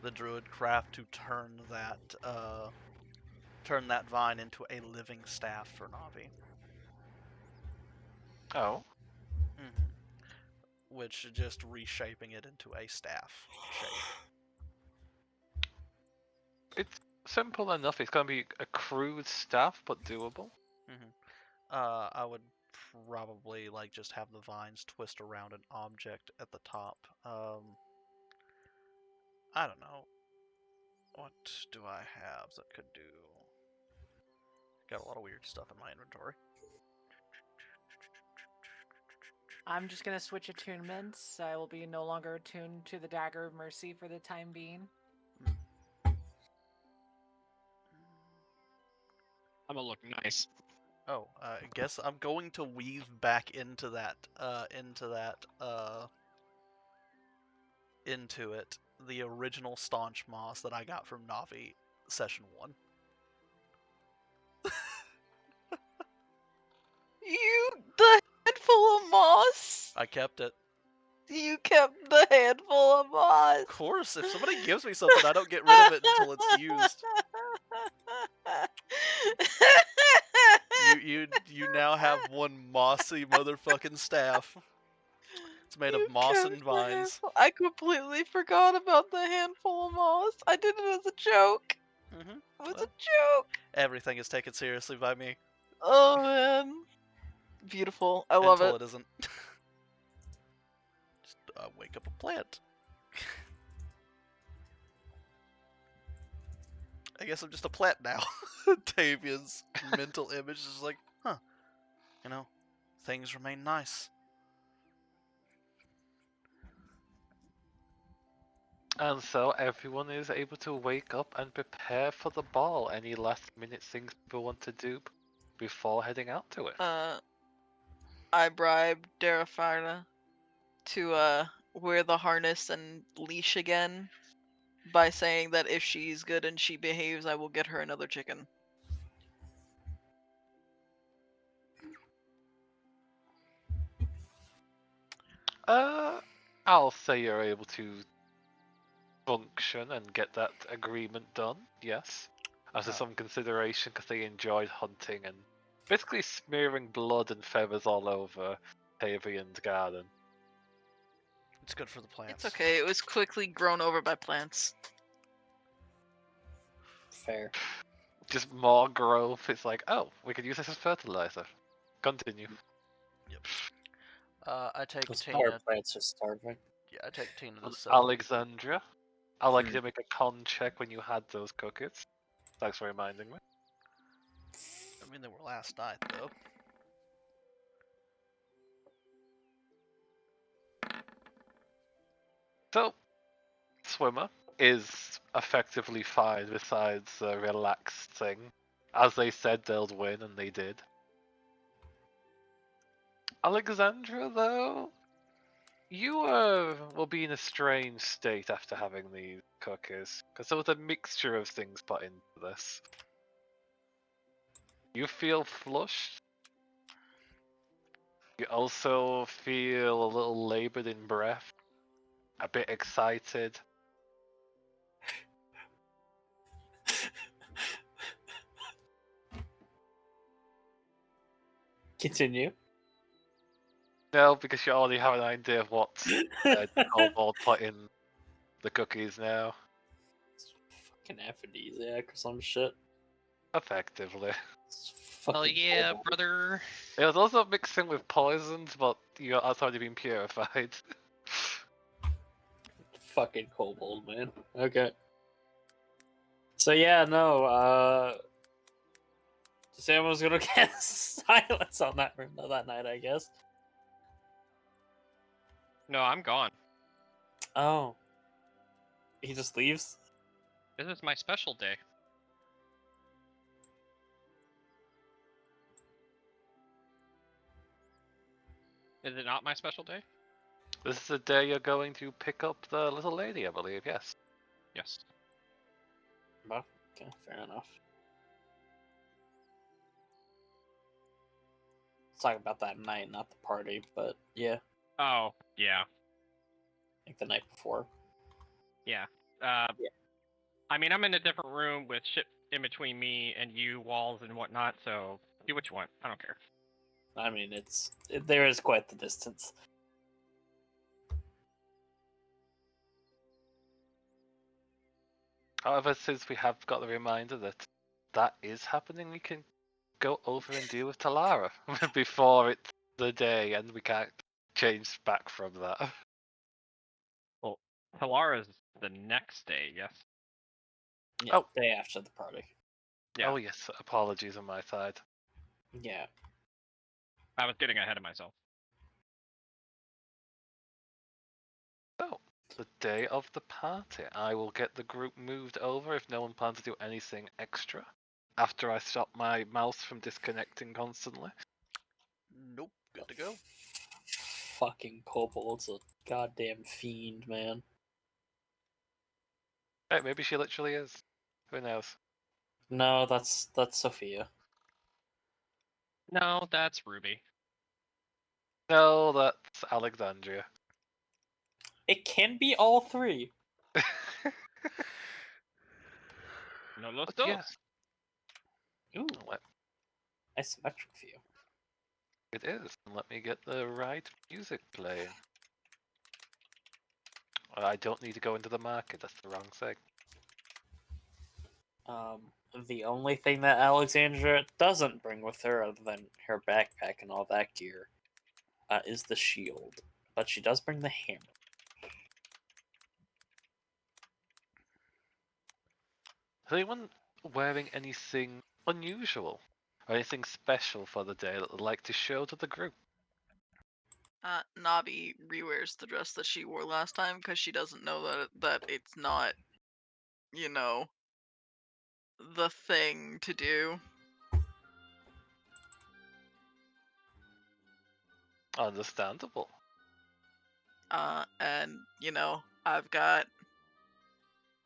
A: the druid craft to turn that vine into a living staff for Navi.
B: Oh.
A: Which just reshaping it into a staff shape.
B: It's simple enough. It's going to be a crude staff, but doable.
A: I would probably like just have the vines twist around an object at the top. I don't know. What do I have that could do? Got a lot of weird stuff in my inventory.
H: I'm just gonna switch attunements. I will be no longer attuned to the Dagger of Mercy for the time being.
E: I'm gonna look nice.
A: Oh, I guess I'm going to weave back into it the original staunch moss that I got from Navi session 1.
F: The handful of moss.
A: I kept it.
F: You kept the handful of moss.
A: Of course, if somebody gives me something, I don't get rid of it until it's used. You now have one mossy motherfucking staff. It's made of moss
F: kept
A: and
F: the
A: vines.
F: handful- I completely forgot about the handful of moss. I did it as a joke.
A: Mm-hmm.
F: It was a joke.
A: Everything is taken seriously by me.
F: Oh man, beautiful. I love
A: until
F: it.
A: it isn't. Just wake up a plant. I guess I'm just a plant now. Tavia's mental image is like, huh, you know, things remain nice.
B: And so everyone is able to wake up and prepare for the ball. Any last minute things people want to do before heading out to it?
F: I bribed Darafina to wear the harness and leash again by saying that if she's good and she behaves, I will get her another chicken.
B: I'll say you're able to function and get that agreement done, yes. After some consideration, because they enjoyed hunting and basically smearing blood and feathers all over Tavian's garden.
A: It's good for the plants.
F: It's okay, it was quickly grown over by plants.
C: Fair.
B: Just more growth. It's like, oh, we could use this as fertilizer. Continue.
A: Yep. I take
C: Those power
A: Tina.
C: plants are starving.
A: Yeah, I take Tina to sell.
B: Alexandria, I'd like you to make a con check when you had those cookies. Thanks for reminding me.
A: I mean, they were last night, though.
B: So, Swimmer is effectively fine besides the relaxed thing. As they said they'll win, and they did. Alexandra, though, you will be in a strange state after having these cookies, because there was a mixture of things put into this. You feel flushed. You also feel a little labored in breath, a bit excited.
C: Continue.
B: No, because you already have an idea of what Kobold put in the cookies now.
C: Fucking aphrodisiac or some shit.
B: Effectively.
E: Hell yeah, brother.
B: It was also mixing with poisons, but that's already been purified.
C: Fucking kobold, man. Okay. So yeah, no, Sam was gonna cast silence on that room that night, I guess.
E: No, I'm gone.
C: Oh. He just leaves?
E: This is my special day. Is it not my special day?
B: This is the day you're going to pick up the little lady, I believe, yes.
E: Yes.
C: Well, okay, fair enough. Let's talk about that night, not the party, but yeah,
E: Oh, yeah.
C: like the night before.
E: Yeah.
C: Yeah.
E: I mean, I'm in a different room with shit in between me and you, walls and whatnot, so do what you want. I don't care.
C: I mean, there is quite the distance.
B: However, since we have got the reminder that that is happening, we can go over and deal with Talara before it's the day and we can't change back from that.
E: Well, Talara's the next day, yes.
C: Yeah,
B: Oh.
C: day after the party.
E: Yeah.
B: Oh yes, apologies on my side.
C: Yeah.
E: I was getting ahead of myself.
B: So, the day of the party, I will get the group moved over if no one plans to do anything extra. After I stop my mouse from disconnecting constantly.
A: Nope, good to go.
C: Fucking Kobold's a goddamn fiend, man.
B: Hey, maybe she literally is. Who knows?
C: No, that's Sophia.
E: No, that's Ruby.
B: No, that's Alexandria.
C: It can be all three.
E: No los
B: But
E: dos.
B: yes,
C: Ooh,
B: let-
C: isometric view.
B: it is. Let me get the right music playing. I don't need to go into the market, that's the wrong thing.
C: The only thing that Alexandra doesn't bring with her, other than her backpack and all that gear, is the shield. But she does bring the hammer.
B: Is anyone wearing anything unusual? Or anything special for the day that they'd like to show to the group?
F: Nabi rewears the dress that she wore last time because she doesn't know that it's not, you know, the thing to do.
B: Understandable.
F: And you know, I've got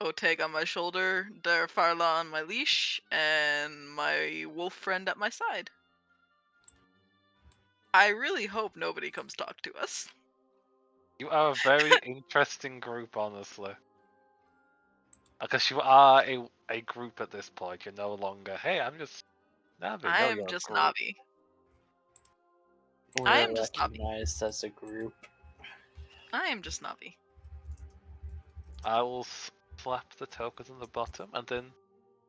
F: Oteg on my shoulder, Darfarla on my leash, and my wolf friend at my side. I really hope nobody comes talk to us.
B: You are a very interesting group, honestly. Because you are a group at this point. You're no longer, hey, I'm just Navi.
F: I
B: No,
F: am
B: you're a
F: just
B: group.
F: Navi. I
C: We're
F: am just Navi.
C: recognized as a group.
F: I am just Navi.
B: I will slap the tokens on the bottom and then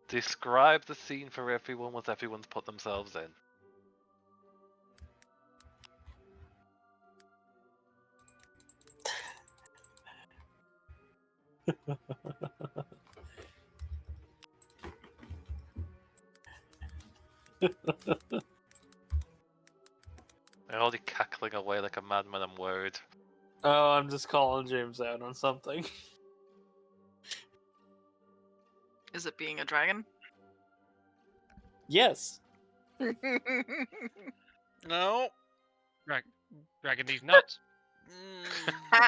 B: describe the scene for everyone once everyone's put themselves in. They're already cackling away like a madman. I'm worried.
C: Oh, I'm just calling James out on something.
F: Is it being a dragon?
C: Yes.
A: No.
E: Dragging these nuts.
A: Mm.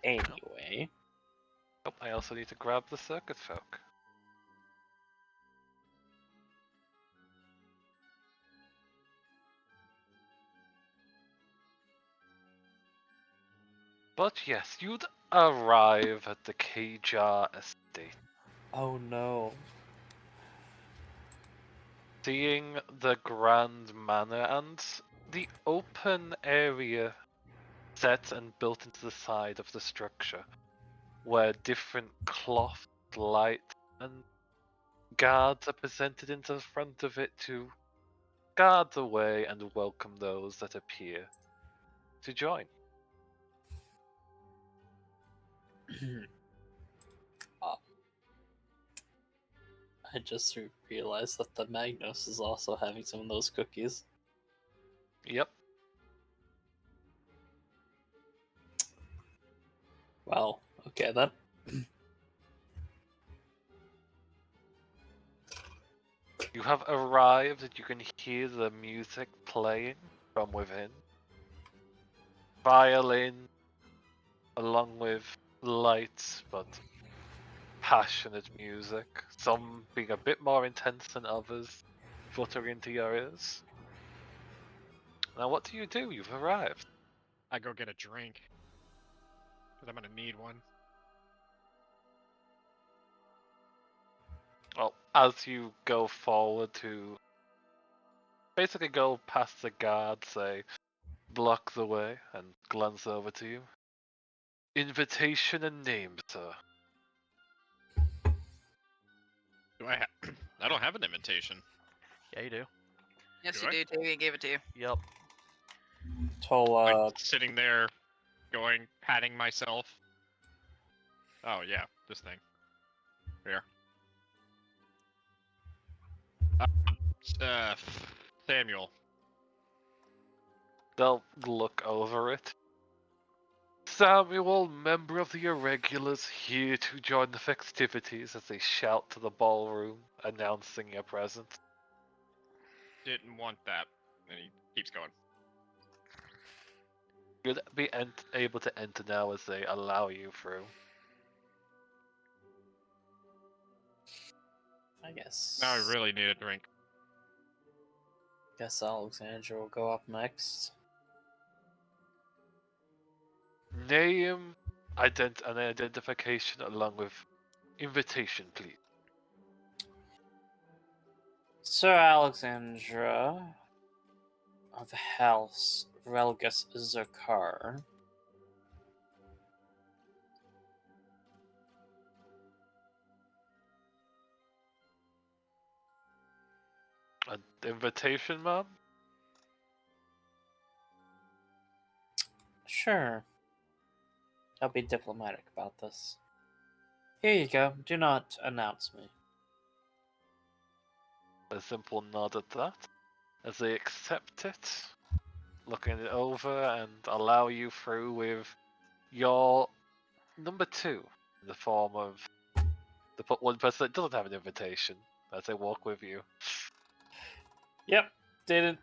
C: Anyway.
B: Oh, I also need to grab the circus folk. But yes, you'd arrive at the Kajar estate.
C: Oh no.
B: Seeing the grand manor and the open area set and built into the side of the structure, where different cloth, light, and guards are presented into the front of it to guard the way and welcome those that appear to join.
C: I just realized that the Magnus is also having some of those cookies.
B: Yep.
C: Well, okay then.
B: You have arrived and you can hear the music playing from within. Violin, along with light but passionate music, some being a bit more intense than others, fluttering into your ears. Now what do? You've arrived.
E: I go get a drink. Because I'm going to need one.
B: Well, as you go forward to basically go past the guard, say, block the way and glance over to you. Invitation and name, sir.
E: Do I? I don't have an invitation.
A: Yeah, you do.
F: Yes,
E: Do
F: you
E: I?
F: do. Tavian gave it to you.
A: Yep.
C: Tola,
E: Like sitting there, going, patting myself. Oh yeah, this thing. Here. Uh, Samuel.
B: They'll look over it. Samuel, member of the Irregulars, here to join the festivities as they shout to the ballroom, announcing your presence.
E: Didn't want that. And he keeps going.
B: You'll be able to enter now as they allow you through.
C: I guess.
E: Now I really need a drink.
C: Guess Alexandra will go up next.
B: Name, an identification along with invitation, please.
C: Sir Alexandra of House Relgus Zerkar.
B: An invitation, ma'am?
C: Sure. I'll be diplomatic about this. Here you go. Do not announce me.
B: A simple nod at that, as they accept it, looking it over and allow you through with your number 2, in the form of the one person that doesn't have an invitation, as they walk with you.
C: Yep. Didn't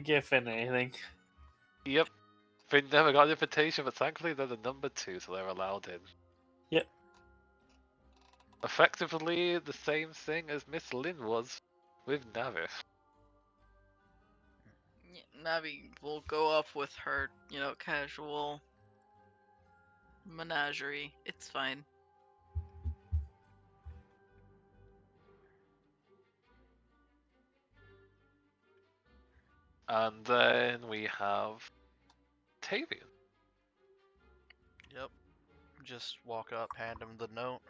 C: give Finn anything.
B: Yep. They never got an invitation, but thankfully they're the number 2, so they're allowed in.
C: Yep.
B: Effectively the same thing as Miss Lynn was with Navis.
F: Navi will go up with her, casual menagerie. It's fine.
B: And then we have Tavian.
A: Yep. Just walk up, hand him the note.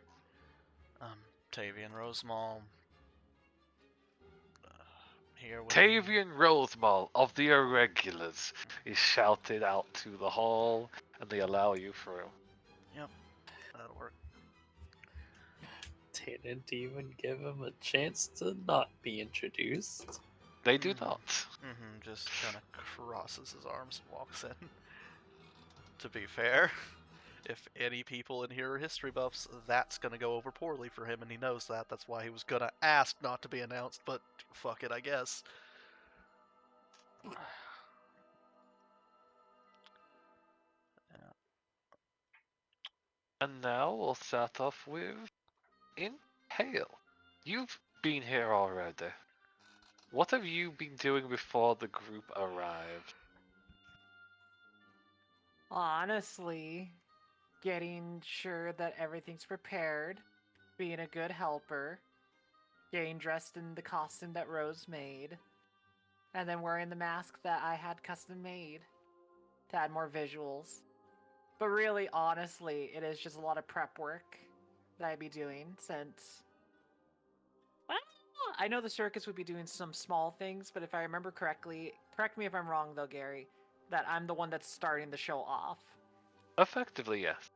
A: Tavian Rosemall. Here with
B: Tavian Rosemall of the Irregulars is shouted out to the hall, and they allow you through.
A: Yep. That'll work.
C: Didn't even give him a chance to not be introduced.
B: They do not.
A: Just kind of crosses his arms and walks in. To be fair, if any people in here are history buffs, that's gonna go over poorly for him, and he knows that. That's why he was gonna ask not to be announced, but fuck it, I guess.
B: And now we'll start off with Inhale. You've been here already. What have you been doing before the group arrived?
H: Honestly, getting sure that everything's prepared, being a good helper, getting dressed in the costume that Rose made, and then wearing the mask that I had custom made to add more visuals. But really, honestly, it is just a lot of prep work that I'd be doing since. Well, I know the circus would be doing some small things, but if I remember correctly, correct me if I'm wrong though, Gary, that I'm the one that's starting the show off.
B: Effectively, yes.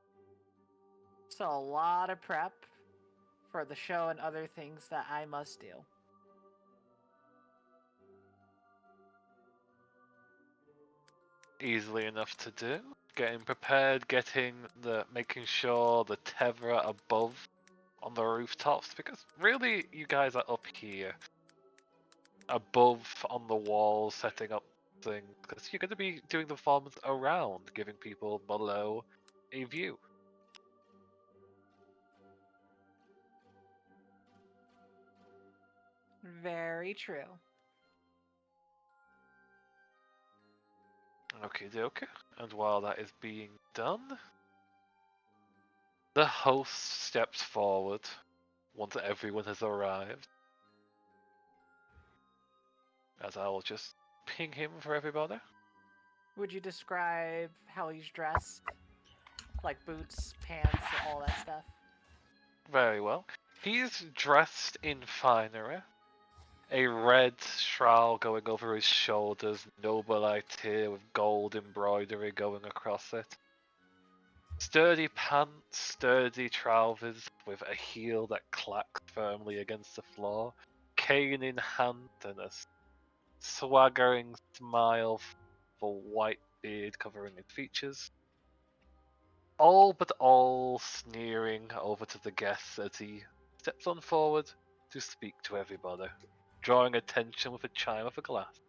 H: So a lot of prep for the show and other things that I must do.
B: Easily enough to do. Getting prepared, making sure the Tevra above on the rooftops, because really you guys are up here, above on the walls, setting up things, because you're going to be doing the performance around, giving people below a view.
H: Very true.
B: Okay, dokie. And while that is being done, the host steps forward once everyone has arrived. As I will just ping him for everybody.
H: Would you describe how he's dressed? Like boots, pants, all that stuff?
B: Very well. He's dressed in finery. A red shroud going over his shoulders, nobilite here with gold embroidery going across it. Sturdy pants, sturdy trousers with a heel that clacks firmly against the floor, cane in hand and a swaggering smile for white beard covering his features. All but all sneering over to the guests as he steps on forward to speak to everybody, drawing attention with a chime of a glass.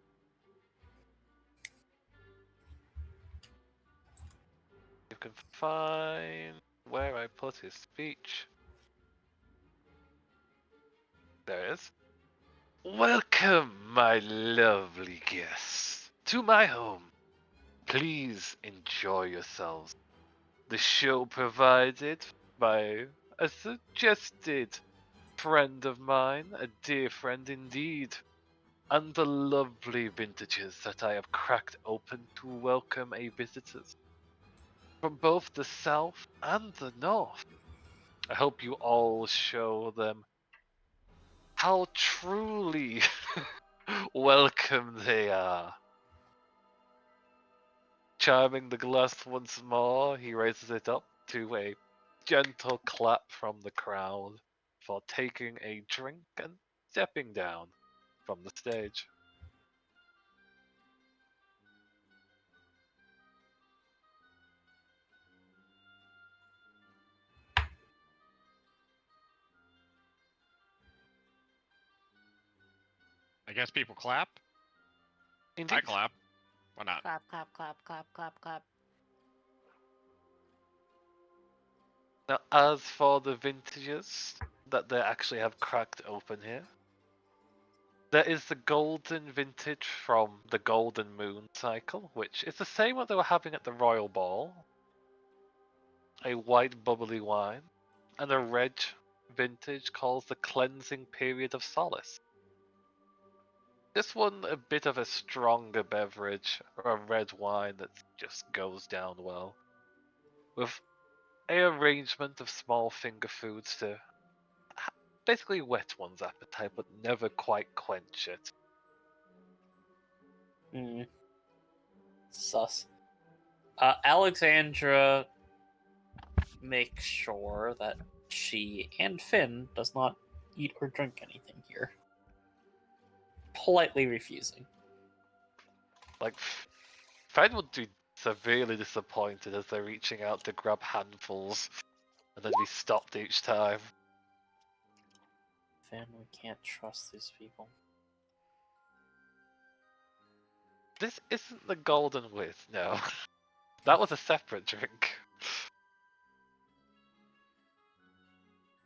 B: You can find where I put his speech. There it is. Welcome, my lovely guests, to my home. Please enjoy yourselves. The show provided by a suggested friend of mine, a dear friend indeed, and the lovely vintages that I have cracked open to welcome a visitors from both the south and the north. I hope you all show them how truly welcome they are. Charming the glass once more, he raises it up to a gentle clap from the crowd for taking a drink and stepping down from the stage.
E: I guess people clap. I
B: Indeed.
E: clap. Why not?
H: Clap, clap, clap, clap, clap, clap.
B: Now, as for the vintages that they actually have cracked open here, there is the golden vintage from the Golden Moon cycle, which is the same what they were having at the Royal Ball. A white bubbly wine, and a red vintage called the Cleansing Period of Solace. This one, a bit of a stronger beverage, or a red wine that just goes down well, with a arrangement of small finger foods to basically whet one's appetite, but never quite quench it.
G: Sus. Alexandra makes sure that she and Finn does not eat or drink anything here. Politely refusing.
B: Like, Fred would be severely disappointed as they're reaching out to grab handfuls, and then be stopped each time.
G: Finn, we can't trust these people.
B: This isn't the Golden Whiz, no. That was a separate drink.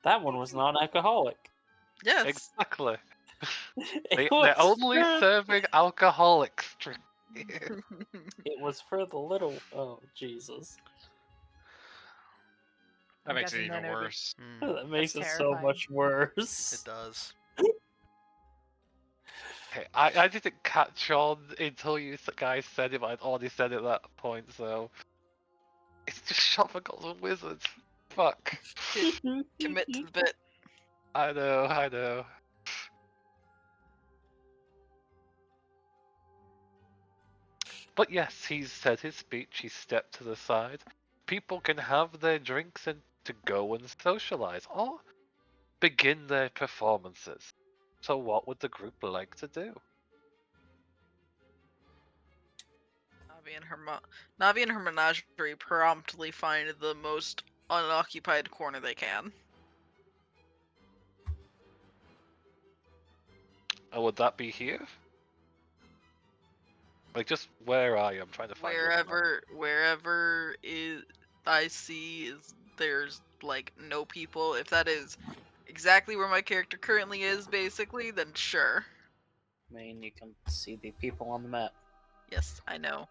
G: That one was non-alcoholic.
F: Yes.
B: Exactly.
G: It
B: They're only
G: for-
B: serving alcoholics drink here.
G: It was for the little. Oh Jesus!
E: That
H: I'm
E: makes it
H: guessing
E: even
H: then it would be-
E: worse.
G: That makes it so
H: terrifying.
G: much
A: It
G: worse.
A: does.
B: Okay, I didn't catch on until you guys said it, but I'd already said it at that point, so... It's just shot for Golden Wizards. Fuck.
F: Commit to the bit.
B: I know. But yes, he's said his speech, he stepped to the side. People can have their drinks and to go and socialize, or begin their performances. So what would the group like to do?
F: Navi and her menagerie promptly find the most unoccupied corner they can.
B: Oh, would that be here? Like, just where are you? I'm trying to find it on the map.
F: Wherever is I see is there's like no people. If that is exactly where my character currently is, basically, then sure.
G: I mean, you can see the people on the map.
F: Yes, I know.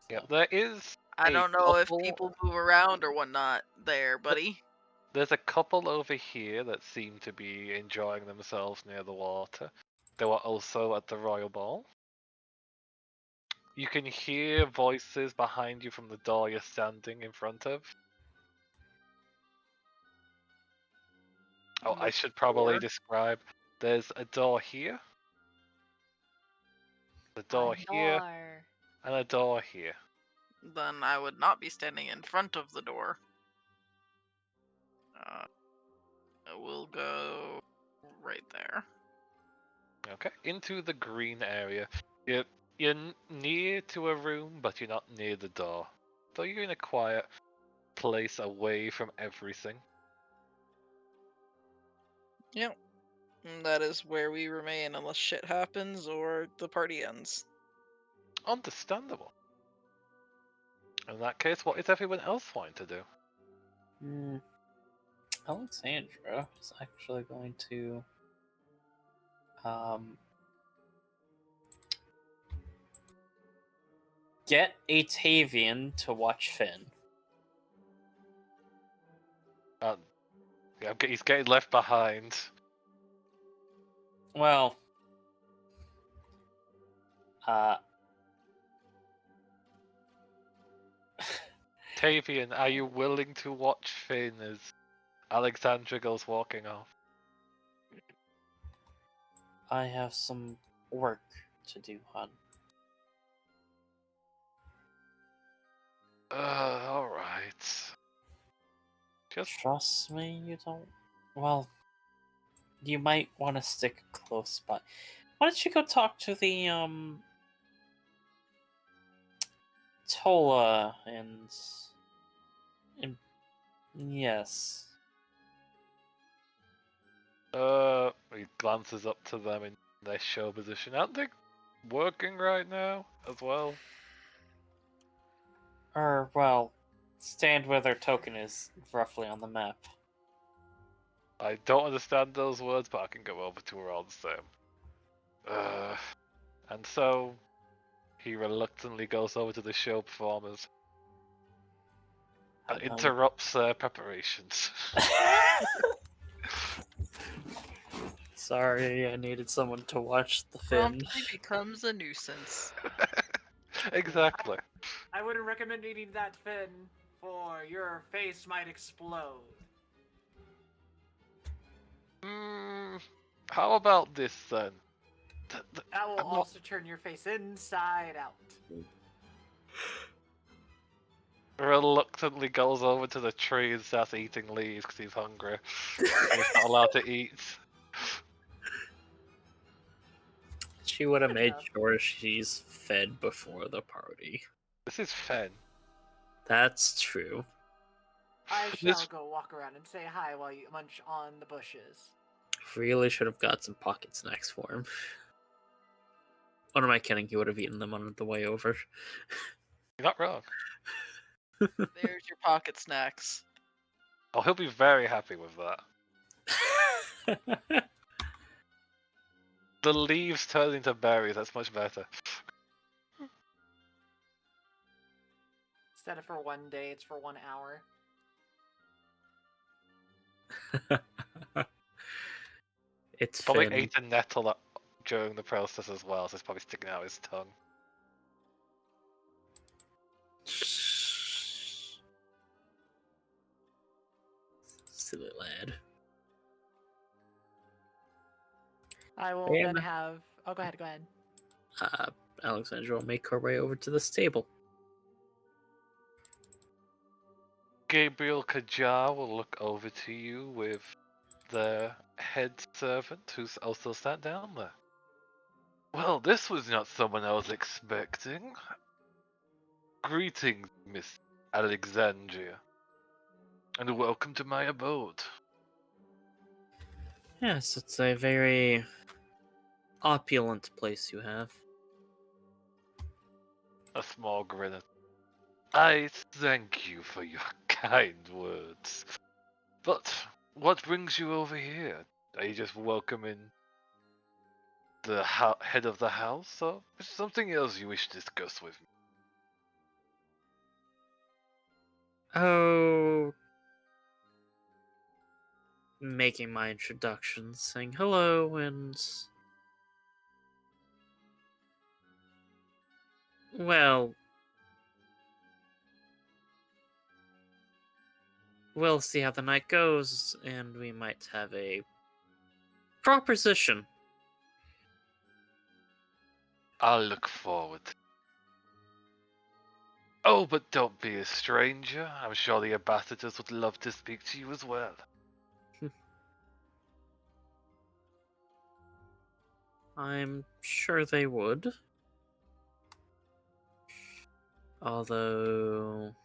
B: Yeah, there is.
F: I
B: a
F: don't know if
B: couple-
F: people move around or whatnot there, buddy.
B: There's a couple over here that seem to be enjoying themselves near the water. They were also at the Royal Ball. You can hear voices behind you from the door you're standing in front of. Oh, I
F: Which
B: should probably
F: door?
B: describe. There's a door here, a door here,
K: Door.
B: and a door here.
F: Then I would not be standing in front of the door. We'll go right there.
B: Okay, into the green area. You're near to a room, but you're not near the door. So you're in a quiet place away from everything.
F: Yep. And that is where we remain unless shit happens or the party ends.
B: Understandable. In that case, what is everyone else wanting to do?
G: Alexandra is actually going to get a Tavian to watch Finn.
B: Yeah, he's getting left behind.
G: Well,
B: Tavian, are you willing to watch Finn as Alexandra goes walking off?
G: I have some work to do, hon.
B: Alright. Just
G: Trust me, you don't. Well, you might want to stick close by. Why don't you go talk to the Tola and yes.
B: He glances up to them in their show position. Aren't they working right now as well?
G: Well, stand where their token is roughly on the map.
B: I don't understand those words, but I can go over to her all the same. And so he reluctantly goes over to the show performers and interrupts their preparations.
G: Sorry, I needed someone to watch the Finn.
F: Promptly becomes a nuisance.
B: Exactly.
H: I wouldn't recommend eating that fin, for your face might explode.
B: How about this then?
H: That will
B: I'm not-
H: also turn your face inside out.
B: Reluctantly goes over to the tree and starts eating leaves because he's hungry. He's not allowed to eat.
G: She would have
H: Good
G: made
H: enough.
G: sure she's fed before the party.
B: This is Fen.
G: That's true.
H: I
B: This-
H: shall go walk around and say hi while you munch on the bushes.
G: Really should have got some pocket snacks for him. What am I kidding? He would have eaten them on the way over.
B: You're not wrong.
F: There's your pocket snacks.
B: Oh, he'll be very happy with that. The leaves turn into berries, that's much better.
H: Instead of for 1 day, it's for 1 hour.
G: It's
B: Probably
G: Finn.
B: ate a nettle during the process as well, so it's probably sticking out his tongue.
G: Silly lad.
H: I will
G: And-
H: then have... Oh, go ahead.
G: Alexandra will make her way over to this table.
B: Gabriel Kajar will look over to you with the head servant who's also sat down there. Well, this was not someone I was expecting. Greetings, Miss Alexandria, and welcome to my abode.
G: Yes, it's a very opulent place you have.
B: A small grin. I thank you for your kind words. But what brings you over here? Are you just welcoming the head of the house, or is there something else you wish to discuss with me?
G: Oh, making my introduction, saying hello, and Well, we'll see how the night goes, and we might have a proposition.
B: I'll look forward. Oh, but don't be a stranger. I'm sure the ambassadors would love to speak to you as well.
G: I'm sure they would. Although...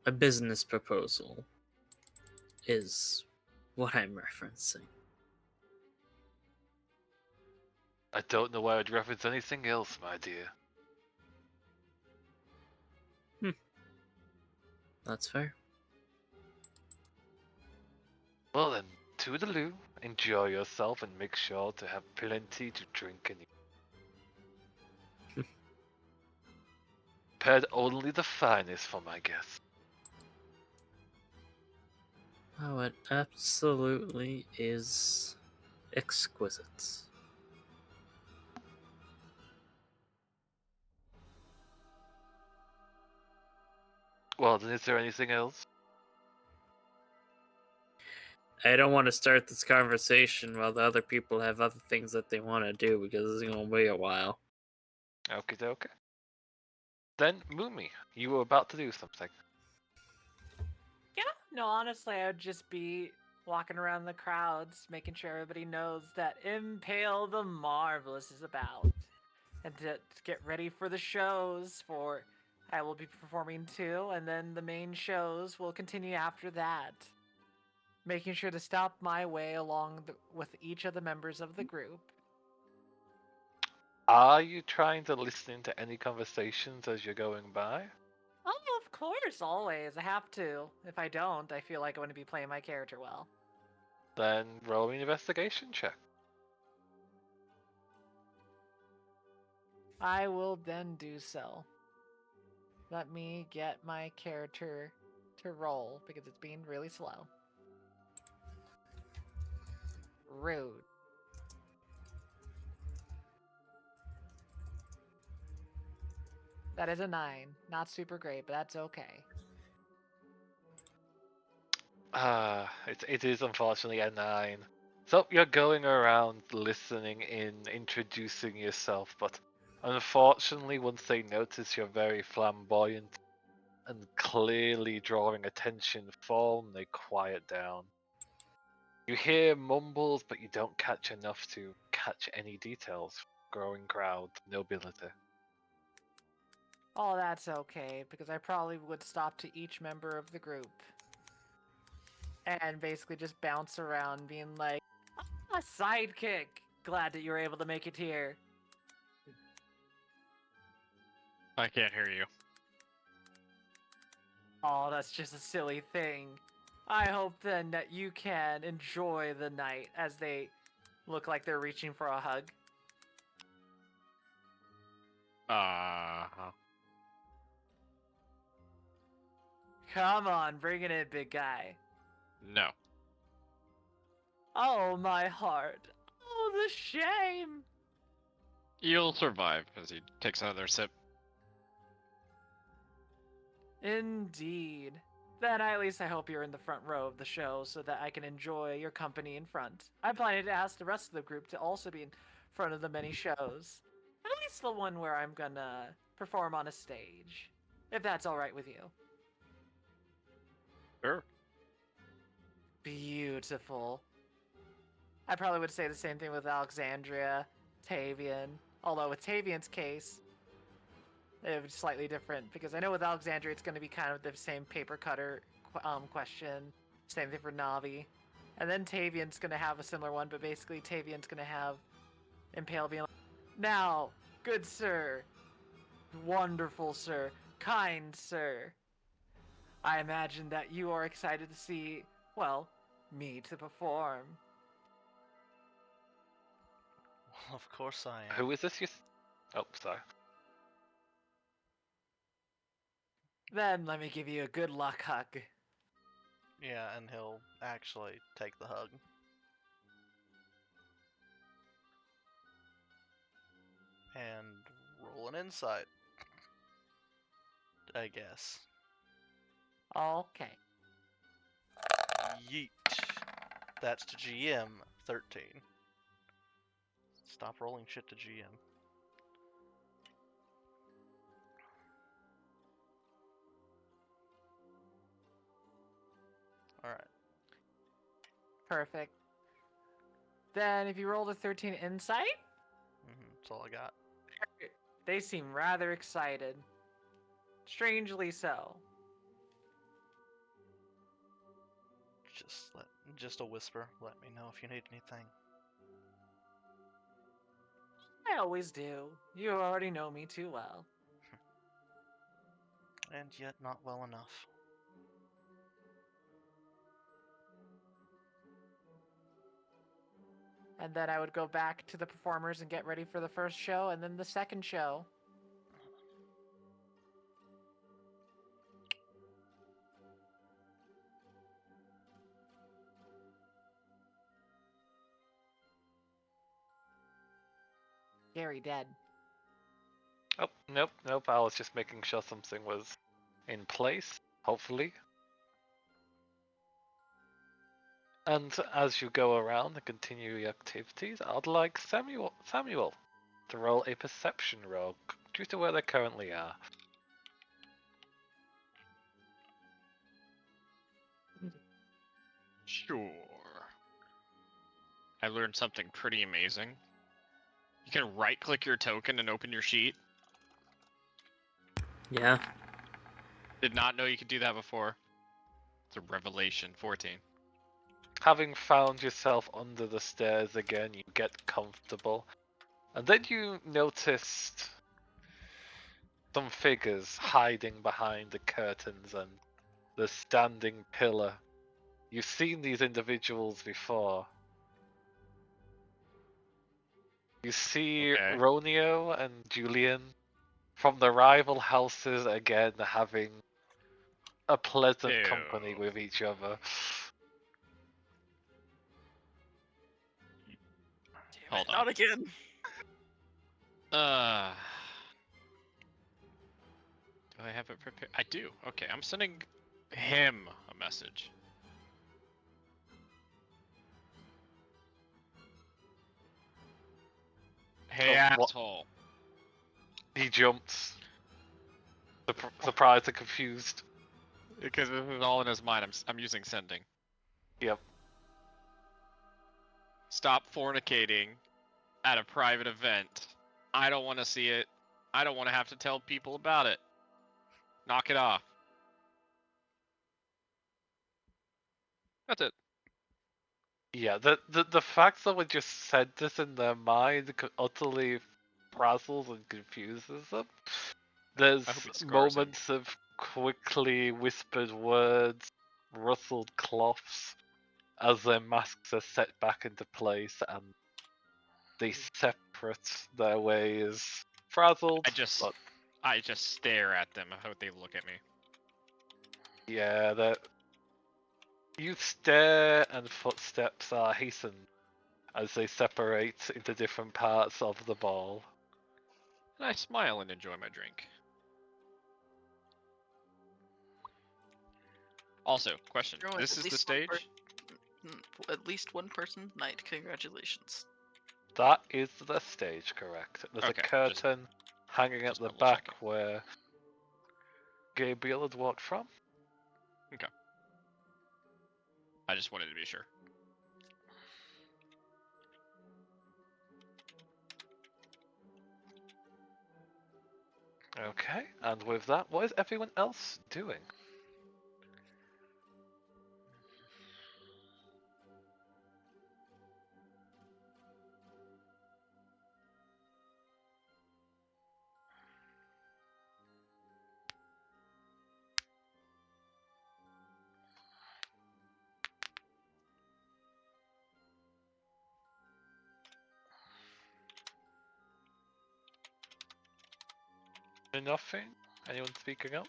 G: a business proposal is what I'm referencing.
B: I don't know why I'd reference anything else, my dear.
G: That's fair.
B: Well then, toodaloo. Enjoy yourself and make sure to have plenty to drink and eat. Prepared only the finest for my guests.
G: Oh, it absolutely is exquisite.
B: Well then, is there anything else?
G: I don't want to start this conversation while the other people have other things that they want to do because it's going to be a while.
B: Okay, okay. Then, Moomy, you were about to do something.
H: Yeah, no, honestly, I would just be walking around the crowds, making sure everybody knows that Impale the Marvelous is about. And to get ready for the shows, for I will be performing too, and then the main shows will continue after that. Making sure to stop my way along with each of the members of the group.
B: Are you trying to listen to any conversations as you're going by?
H: Oh, of course, always. I have to. If I don't, I feel like I wouldn't be playing my character well.
B: Then roll an investigation check.
H: I will then do so. Let me get my character to roll because it's being really slow. Rude. That is a 9. Not super great, but that's okay.
B: It is unfortunately a 9. So you're going around listening in, introducing yourself, but unfortunately once they notice you're very flamboyant and clearly drawing attention from, they quiet down. You hear mumbles, but you don't catch enough to catch any details. Growing crowd, nobility.
H: Oh, that's okay, because I probably would stop to each member of the group. And basically just bounce around, being like, a sidekick! Glad that you were able to make it here.
E: I can't hear you.
H: Oh, that's just a silly thing. I hope then that you can enjoy the night as they look like they're reaching for a hug. Come on, bring it in, big guy.
E: No.
H: Oh, my heart. Oh, the shame.
E: You'll survive as he takes another sip.
H: Indeed. Then at least I hope you're in the front row of the show so that I can enjoy your company in front. I'm planning to ask the rest of the group to also be in front of the many shows. At least the one where I'm gonna perform on a stage. If that's alright with you.
E: Sure.
H: Beautiful. I probably would say the same thing with Alexandria, Tavian. Although with Tavian's case, it would be slightly different because I know with Alexandria it's going to be kind of the same paper cutter question. Same thing for Navi. And then Tavian's going to have a similar one, but basically Tavian's going to have Impale being like, now, good sir, wonderful sir, kind sir. I imagine that you are excited to see, well, me to perform.
A: Well, of course I am.
B: Who is this? Oh, sorry.
H: Then let me give you a good luck hug.
A: Yeah, and he'll actually take the hug. And roll an insight. I guess.
H: Okay.
A: Yeet. That's to GM 13. Stop rolling shit to GM. Alright.
H: Perfect. Then if you rolled a 13 insight,
A: That's all I got.
H: they seem rather excited. Strangely so.
A: Just a whisper. Let me know if you need anything.
H: I always do. You already know me too well.
A: And yet not well enough.
H: And then I would go back to the performers and get ready for the first show and then the second show. Gary dead.
B: Oh, nope. I was just making sure something was in place, hopefully. And as you go around and continue your activities, I'd like Samuel to roll a perception roll due to where they currently are.
D: Sure. I learned something pretty amazing. You can right-click your token and open your sheet.
C: Yeah.
D: Did not know you could do that before. It's a revelation. 14.
B: Having found yourself under the stairs again, you get comfortable. And then you noticed some figures hiding behind the curtains and the standing pillar. You've seen these individuals before. You see
D: Okay.
B: Romeo and Julian from the rival houses again having a pleasant company
D: Ew.
B: with each other.
D: Hold on.
F: Not again.
D: Do I have it prepared? I do. Okay, I'm sending him a message. Hey,
B: Oh, what?
D: asshole.
B: He jumps, surprised and confused.
D: Because this is all in his mind. I'm using sending.
B: Yep.
D: Stop fornicating at a private event. I don't want to see it. I don't want to have to tell people about it. Knock it off. That's it.
B: Yeah, the fact that we just said this in their mind utterly frazzles and confuses them. There's
D: I hope it scars him.
B: moments of quickly whispered words, rustled cloths, as their masks are set back into place and they separate their ways. Frazzled, but
D: I just stare at them. I hope they look at me.
B: yeah, you stare and footsteps are hastened as they separate into different parts of the ball.
D: And I smile and enjoy my drink. Also, question.
F: You're
D: This
F: at
D: is
F: least
D: the
F: one
D: stage?
F: At least one person knight. Congratulations.
B: That is the stage, correct. There's
D: Okay,
B: a curtain hanging at
D: just
B: the
D: double
B: back
D: checking.
B: where Gabriel had walked from.
D: Okay. I just wanted to be sure.
B: Okay, and with that, what is everyone else doing? Nothing? Anyone speaking up?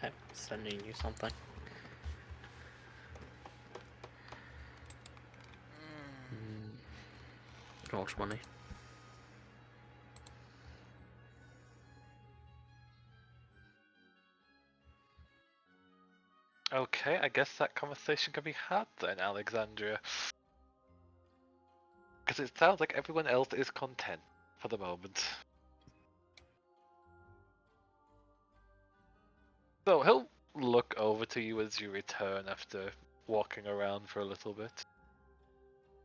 C: I'm sending you something. It costs money.
B: Okay, I guess that conversation can be had then, Alexandria. Because it sounds like everyone else is content for the moment. So he'll look over to you as you return after walking around for a little bit.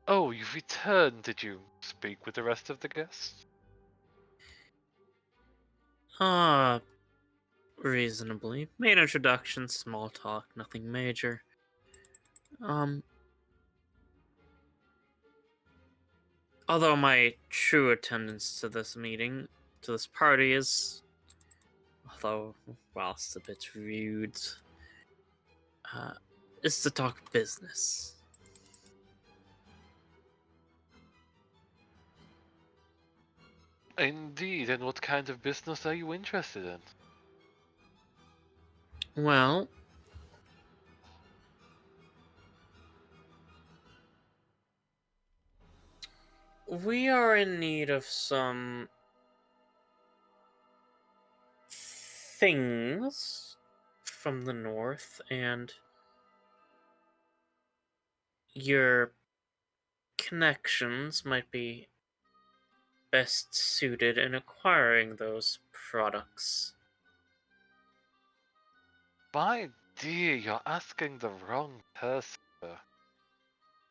B: Oh, you've returned. Did you speak with the rest of the guests?
G: Reasonably. Made introductions, small talk, nothing major. Although my true attendance to this meeting, to this party is, although, well, it's a bit rude, is to talk business.
B: Indeed, and what kind of business are you interested in?
G: Well, we are in need of some things from the north, and your connections might be best suited in acquiring those products.
B: My dear, you're asking the wrong person. Sir.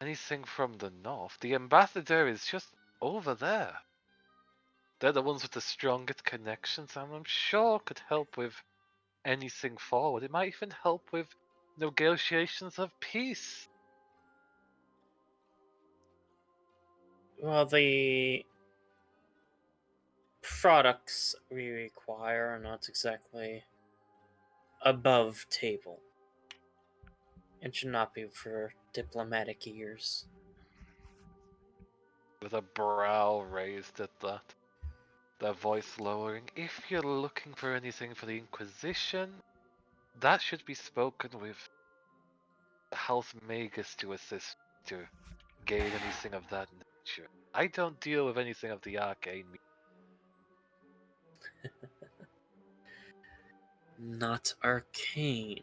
B: Anything from the north? The ambassador is just over there. They're the ones with the strongest connections, and I'm sure could help with anything forward. It might even help with negotiations of peace.
G: Well, the products we require are not exactly above table. It should not be for diplomatic ears.
B: With a brow raised at that, their voice lowering. If you're looking for anything for the Inquisition, that should be spoken with the House Magus to assist to gain anything of that nature. I don't deal with anything of the arcane.
G: Not arcane.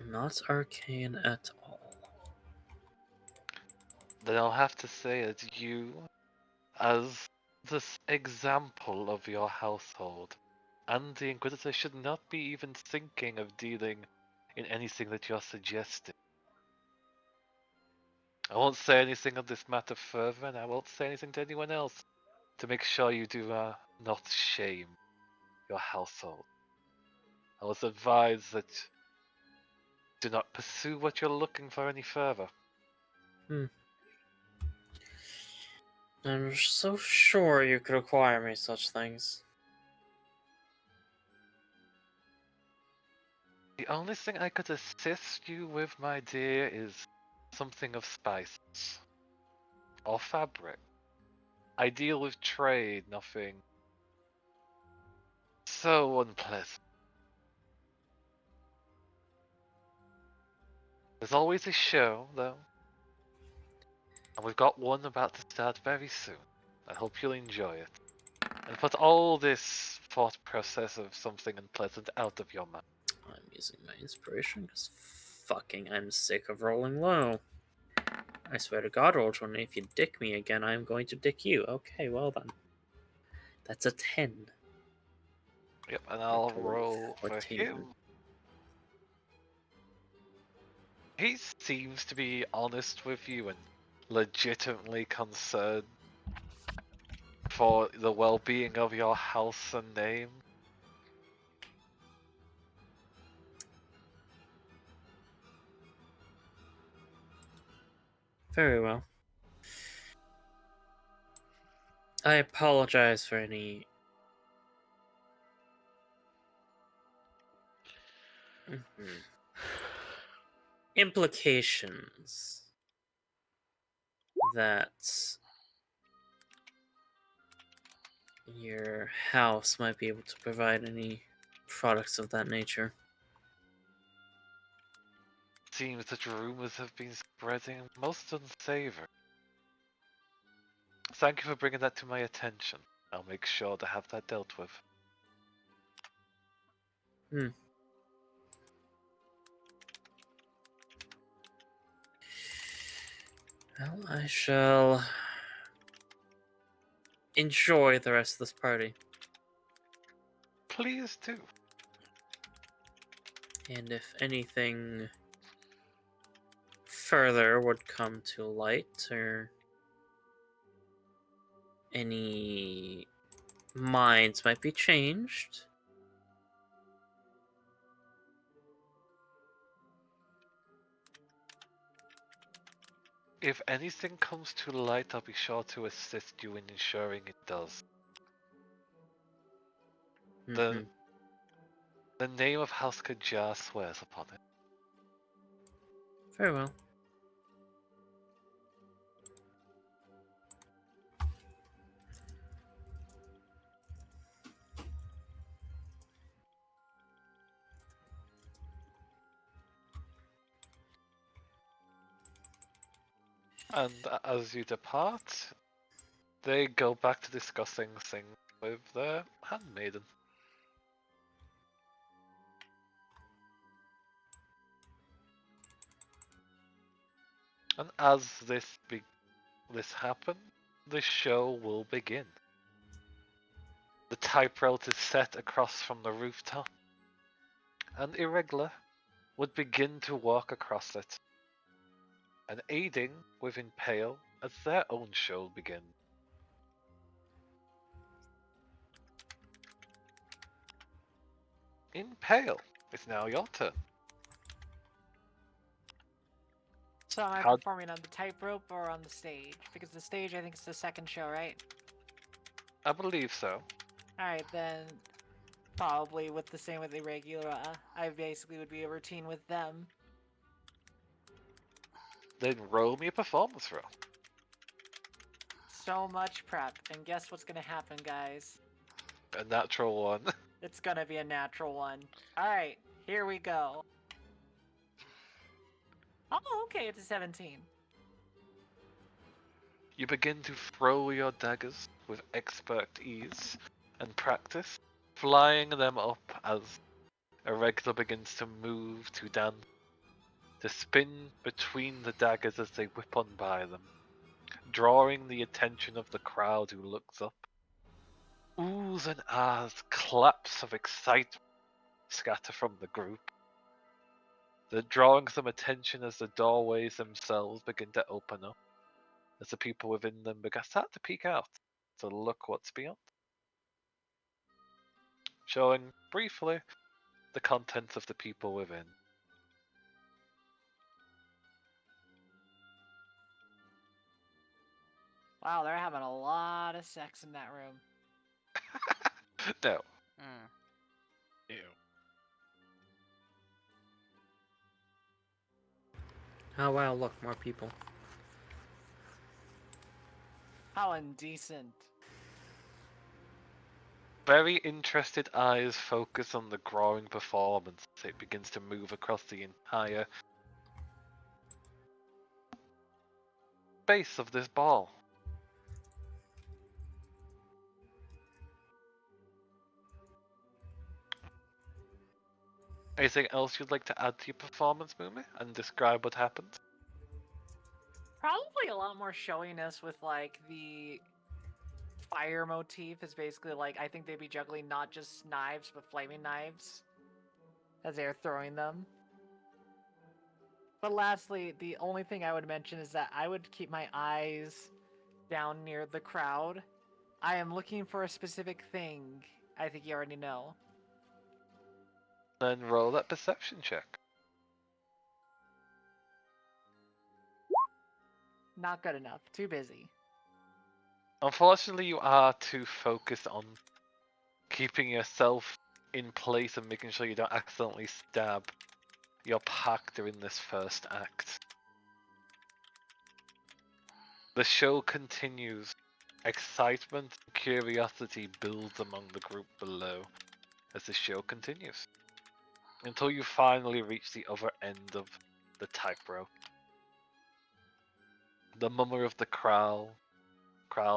G: Not arcane at all.
B: Then I'll have to say that you, as this example of your household, and the Inquisitor should not be even thinking of dealing in anything that you're suggesting. I won't say anything on this matter further, and I won't say anything to anyone else to make sure you do not shame your household. I was advised that do not pursue what you're looking for any further.
G: I'm so sure you could acquire me such things.
B: The only thing I could assist you with, my dear, is something of spices. Or fabric. I deal with trade, nothing so unpleasant. There's always a show, though. And we've got one about to start very soon. I hope you'll enjoy it. And put all this thought process of something unpleasant out of your mind.
G: I'm using my inspiration because fucking I'm sick of rolling low. I swear to God, Roll20, if you dick me again, I'm going to dick you. Okay, well then. That's a 10.
B: Yep, and I'll
G: 12,
B: roll for
G: 14.
B: him. He seems to be honest with you and legitimately concerned for the well-being of your house and name.
G: Very well. I apologize for any implications that your house might be able to provide any products of that nature.
B: Seems that rumors have been spreading most unsavory. Thank you for bringing that to my attention. I'll make sure to have that dealt with.
G: Well, I shall enjoy the rest of this party.
B: Please do.
G: And if anything further would come to light, or any minds might be changed,
B: If anything comes to light, I'll be sure to assist you in ensuring it does. The name of House Kajar swears upon it.
G: Very well.
B: And as you depart, they go back to discussing things with their handmaiden. And as this happens, the show will begin. The type-route is set across from the rooftop, and Irregular would begin to walk across it, and aiding with Impale as their own show begins. Impale, it's now your turn.
H: So am I
B: How-
H: performing on the tightrope or on the stage? Because the stage, I think, is the second show, right?
B: I believe so.
H: Alright, then probably with the same with Irregular, I basically would be a routine with them.
B: Then roll me a performance roll.
H: So much prep, and guess what's gonna happen, guys?
B: A natural one.
H: It's gonna be a natural one. Alright, here we go. Oh, okay, it's a 17.
B: You begin to throw your daggers with expert ease and practice, flying them up as Irregular begins to move to dance, to spin between the daggers as they whip on by them, drawing the attention of the crowd who looks up. Oohs and ahs, claps of excitement scatter from the group. They're drawing some attention as the doorways themselves begin to open up, as the people within them start to peek out to look what's beyond. Showing briefly the contents of the people within.
H: Wow, they're having a lot of sex in that room.
B: No.
E: Ew.
G: Oh wow, look, more people.
H: How indecent.
B: Very interested eyes focus on the growing performance as it begins to move across the entire base of this ball. Anything else you'd like to add to your performance, Mumi, and describe what happens?
H: Probably a lot more showiness with like the fire motif is basically like I think they'd be juggling not just knives but flaming knives as they're throwing them. But lastly, the only thing I would mention is that I would keep my eyes down near the crowd. I am looking for a specific thing. I think you already know.
B: Then roll that perception check.
H: Not good enough. Too busy.
B: Unfortunately, you are too focused on keeping yourself in place and making sure you don't accidentally stab your pack during this first act. The show continues. Excitement and curiosity builds among the group below as the show continues, until you finally reach the other end of the tightrope. The murmur of the crowd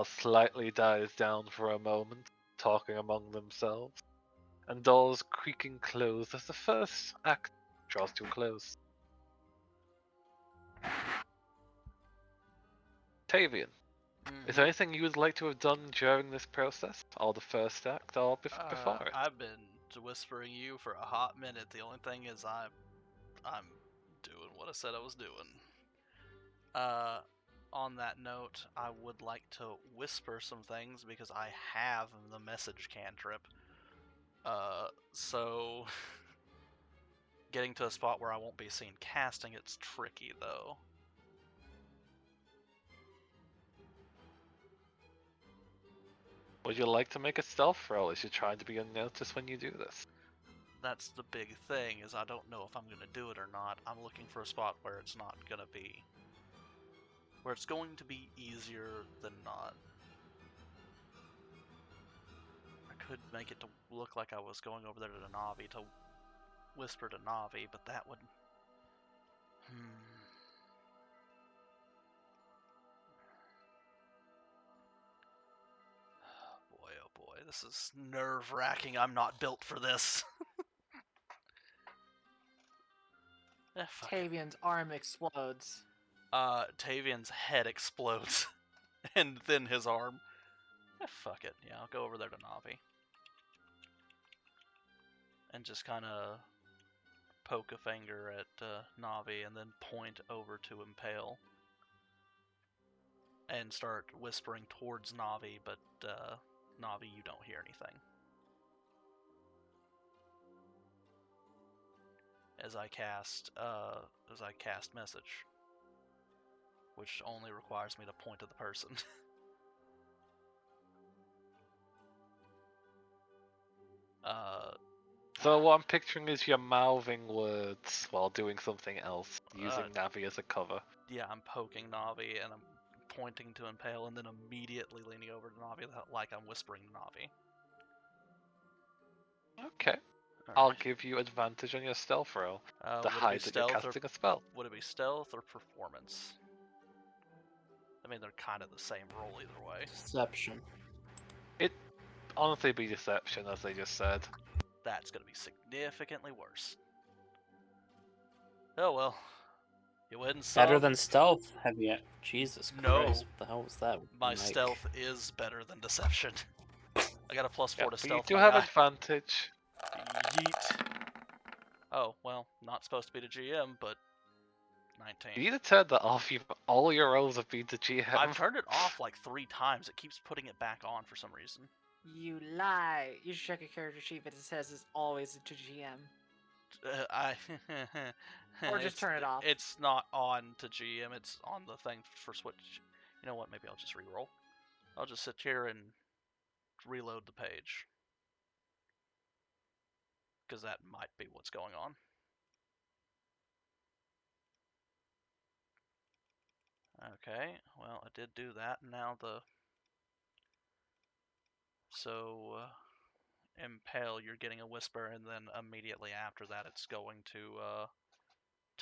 B: slightly dies down for a moment, talking among themselves, and doors creaking close as the first act draws to a close. Tavian, is there anything you would like to have done during this process, or the first act, or before it?
A: I've been whispering you for a hot minute. The only thing is I'm doing what I said I was doing. On that note, I would like to whisper some things because I have the message cantrip. So getting to a spot where I won't be seen casting it's tricky though.
B: Would you like to make a stealth roll as you're trying to be unnoticed when you do this?
A: That's the big thing, is I don't know if I'm gonna do it or not. I'm looking for a spot where it's not gonna be, where it's going to be easier than not. I could make it to look like I was going over there to Navi to whisper to Navi, but that would... Boy, oh boy, this is nerve-wracking. I'm not built for this. Fuck it.
H: Tavian's arm explodes.
A: Tavian's head explodes, and then his arm. Fuck it. Yeah, I'll go over there to Navi. And just kind of poke a finger at Navi and then point over to Impale. And start whispering towards Navi, but Navi, you don't hear anything. As I cast message, which only requires me to point to the person.
B: So what I'm picturing is you're mouthing words while doing something else, using Navi as a cover.
A: Yeah, I'm poking Navi and I'm pointing to Impale and then immediately leaning over to Navi like I'm whispering to Navi.
B: Okay. I'll give you advantage on your stealth roll to hide that you're casting a spell.
A: Would it be stealth or performance? I mean, they're kind of the same roll either way.
C: Deception.
B: It honestly be deception, as they just said.
A: That's going to be significantly worse. Oh well. You win some.
C: Better than stealth? Have you? Jesus
A: No.
C: Christ, what the hell was that?
A: My
C: Mike?
A: stealth is better than deception. I got a +4 to
B: But
A: stealth.
B: you do have advantage.
A: Yeet. Oh, well, not supposed to be to GM, but 19.
B: You need to turn that off. All your rolls have been to GM.
A: I've turned it off like 3 times. It keeps putting it back on for some reason.
H: You lie. You should check a character sheet, but it says it's always to GM. Or just turn it off.
A: It's not on to GM. It's on the thing for Switch. You know what? Maybe I'll just re-roll. I'll just sit here and reload the page. Because that might be what's going on. Okay, well, I did do that. Now So, Impale, you're getting a whisper, and then immediately after that, it's going to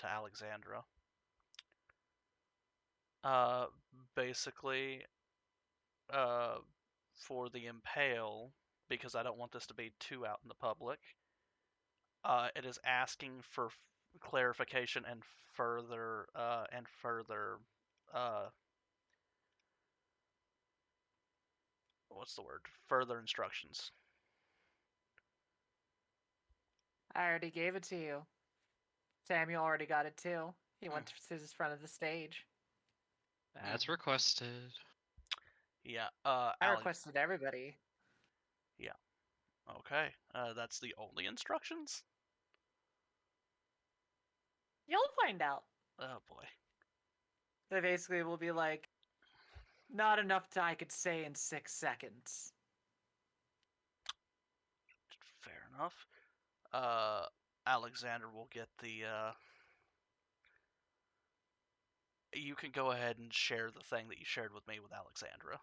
A: Alexandra. Basically, for the Impale, because I don't want this to be too out in the public, it is asking for clarification and further what's the word? Further instructions.
H: I already gave it to you. Samuel already got it too. He went to the front of the stage.
E: As requested.
A: Yeah.
H: I requested everybody.
A: Yeah. Okay. That's the only instructions?
H: You'll find out.
A: Oh boy.
H: They basically will be like, not enough I could say in 6 seconds.
A: Fair enough. Alexander will get the, you can go ahead and share the thing that you shared with me with Alexandra.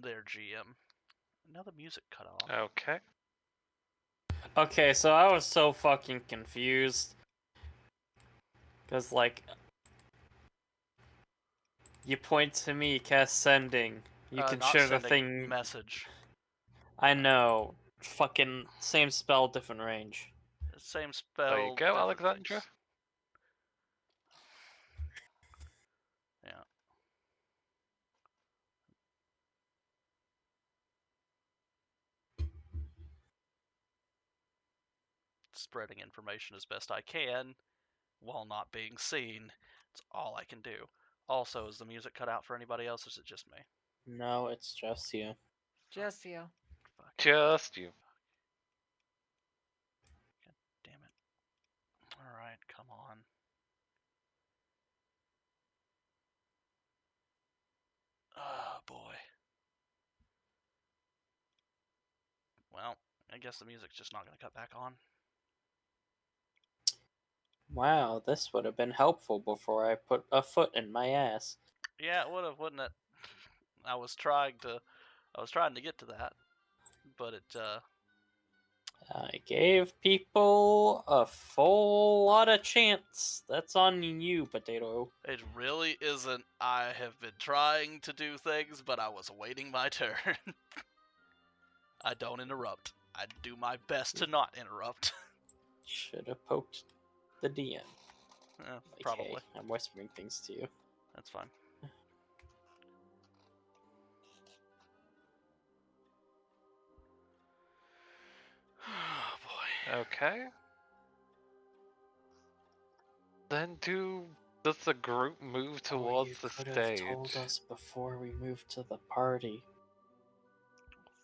A: Their GM. Now the music cut off.
B: Okay.
C: Okay, so I was so fucking confused. Because, like,
G: You point to me, cast sending. You can
A: not
G: share the
A: sending,
G: thing.
A: message.
G: I know. Fucking same spell, different range.
A: Same spell.
B: There you go,
A: different
B: Alexandra.
A: things. Yeah. Spreading information as best I can while not being seen. It's all I can do. Also, is the music cut out for anybody else, or is it just me?
G: No, it's just you.
H: Just you.
A: Fuck.
B: Just you.
A: Damn it. Alright, come on. Oh boy. Well, I guess the music's just not gonna cut back on.
G: Wow, this would have been helpful before I put a foot in my ass.
A: Yeah, it would have, wouldn't it? I was trying to get to that, but it
G: I gave people a full lot of chance. That's on you, Potato.
A: it really isn't. I have been trying to do things, but I was waiting my turn. I don't interrupt. I do my best to not interrupt.
G: Should have poked the DM.
A: Yeah,
G: Like,
A: probably.
G: hey, I'm whispering things to you.
A: That's fine. Oh boy.
B: Okay. Then does the group move towards
G: you
B: the
G: could
B: stage?
G: have told us before we moved to the party.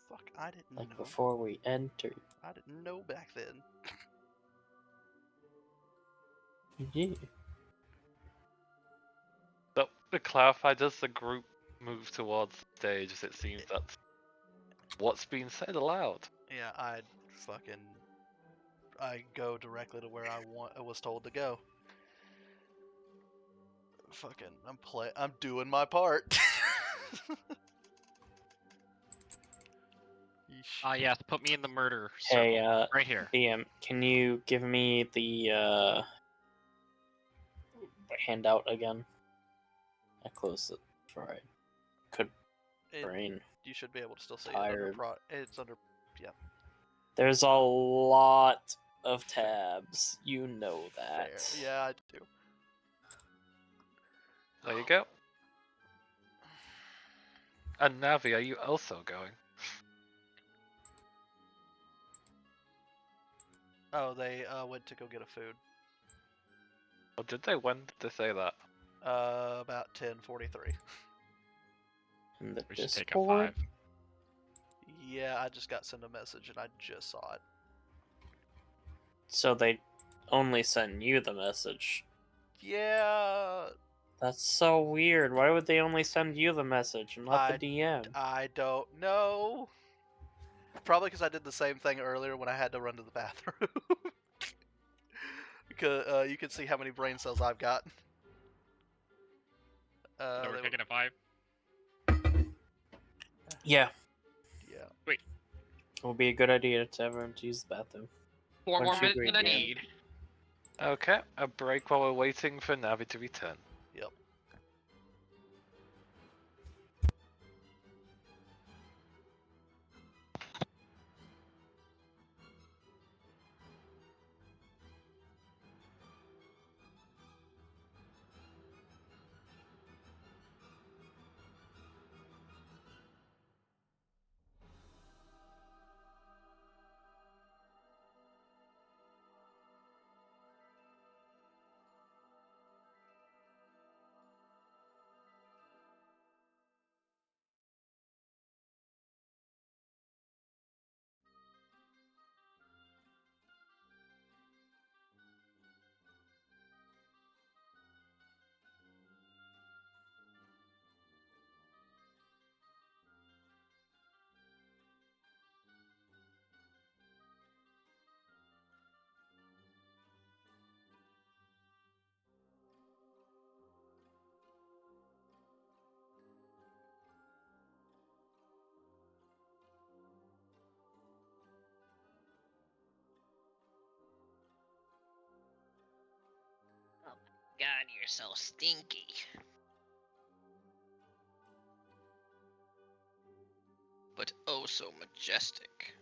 A: Fuck, I didn't
G: Like
A: know.
G: before we entered.
A: I didn't know back then.
G: Yeah.
B: But to clarify, does the group move towards the stage as it seems that's what's being said aloud?
A: Yeah, I go directly to where I was told to go. Fucking, I'm doing my part. Yeesh.
E: Yes, put me in the murder
G: Hey,
E: circle. Right here.
G: DM, can you give me the handout again? I closed it before I could brain.
A: You should be able to still see
G: Tired.
A: it's under. Yeah.
G: There's a lot of tabs. You know that.
A: Fair. Yeah, I do.
B: There you go. And Navi, are you also going?
A: Oh, they went to go get a food.
B: Or did they? When did they say that?
A: About 10:43.
G: In the
E: We should take a
G: Discord?
E: 5.
A: Yeah, I just got sent a message and I just saw it.
G: So they only sent you the message.
A: Yeah,
G: That's so weird. Why would they only send you the message and not the DM?
A: I don't know. Probably because I did the same thing earlier when I had to run to the bathroom. Because you can see how many brain cells I've got.
E: So we're
A: they
E: taking a 5.
G: Yeah.
A: Yeah.
G: It would be a good idea to everyone to use the bathroom.
E: 4 more
G: Don't you
E: minutes
G: agree,
E: than I
G: Dan?
E: need.
B: Okay, a break while we're waiting for Navi to return.
A: Yep.
J: God, you're so stinky.
E: but oh so majestic.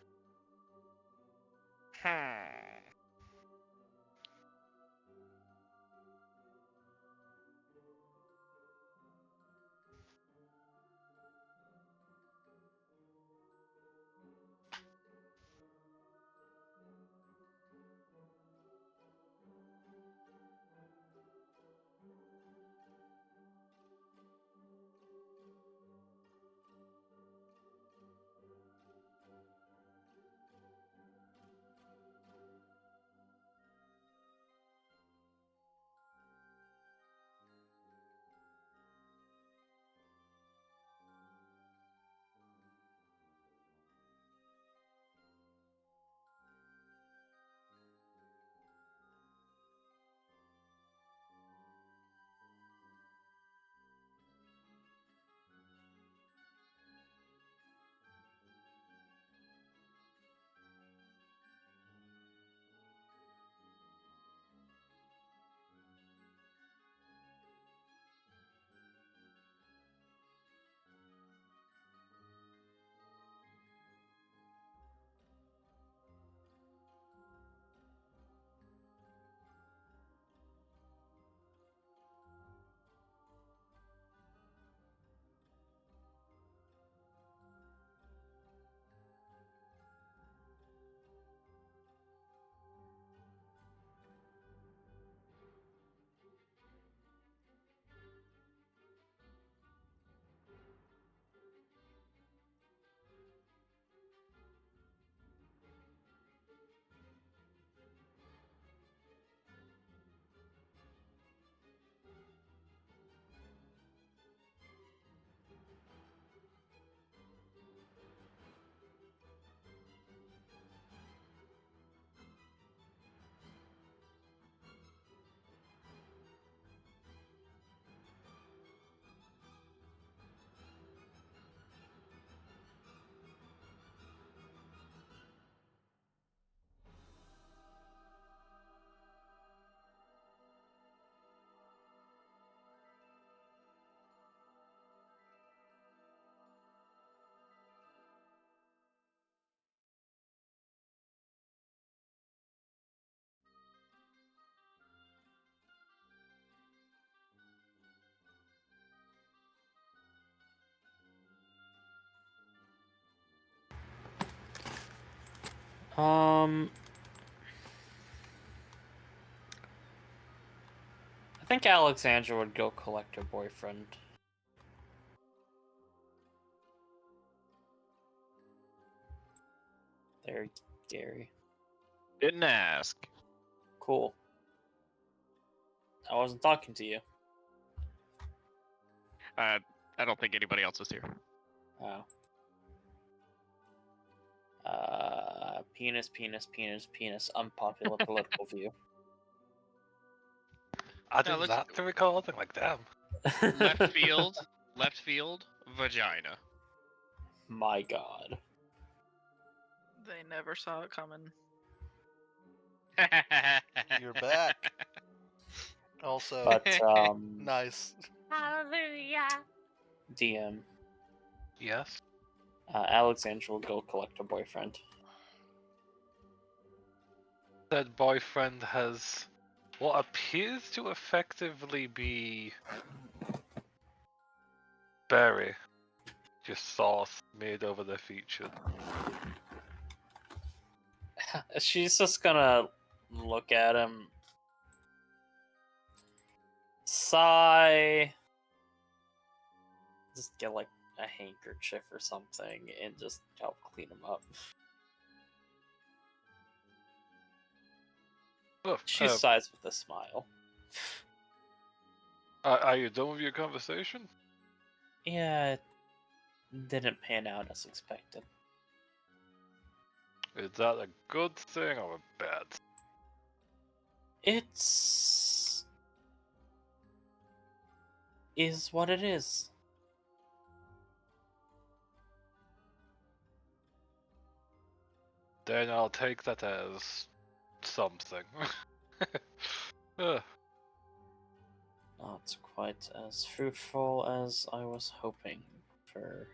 G: I think Alexandra would go collect her boyfriend. There, Gary.
D: Didn't ask.
G: Cool. I wasn't talking to you.
D: I don't think anybody else is here.
G: Oh. Penis, penis, penis, penis. Unpopular political view.
B: Adding
E: looks-
B: that to recording, like damn.
E: Left field, vagina.
G: My God.
F: They never saw it coming.
A: You're back. Also,
G: But
A: nice.
H: Hallelujah.
G: DM.
B: Yes.
G: Alexandra will go collect her boyfriend.
B: That boyfriend has what appears to effectively be berry, just sauce made over their features.
G: She's just gonna look at him, sigh, just get like a handkerchief or something, and just help clean him up.
B: Oh,
G: She sighs with a smile.
B: are you done with your conversation?
G: Yeah, it didn't pan out as expected.
B: Is that a good thing or a bad thing?
G: It's is what it is.
B: Then I'll take that as something.
G: Not quite as fruitful as I was hoping for.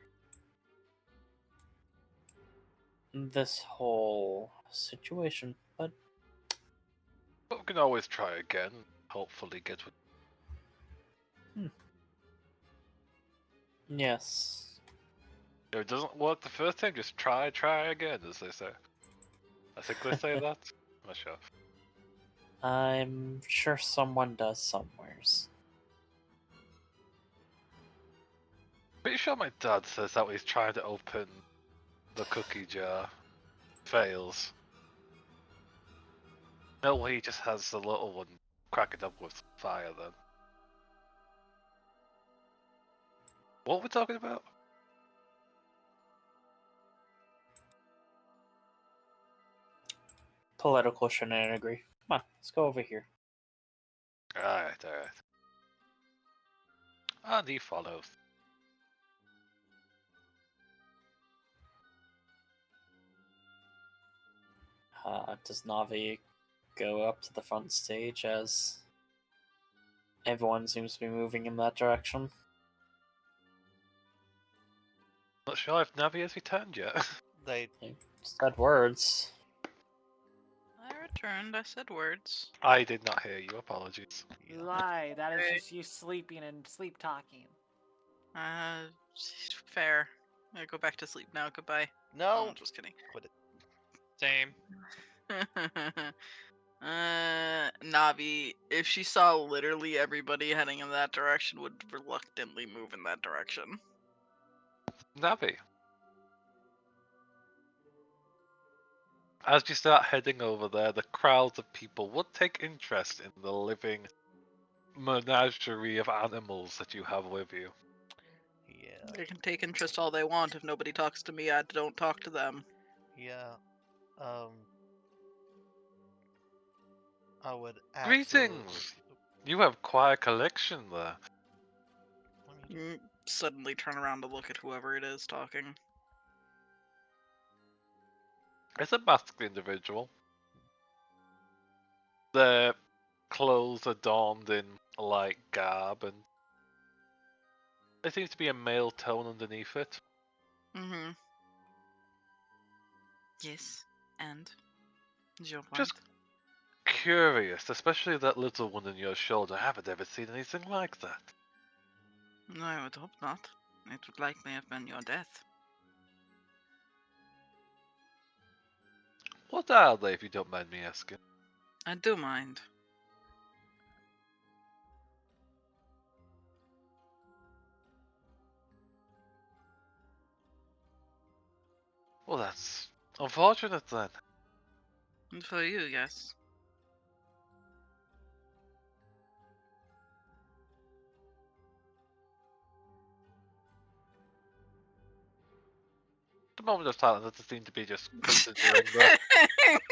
G: this whole situation, but
B: But we can always try again. Hopefully get with.
G: yes.
B: If it doesn't work the first time, just try again, as they say. I think they say that. I'm not sure.
G: I'm sure someone does somewheres.
B: Pretty sure my dad says that when he's trying to open the cookie jar. Fails. No way, he just has the little one crack it up with fire then. What are we talking about?
G: Political shenanigans. Come on, let's go over here.
B: Alright. And he follows.
G: Does Navi go up to the front stage as everyone seems to be moving in that direction?
B: Not sure if Navi has returned yet.
A: They
G: Said words.
F: I returned. I said words.
B: I did not hear you, apologies.
H: You lie. That is
F: Okay.
H: just you sleeping and sleep talking.
F: Fair. I go back to sleep now. Goodbye.
A: no.
F: Oh, just kidding.
A: Quit it.
E: Same.
F: Navi, if she saw literally everybody heading in that direction, would reluctantly move in that direction.
B: Navi. As you start heading over there, the crowds of people would take interest in the living menagerie of animals that you have with you.
A: Yeah.
F: They can take interest all they want. If nobody talks to me, I don't talk to them.
A: Yeah. I would
B: Greetings! You have quite a collection there.
F: Suddenly turn around to look at whoever it is talking.
B: It's a masked individual. Their clothes are donned in light garb, and there seems to be a male tone underneath it.
F: Mm-hmm. Yes. And? Is your point?
B: Just curious, especially that little one on your shoulder. I haven't ever seen anything like that.
F: No, I would hope not. It would likely have been your death.
B: What are they, if you don't mind me asking?
F: I do mind.
B: Well, that's unfortunate then.
F: And for you, yes.
B: The moment of silence doesn't seem to be just considering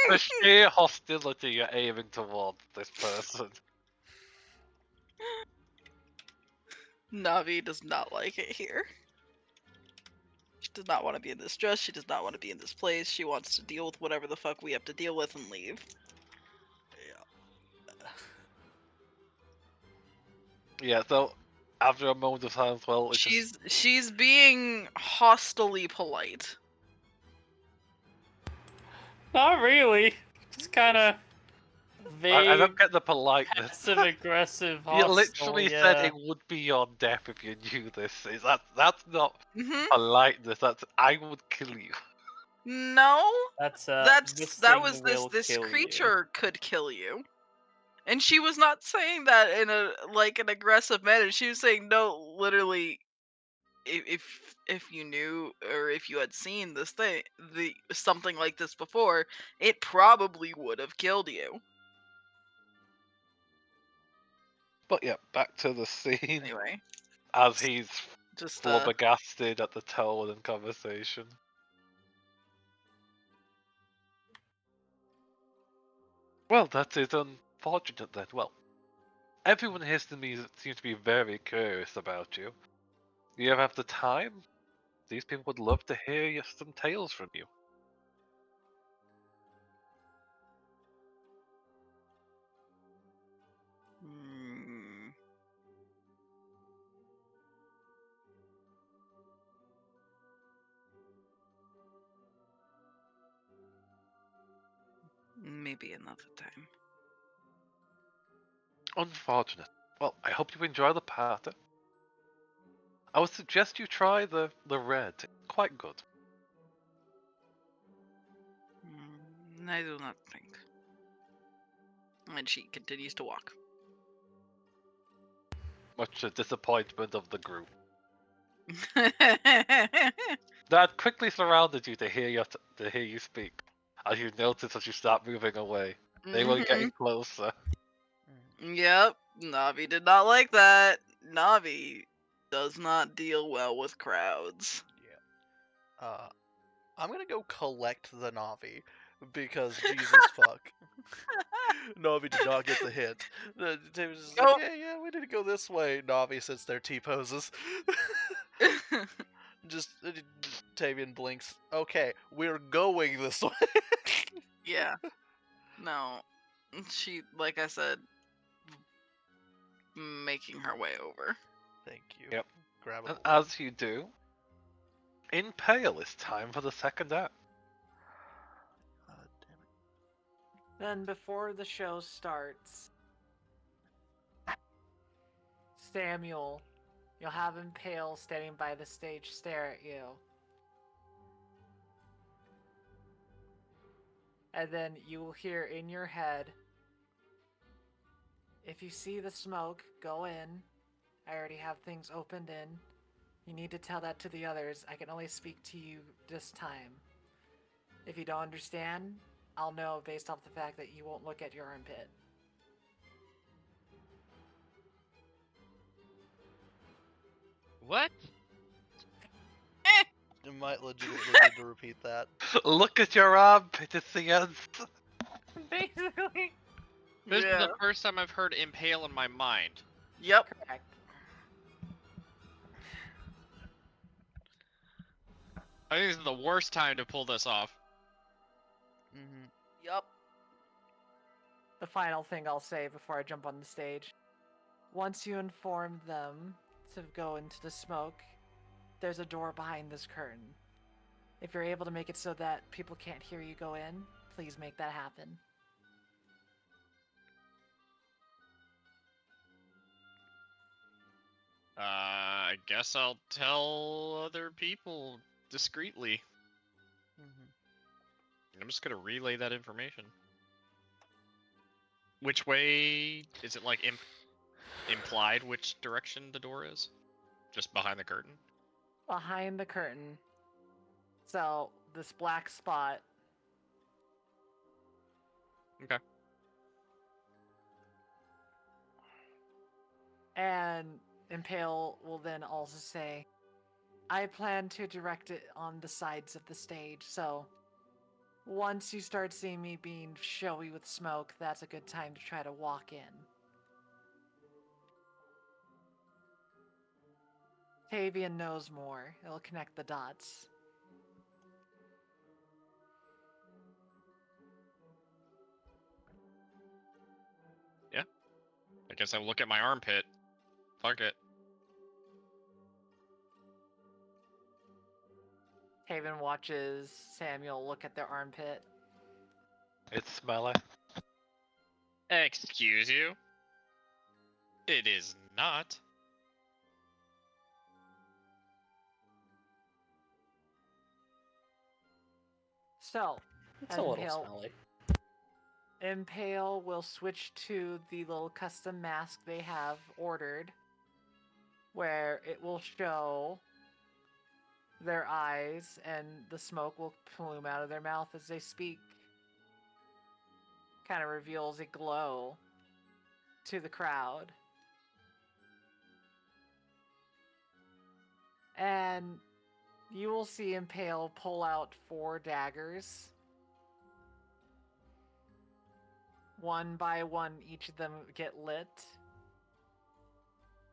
B: the sheer hostility you're aiming towards this person.
F: Navi does not like it here. She does not want to be in this dress. She does not want to be in this place. She wants to deal with whatever the fuck we have to deal with and leave.
B: Yeah, so after a moment of silence, well, it's just...
F: She's being hostilely polite.
G: Not really. Just kind of vague,
B: I don't get the politeness.
G: passive aggressive.
B: You
G: Hostile,
B: literally
G: yeah.
B: said it would be your death if you knew this. That's not
F: Mm-hmm.
B: politeness. That's I would kill you.
F: No,
G: That's
F: that
G: thing
F: was
G: will
F: this
G: kill you.
F: creature could kill you. And she was not saying that in a like an aggressive manner. She was saying no, literally, if you knew or if you had seen this thing, something like this before, it probably would have killed you.
B: But yeah, back to the scene
F: Anyway,
B: as he's
F: just
B: flabbergasted at the tone and conversation. Well, that is unfortunate then. Well, everyone here seems to be very curious about you. Do you ever have the time? These people would love to hear some tales from you.
F: mm, Maybe another time.
B: Unfortunate. Well, I hope you enjoy the party. I would suggest you try the red. It's quite good.
F: I do not think. And she continues to walk.
B: Much to the disappointment of the group. That quickly surrounded you to hear you speak. As you notice as you start moving away, they were getting closer.
F: Yep, Navi did not like that. Navi does not deal well with crowds.
A: Yeah. I'm gonna go collect the Navi because Jesus fuck. Navi did not get the hint. David's just like,
F: Nope.
A: yeah, we need to go this way. Navi sits there, T-poses. Just Tavian blinks. Okay, we're going this way.
F: Yeah. No. She, like I said, making her way over.
A: Thank you.
B: Yep.
A: Grab
B: And
A: a
B: as you do, in Pale, it's time for the second act.
A: damn it.
H: Then before the show starts, Samuel, you'll have Impale standing by the stage stare at you. And then you will hear in your head, if you see the smoke, go in. I already have things opened in. You need to tell that to the others. I can only speak to you this time. If you don't understand, I'll know based off the fact that you won't look at your armpit.
J: What?
A: You might legitimately need to repeat that.
B: Look at your armpit, it's the answer.
H: Basically.
E: This is
F: Yeah.
E: the first time I've heard impale in my mind.
F: Yep.
H: Correct.
E: I think this is the worst time to pull this off.
A: Mm-hmm.
F: Yep.
H: The final thing I'll say before I jump on the stage. Once you inform them to go into the smoke, there's a door behind this curtain. If you're able to make it so that people can't hear you go in, please make that happen.
E: I guess I'll tell other people discreetly.
A: Mm-hmm.
E: I'm just gonna relay that information. Which way is it? Like implied which direction the door is? Just behind the curtain?
H: Behind the curtain. So, this black spot.
E: Okay.
H: And Impale will then also say, I plan to direct it on the sides of the stage, so once you start seeing me being showy with smoke, that's a good time to try to walk in. Tavian knows more. It'll connect the dots.
E: Yeah. I guess I'll look at my armpit. Fuck it.
H: Haven watches Samuel look at their armpit.
B: It's smelly.
E: Excuse you? It is not.
H: So,
C: It's a little
H: Impale,
C: smelly.
H: Impale will switch to the little custom mask they have ordered, where it will show their eyes and the smoke will plume out of their mouth as they speak. Kind of reveals a glow to the crowd. And you will see Impale pull out 4 daggers. One by one, each of them get lit.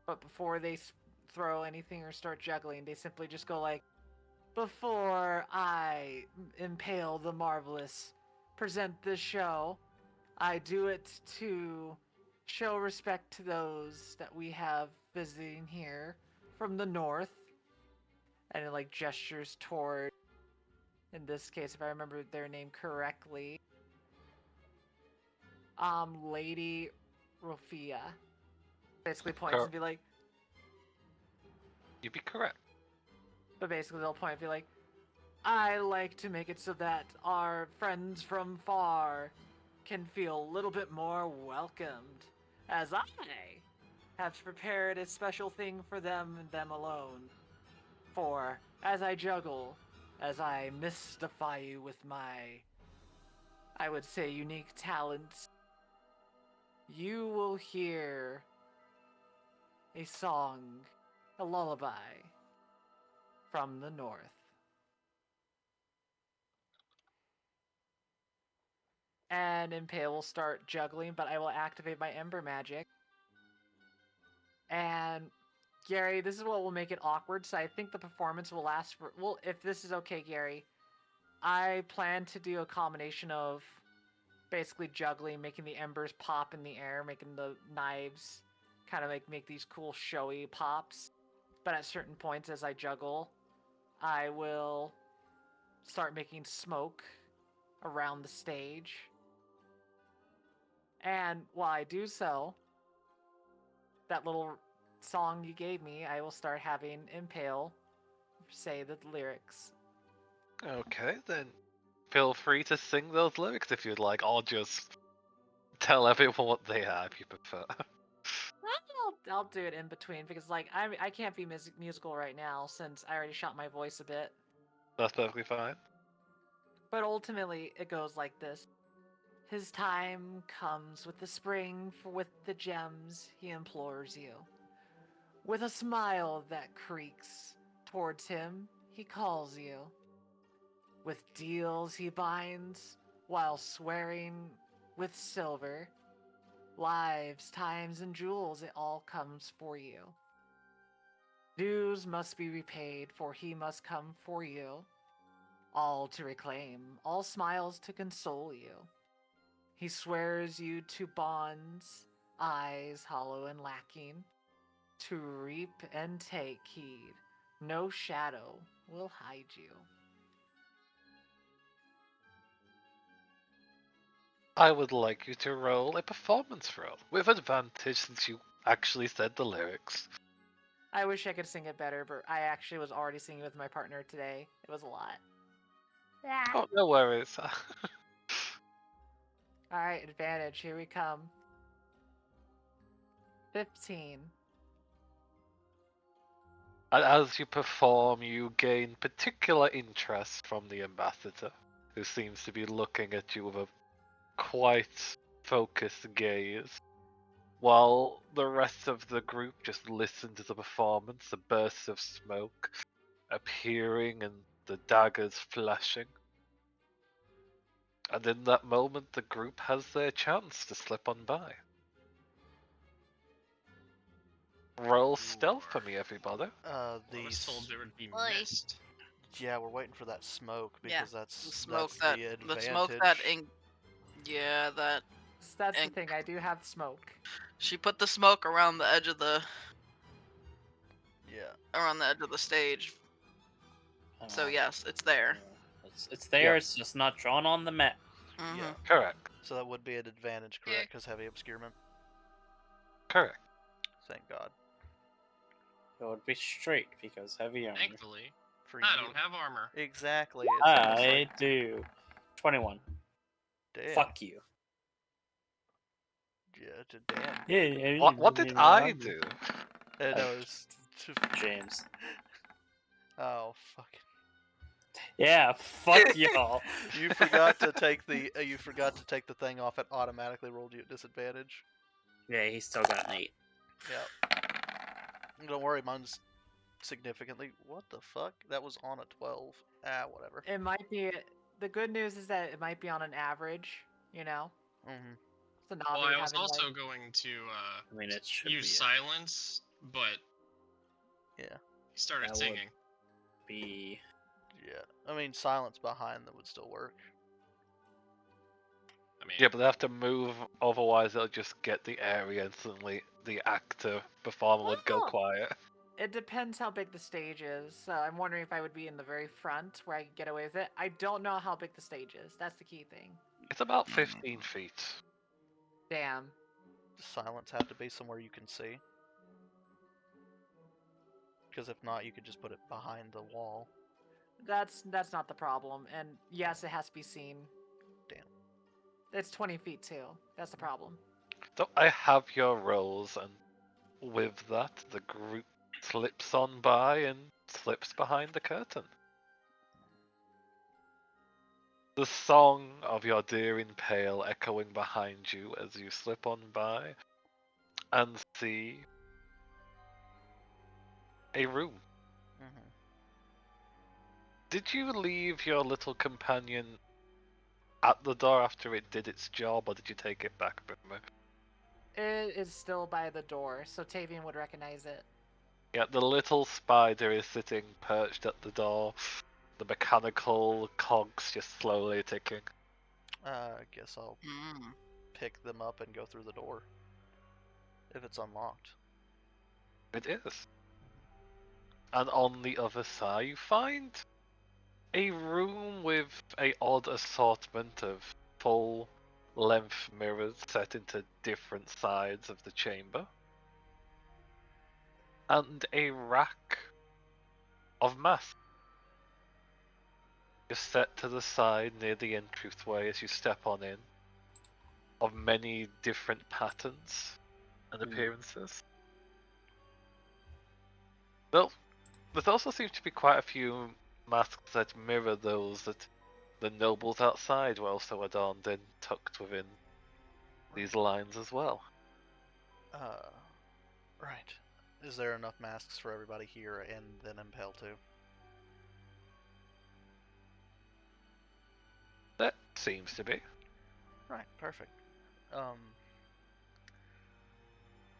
H: But before they throw anything or start juggling, they simply just go like, before I Impale the Marvelous present this show, I do it to show respect to those that we have visiting here from the north. And it like gestures toward, in this case, if I remember their name correctly, Lady Rofia. Basically points and be like,
B: You'd be correct.
H: but basically they'll point and be like, I like to make it so that our friends from far can feel a little bit more welcomed, as I have prepared a special thing for them and them alone. For as I juggle, as I mystify you with my, I would say, unique talents, you will hear a song, a lullaby from the north. And Impale will start juggling, but I will activate my Ember Magic. And Gary, this is what will make it awkward, so I think the performance will last for... Well, if this is okay, Gary, I plan to do a combination of basically juggling, making the embers pop in the air, making the knives kind of make these cool showy pops. But at certain points as I juggle, I will start making smoke around the stage. And while I do so, that little song you gave me, I will start having Impale say the lyrics.
B: Okay, then feel free to sing those lyrics if you'd like, or just tell everyone what they are if you prefer.
H: I'll do it in between because like I can't be musical right now since I already shot my voice a bit.
B: That's perfectly fine.
H: But ultimately it goes like this. His time comes with the spring, for with the gems he implores you. With a smile that creaks towards him, he calls you. With deals he binds, while swearing with silver. Lives, times, and jewels, it all comes for you. Dues must be repaid, for he must come for you. All to reclaim, all smiles to console you. He swears you to bonds, eyes hollow and lacking. To reap and take heed, no shadow will hide you.
B: I would like you to roll a performance roll, with advantage since you actually said the lyrics.
H: I wish I could sing it better, but I actually was already singing with my partner today. It was a lot.
B: Oh, no worries.
H: Alright, advantage, here we come. 15.
B: And as you perform, you gain particular interest from the ambassador, who seems to be looking at you with a quite focused gaze, while the rest of the group just listen to the performance, the bursts of smoke appearing and the daggers flashing. And in that moment, the group has their chance to slip on by. Roll stealth for me, everybody.
D: I was told there would be
I: Oi.
D: mist.
A: Yeah, we're waiting for that smoke
F: Yeah,
A: because that's
F: The smoke
A: that's
F: that
A: the advantage.
F: the smoke that yeah, that
H: That's the
F: And-
H: thing, I do have smoke.
F: she put the smoke around the edge of the
A: Yeah.
F: stage. So yes, it's there.
C: It's there.
B: Yeah.
C: It's just not drawn on the map.
F: Mhm.
A: Yeah.
B: Correct.
A: So that would be an advantage, correct? Because heavy obscurement.
B: Correct.
A: Thank God.
C: It would be straight because heavy armor.
E: Thankfully,
A: For
E: I
A: you.
E: don't have armor.
A: Exactly. It's almost
C: I
A: like,
C: do. 21.
A: damn.
C: Fuck you.
A: Damn.
C: Yeah.
B: What did I do?
A: No, it's
C: James.
A: Oh fuck.
C: Yeah, fuck y'all.
A: You forgot to take the thing off. It automatically rolled you at disadvantage.
C: Yeah, he still got an 8.
A: Yeah. Don't worry, mine's significantly. What the fuck? That was on a 12. Ah, whatever.
H: It might be. The good news is that it might be on an average, you know?
A: Mm-hmm.
H: So not
E: Well,
H: be
E: I was
H: having,
E: also
H: like...
E: going to
C: I mean, it should
E: use
C: be
E: silence, but
A: Yeah.
E: he started
C: That would-
E: singing.
C: be.
A: Yeah. I mean, silence behind them would still work.
E: I mean,
B: Yeah, but they have to move, otherwise they'll just get the area and suddenly the actor performer would go
H: Oh.
B: quiet.
H: It depends how big the stage is. So I'm wondering if I would be in the very front where I could get away with it. I don't know how big the stage is. That's the key thing.
B: It's about 15 feet.
H: Damn.
A: Does silence have to be somewhere you can see? Because if not, you could just put it behind the wall.
H: That's not the problem. And yes, it has to be seen.
A: Damn.
H: It's 20 feet too. That's the problem.
B: So I have your rolls, and with that, the group slips on by and slips behind the curtain. The song of your deer in pale echoing behind you as you slip on by and see a room.
A: Mm-hmm.
B: Did you leave your little companion at the door after it did its job, or did you take it back, Boomer?
H: It is still by the door, so Tavian would recognize it.
B: Yeah, the little spider is sitting perched at the door, the mechanical cogs just slowly ticking.
A: I guess I'll
F: Mm.
A: pick them up and go through the door. If it's unlocked.
B: It is. And on the other side, you find a room with a odd assortment of full-length mirrors set into different sides of the chamber, and a rack of masks just set to the side near the entranceway as you step on in, of many different patterns and appearances. Though, there also seems to be quite a few masks that mirror those that the nobles outside were also adorned in, tucked within these lines as well.
A: Right. Is there enough masks for everybody here and then Impel too?
B: That seems to be.
A: Right, perfect.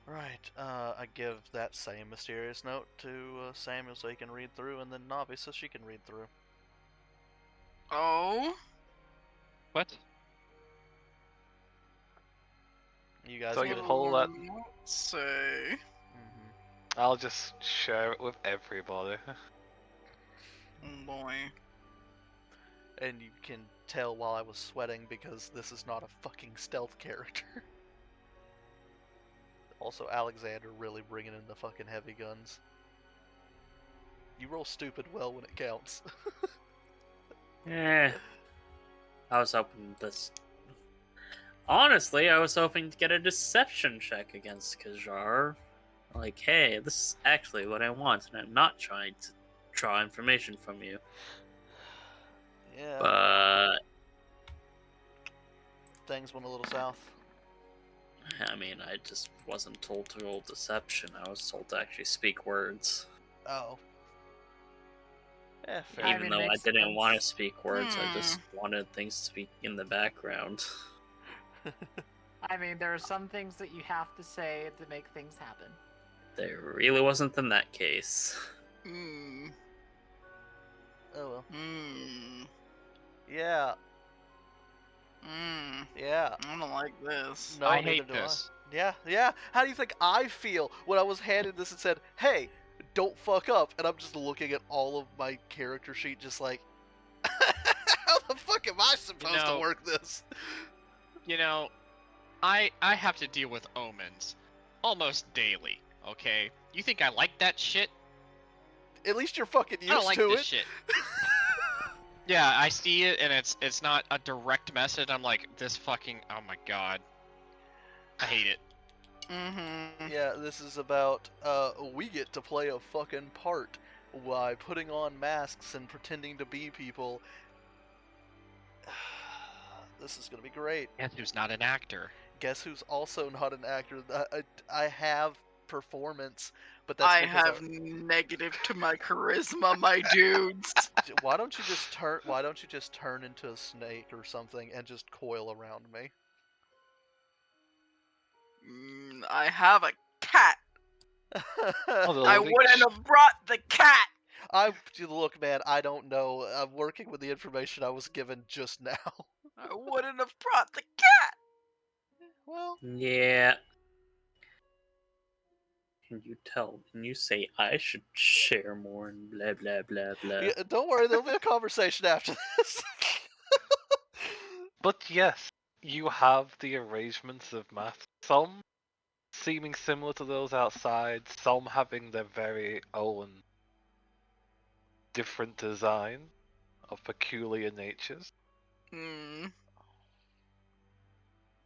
A: Right, I give that same mysterious note to Samuel so he can read through, and then Navi so she can read through.
F: Oh?
E: What?
A: You guys
B: So
A: get
B: you
A: it.
B: pull that.
F: Say.
A: Mm-hmm.
B: I'll just share it with everybody.
F: Oh boy.
A: And you can tell while I was sweating because this is not a fucking stealth character. Also, Alexander really bringing in the fucking heavy guns. You roll stupid well when it counts.
C: I was hoping this. Honestly, I was hoping to get a deception check against Kajar. Like, hey, this is actually what I want, and I'm not trying to draw information from you.
A: Yeah,
C: But
A: things went a little south.
C: I mean, I just wasn't told to roll deception. I was told to actually speak words.
A: Oh. Yeah, fair.
H: I
C: Even
H: mean,
C: though I
H: makes
C: didn't want to
H: sense.
C: speak words, I just wanted things to speak in the background.
H: I mean, there are some things that you have to say to make things happen.
C: There really wasn't in that case.
F: Hmm.
A: Oh well.
F: Hmm.
A: Yeah.
F: Hmm.
A: Yeah.
F: I don't like this.
A: No,
E: I
A: neither
E: hate
A: do
E: this.
A: I. Yeah, yeah. How do you think I feel when I was handed this and said, "Hey, don't fuck up," and I'm just looking at all of my character sheet, just like, how the fuck am I supposed to
E: know,
A: work this?
E: You know, I have to deal with omens almost daily. Okay, you think I like that shit?
A: At least you're fucking
E: I don't
A: used
E: like
A: to
E: this
A: it.
E: shit. Yeah, I see it, and it's not a direct message. I'm like, this fucking, oh my god, I hate it.
F: Mm-hmm.
A: Yeah, this is about we get to play a fucking part by putting on masks and pretending to be people. This is gonna be great.
E: Guess who's not an actor?
A: Guess who's also not an actor? I have performance, but that's
F: I
A: because
F: have negative to my charisma, my dudes.
A: Why don't you just turn? Why don't you just turn into a snake or something and just coil around me?
F: I have a cat.
B: Oh,
F: I wouldn't have brought the cat.
A: Look, man. I don't know. I'm working with the information I was given just now.
F: I wouldn't have brought the cat.
A: Well,
C: Yeah. Can you tell? Can you say I should share more and blah blah blah blah?
A: yeah, don't worry. There'll be a conversation after this.
B: But yes, you have the arrangements of masks, some seeming similar to those outside, some having their very own different design of peculiar natures.
F: Hmm.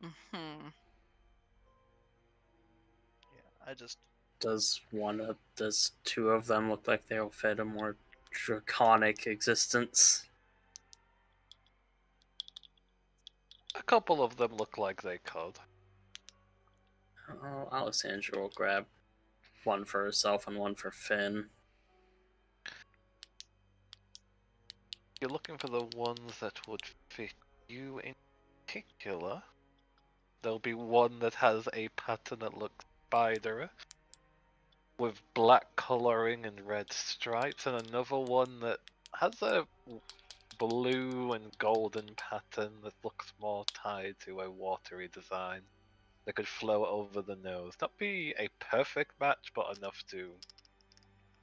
F: Hmm.
A: Yeah, I just
C: Does two of them look like they'll fit a more draconic existence?
B: A couple of them look like they could.
C: Oh, Alexandra will grab one for herself and one for Finn.
B: You're looking for the ones that would fit you in particular. There'll be one that has a pattern that looks spidery, with black colouring and red stripes, and another one that has a blue and golden pattern that looks more tied to a watery design that could flow over the nose. Not be a perfect match, but enough to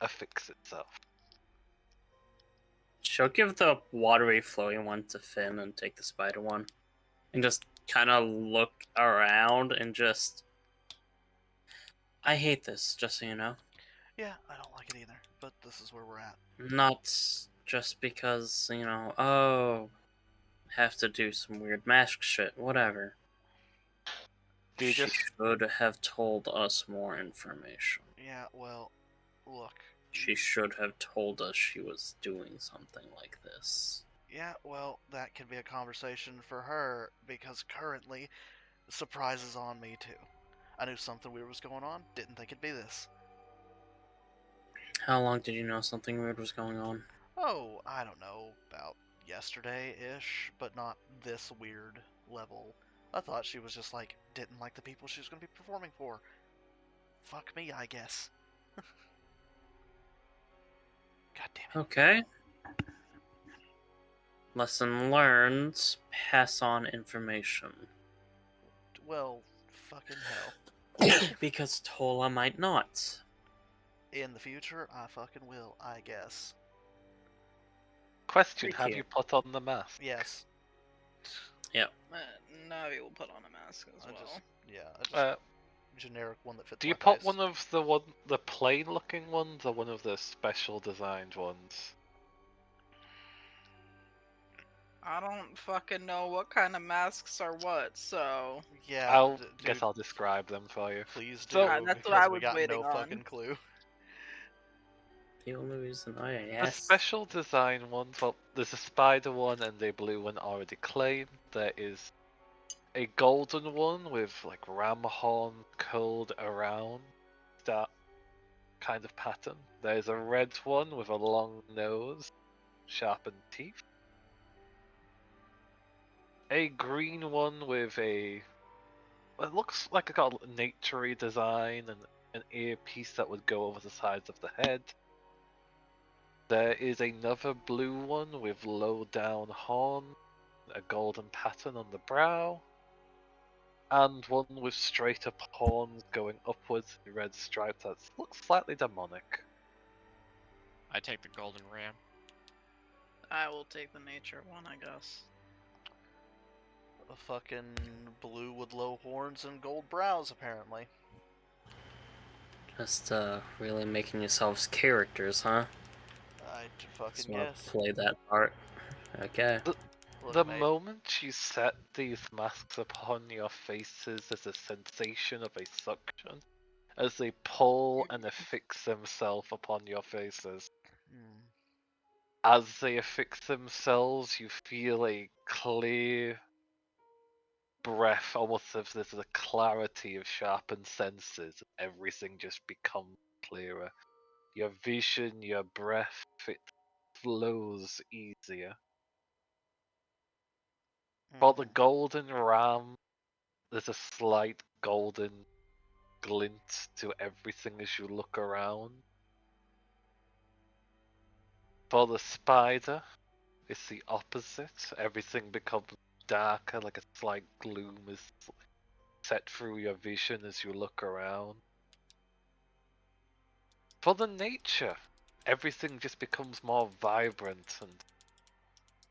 B: affix itself.
C: She'll give the watery flowing one to Finn and take the spider one. And just kind of look around and just... I hate this, just so you know.
A: yeah, I don't like it either. But this is where we're at.
C: Not just because, oh, have to do some weird mask shit, whatever.
B: Do you
C: She
B: just
C: should have told us more information.
A: Yeah, well, look.
C: She should have told us she was doing something like this.
A: Yeah, well, that could be a conversation for her because currently the surprise is on me too. I knew something weird was going on, didn't think it'd be this.
C: How long did you know something weird was going on?
A: Oh, I don't know, about yesterday-ish, but not this weird level. I thought she was just like, didn't like the people she was going to be performing for. Fuck me, I guess. God damn it.
C: Okay. Lesson learned, pass on information.
A: Well, fucking hell.
C: Because Tola might not.
A: In the future, I fucking will, I guess.
B: question,
C: Thank
B: have
C: you.
B: you put on the mask?
A: Yes.
F: Navi will put on a mask as well.
A: I just
B: Uh,
A: generic one that fits
B: do you
A: my
B: put
A: face.
B: one of the plain looking ones or one of the special designed ones?
F: I don't fucking know what kind of masks are what, so
A: Yeah,
B: I'll
A: dude,
B: guess I'll describe them for you.
A: please do,
B: So-
F: that's what
A: because
F: I
A: we
F: was
A: got
F: waiting
A: no
F: on.
A: fucking clue.
C: The only reason I
B: The
C: asked...
B: special design ones, well, there's a spider one and a blue one already claimed. There is a golden one with like ram horn curled around that kind of pattern. There's a red one with a long nose, sharpened teeth. A green one with it looks like it got a naturey design and an earpiece that would go over the sides of the head. There is another blue one with low down horn, a golden pattern on the brow, and one with straight up horns going upwards in red stripes that looks slightly demonic.
E: I take the golden ram.
F: I will take the nature one, I guess.
A: A fucking blue with low horns and gold brows, apparently.
C: Just, really making yourselves characters, huh?
A: I fucking
C: Just wanna
A: guess.
C: play that part. Okay.
A: Look,
B: The
A: mate,
B: moment you set these masks upon your faces, there's a sensation of a suction as they pull and affix themselves upon your faces.
A: hmm,
B: As they affix themselves, you feel a clear breath, almost as if there's a clarity of sharpened senses. Everything just becomes clearer. Your vision, your breath, it flows easier. For the
A: mhm.
B: golden ram, there's a slight golden glint to everything as you look around. For the spider, it's the opposite. Everything becomes darker, like a slight gloom is set through your vision as you look around. For the nature, everything just becomes more vibrant and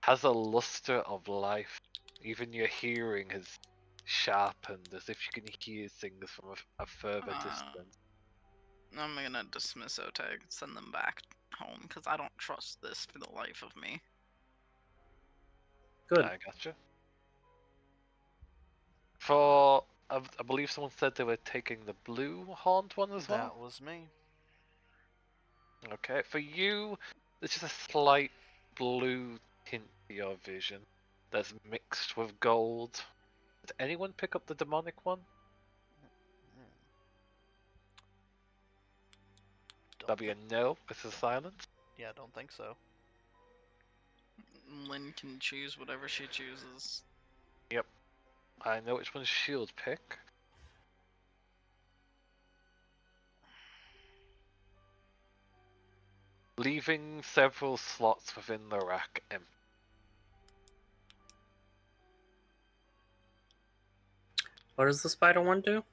B: has a luster of life. Even your hearing has sharpened, as if you can hear things from a further distance.
F: I'm gonna dismiss Otag and send them back home because I don't trust this for the life of me.
G: Good.
B: I gotcha. For I believe someone said they were taking the blue horned one as well.
A: That was me.
B: Okay, for you, there's just a slight blue tint to your vision that's mixed with gold. Did anyone pick up the demonic one? That'll be a no. This is silence.
A: Yeah, I don't think so.
F: Lynn can choose whatever she chooses.
B: Yep. I know which one she'll pick. Leaving several slots within the rack empty.
G: What does the spider one do?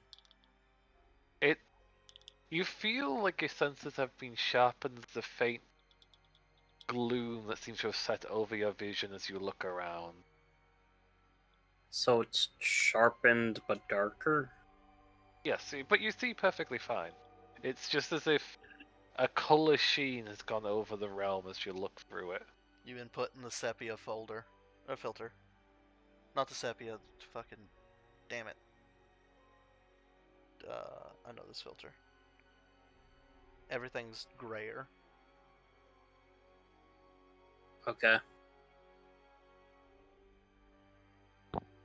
B: You feel like your senses have been sharpened as the faint gloom that seems to have set over your vision as you look around.
G: So it's sharpened but darker?
B: Yes, but you see perfectly fine. It's just as if a color sheen has gone over the realm as you look through it.
A: You've been put in the sepia folder. Or filter. Not the sepia, fucking... Damn it. I know this filter. Everything's grayer.
G: Okay.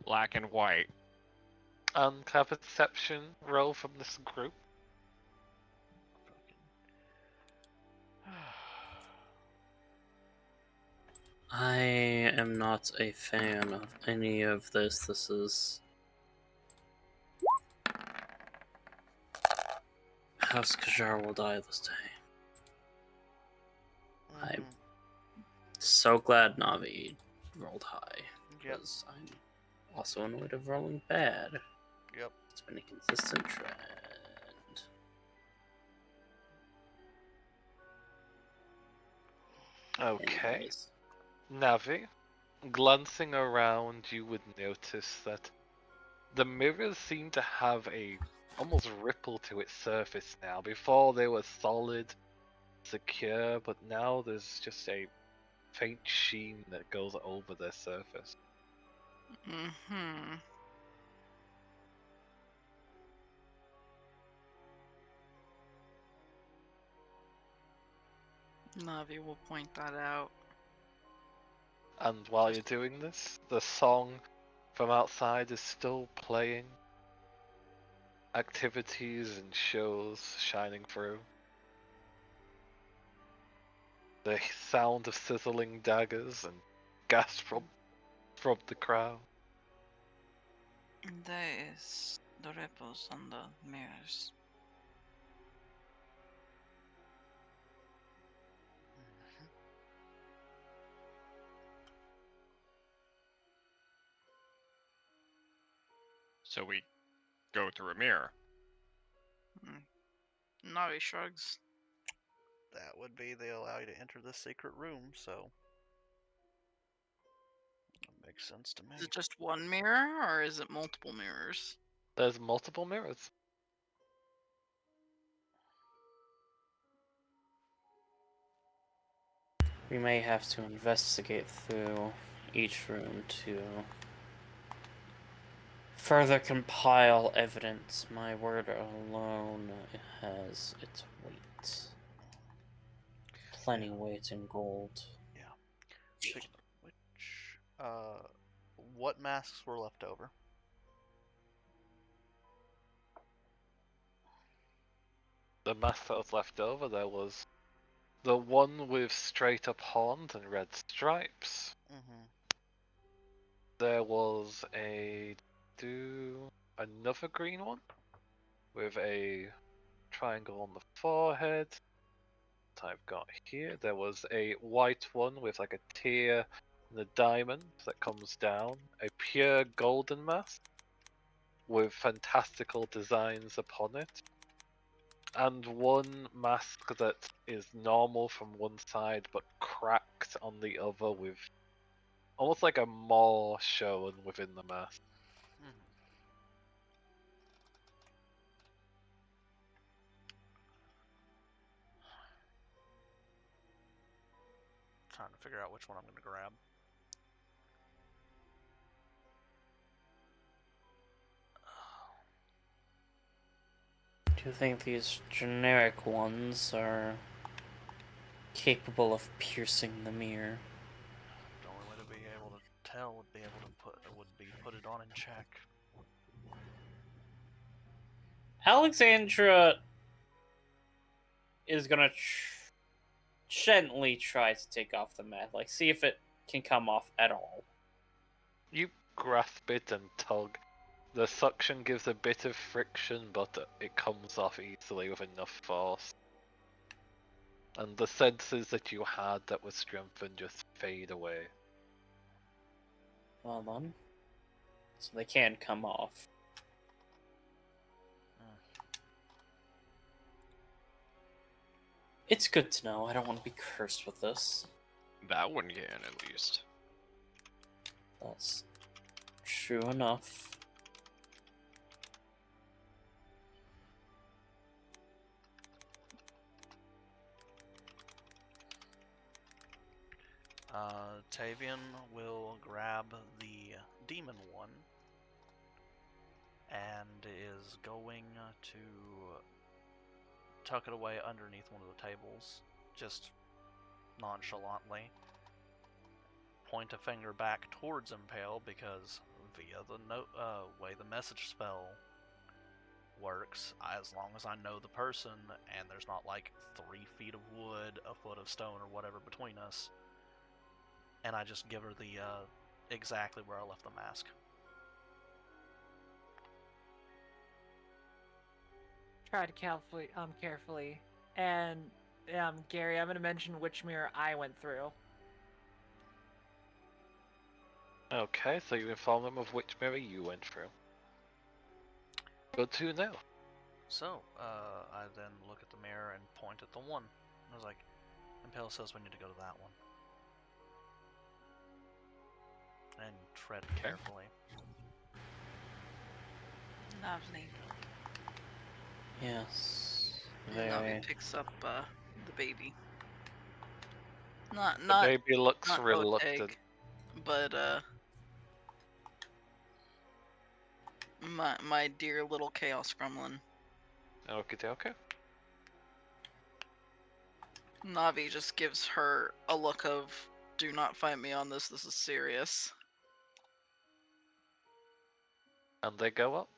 E: Black and white.
B: And have a perception roll from this group.
G: I am not a fan of any of this. This is... House Kajar will die this day. I'm so glad Navi rolled high.
A: Yep.
G: Because I'm also annoyed of rolling bad.
A: Yep.
G: It's been a consistent trend.
B: Okay.
G: Anyways.
B: Navi, glancing around, you would notice that the mirrors seem to have a almost ripple to its surface now. Before they were solid, secure, but now there's just a faint sheen that goes over their surface.
F: Mm-hmm. Navi will point that out.
B: And while you're doing this, the song from outside is still playing. Activities and shows shining through. The sound of sizzling daggers and gasps from the crowd.
F: There is the ripples on the mirrors.
E: So we go through a mirror.
F: Navi shrugs.
A: That would be they allow you to enter this secret room, so... That makes sense to me.
F: Is it just one mirror, or is it multiple mirrors?
B: There's multiple mirrors.
G: We may have to investigate through each room to further compile evidence. My word alone has its weight. Plenty weight in gold.
A: What masks were left over?
B: The mask that was left over, there was the one with straight up horns and red stripes. There was another green one with a triangle on the forehead. That I've got here. There was a white one with like a tear and a diamond that comes down. A pure golden mask with fantastical designs upon it. And one mask that is normal from one side but cracked on the other with Almost like a mall shown within the mask.
A: Trying to figure out which one I'm going to grab.
G: Do you think these generic ones are capable of piercing the mirror?
A: The only way to be able to tell would be put it on in check.
G: Alexandra is gonna gently try to take off the mask, like see if it can come off at all.
B: You grasp it and tug. The suction gives a bit of friction, but it comes off easily with enough force. And the senses that you had that were strengthened just fade away.
G: Well then, so they can come off. It's good to know. I don't want to be cursed with this.
D: That one can, at least.
G: That's true enough.
A: Tavian will grab the demon one and is going to tuck it away underneath one of the tables, just nonchalantly. Point a finger back towards Impale because via the way the message spell works, as long as I know the person and there's not like 3 feet of wood, a foot of stone, or whatever between us, and I just give her the exactly where I left the mask.
H: Try to carefully. And Gary, I'm gonna mention which mirror I went through.
B: Okay, so you inform them of which mirror you went through. Good to know.
A: So, I then look at the mirror and point at the one. I was like, Impale says we need to go to that one. And tread carefully.
F: Lovely.
G: Yes.
F: And Navi
G: Very.
F: picks up the baby. Not
B: The baby looks
F: not
B: reluctant.
F: Egg, but my dear little chaos gremlin.
B: Okay.
F: Navi just gives her a look of, do not fight me on this is serious.
B: And they go up?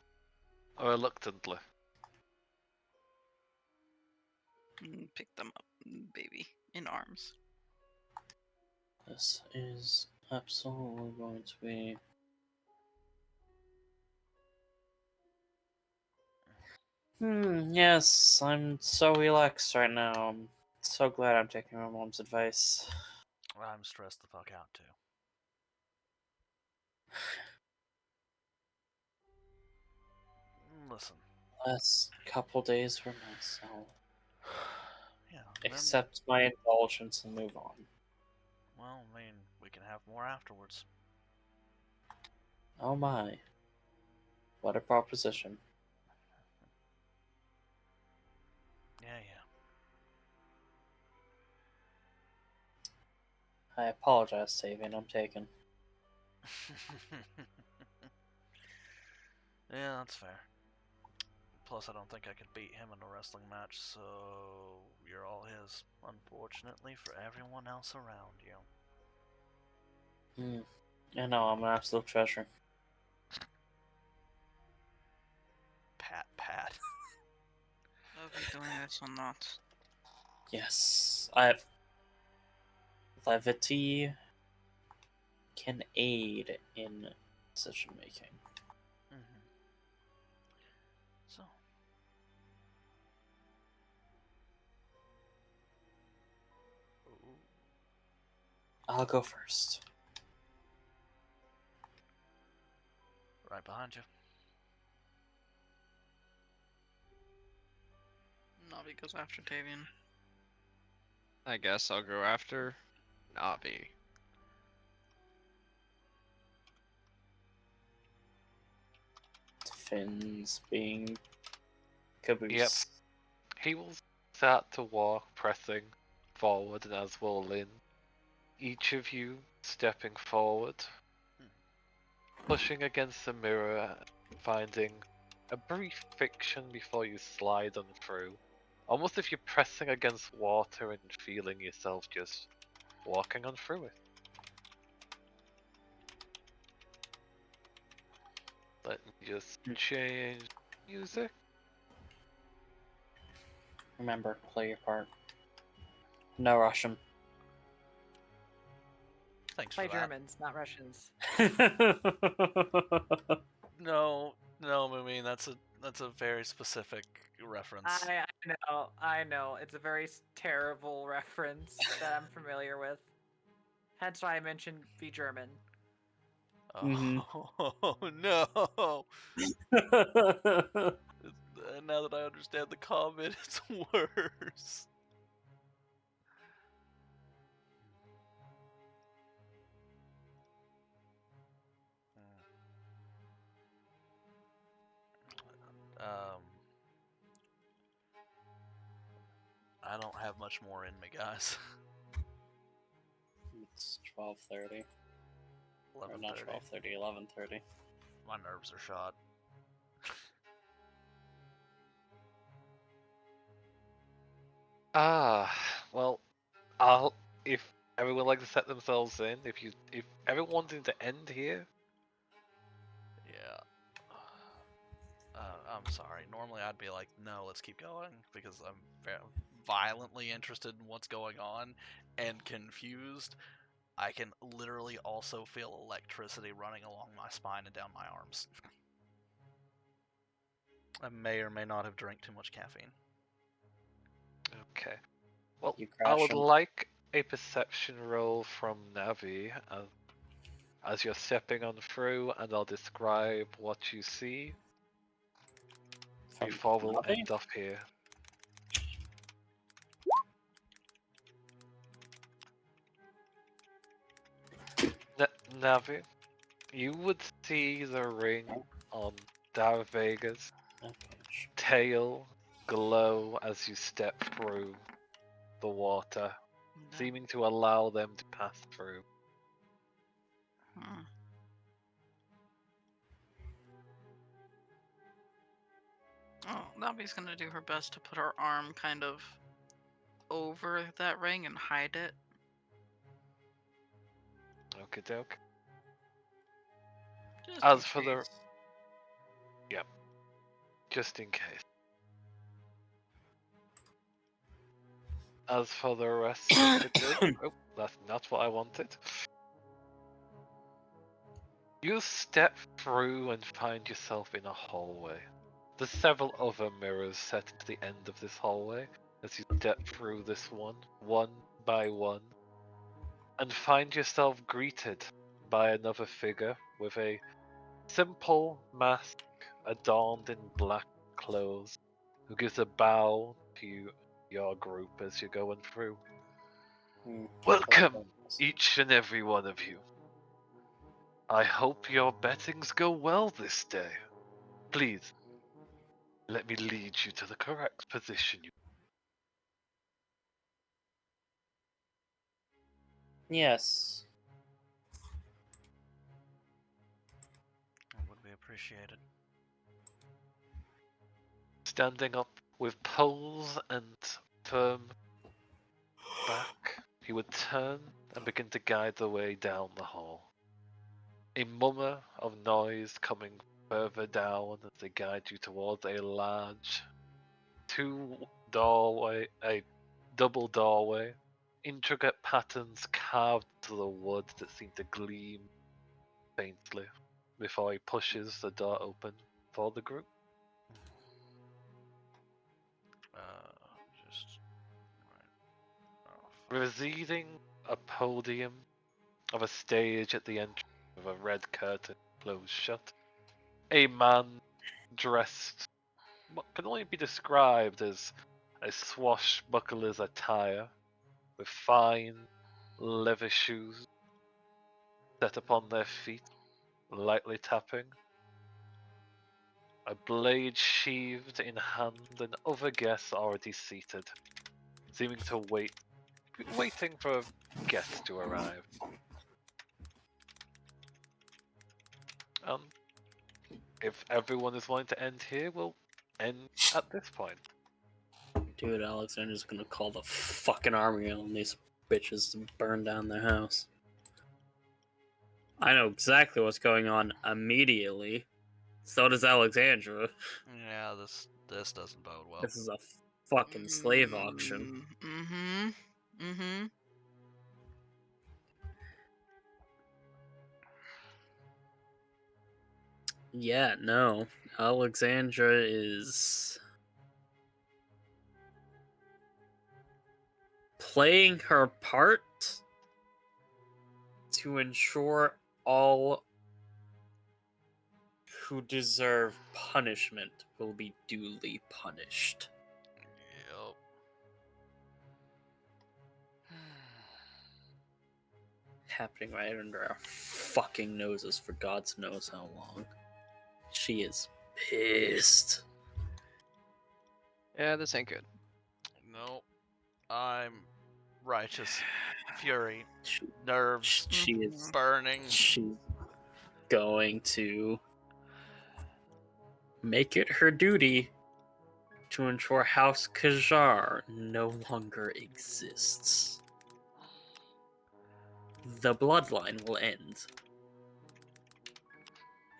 B: Reluctantly.
F: And pick them up, baby, in arms.
G: This is absolutely going to be. Yes, I'm so relaxed right now. I'm so glad I'm taking my mom's advice.
A: I'm stressed the fuck out too. Listen.
G: Last couple days were nice, so
A: Yeah.
G: accept my indulgence and move on.
A: Well, I mean, we can have more afterwards.
G: Oh my. What a proposition.
A: Yeah.
G: I apologize, Savian, I'm taken.
A: Yeah, that's fair. Plus, I don't think I could beat him in a wrestling match, so you're all his. Unfortunately for everyone else around you.
G: I know, I'm an absolute treasure.
A: Pat.
F: I'll be doing this or not.
G: Yes, levity can aid in decision making.
A: So. Ooh.
G: I'll go first.
A: Right behind you.
F: Navi goes after Tavian.
D: I guess I'll go after Navi.
G: fins being caboose.
B: Yep. He will start to walk, pressing forward, and as will Lynn. Each of you stepping forward, pushing against the mirror, finding a brief friction before you slide on through. Almost if you're pressing against water and feeling yourself just walking on through it. Let me just change music.
G: Remember, play your part. No Russian.
A: Thanks
H: Play
A: for that.
H: Germans, not Russians.
A: No, Moomin, that's a very specific reference.
H: I know. It's a very terrible reference that I'm familiar with. Hence why I mentioned be German.
A: Oh no! Now that I understand the comment, it's worse. I don't have much more in me, guys.
G: It's 12:30. Or not
A: 11:30.
G: 12:30, 11:30.
A: My nerves are shot.
B: Well, if everyone would like to set themselves in, if everyone wanted to end here,
A: Yeah. I'm sorry. Normally I'd be like, no, let's keep going, because I'm violently interested in what's going on and confused. I can literally also feel electricity running along my spine and down my arms. I may or may not have drank too much caffeine.
B: okay. Well,
G: You
B: I would
G: crashing.
B: like a perception roll from Navi as you're stepping on through, and I'll describe what you see
G: From
B: before we'll
G: Navi?
B: end up here. Navi, you would see the ring on Darth Vega's
G: Okay.
B: tail glow as you step through the water, seeming to allow them to pass through.
F: Oh, Navi's gonna do her best to put her arm kind of over that ring and hide it.
B: Okie doke.
F: Just
B: As
F: in
B: for the.
F: case.
B: Yep. Just in case. As for the rest of the group. Oh, that's not what I wanted. You step through and find yourself in a hallway. There's several other mirrors set at the end of this hallway as you step through this one by one, and find yourself greeted by another figure with a simple mask adorned in black clothes, who gives a bow to your group as you're going through. Welcome, each and every one of you. I hope your bettings go well this day. Please, let me lead you to the correct position.
G: Yes.
A: That would be appreciated.
B: Standing up with poles and firm back, he would turn and begin to guide the way down the hall. A murmur of noise coming further down as they guide you towards a large a double doorway, intricate patterns carved into the wood that seem to gleam faintly before he pushes the door open for the group.
A: Just
B: Preceding a podium of a stage at the entrance of a red curtain closed shut, a man dressed what can only be described as a swashbuckler's attire, with fine leather shoes set upon their feet, lightly tapping, A blade sheathed in hand, and other guests already seated, seeming to waiting for guests to arrive. If everyone is wanting to end here, we'll end at this point.
G: Dude, Alexander's gonna call the fucking army on these bitches to burn down their house. I know exactly what's going on immediately. So does Alexandra.
A: Yeah, this doesn't bode well.
G: This is a fucking slave auction.
F: Mm-hmm. Mm-hmm.
G: Yeah, no. Alexandra is playing her part to ensure all who deserve punishment will be duly punished.
A: Yep.
G: Happening right under our fucking noses for God knows how long. She is pissed.
E: Yeah, this ain't good.
A: No, I'm righteous fury,
G: She,
A: nerves
G: she is
A: burning.
G: she's going to make it her duty to ensure House Kajar no longer exists. The bloodline will end.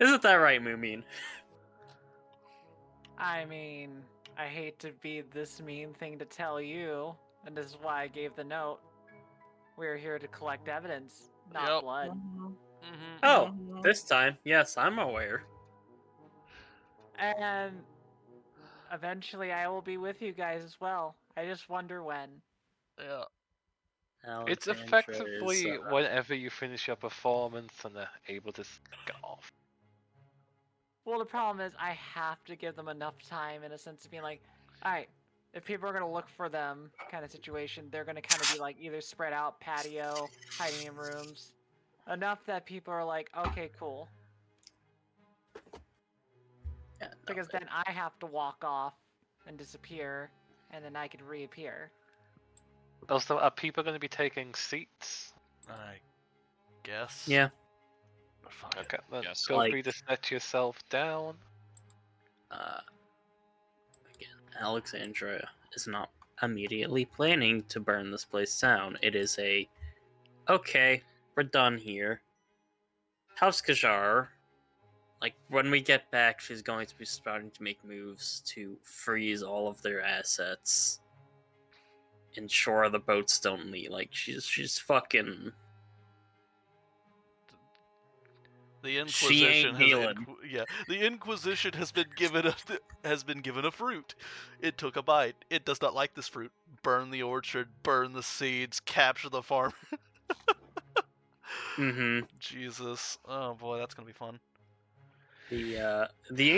G: Isn't that right, Moomin?
H: I mean, I hate to be this mean thing to tell you, and this is why I gave the note. We're here to collect evidence, not
A: Yep.
H: blood.
A: Mm-hmm.
G: Oh, this time, yes, I'm aware.
H: And eventually I will be with you guys as well. I just wonder when.
A: Yeah.
B: It's
G: Alexandra
B: effectively
G: is,
B: whenever you finish your performance and are able to get off.
H: Well, the problem is I have to give them enough time in a sense of being like, alright, if people are going to look for them kind of situation, they're going to kind of be like either spread out, patio, hiding in rooms. Enough that people are like, okay, cool.
G: yeah, no,
H: Because then I have to walk off and disappear, and then I can reappear.
B: Also, are people going to be taking seats?
A: I guess.
G: yeah,
A: Fuck it.
B: Okay, then
E: Yes.
B: feel
G: Like-
B: free to set yourself down.
G: again, Alexandra is not immediately planning to burn this place down. It is a, okay, we're done here. House Kajar, like, when we get back, she's going to be starting to make moves to freeze all of their assets. Ensure the boats don't leave. Like, she's fucking...
A: The
G: She ain't
A: Inquisition
G: healing.
A: The Inquisition has been given a fruit. It took a bite. It does not like this fruit. Burn the orchard, burn the seeds, capture the farm.
G: Mm-hmm.
A: Jesus. Oh boy, that's gonna be fun.
G: The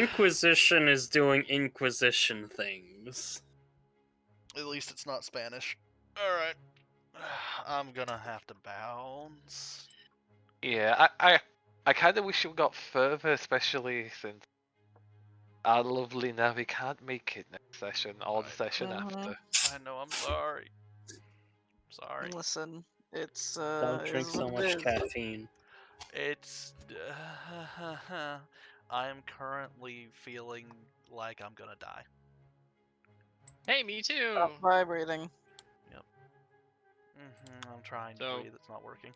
G: Inquisition is doing Inquisition things.
A: At least it's not Spanish. Alright. I'm gonna have to bounce.
B: Yeah, I kind of wish we got further, especially since our lovely Navi can't make it next session or the
A: I
B: session
F: know.
B: after.
A: I know, I'm sorry. Sorry.
F: Listen, it's
G: Don't drink
F: it's
G: so
F: what
G: much
F: it is.
G: caffeine.
A: It's. I'm currently feeling like I'm gonna die.
E: Hey, me too.
F: Stop vibrating.
A: I'm trying to
E: So-
A: breathe, it's not working.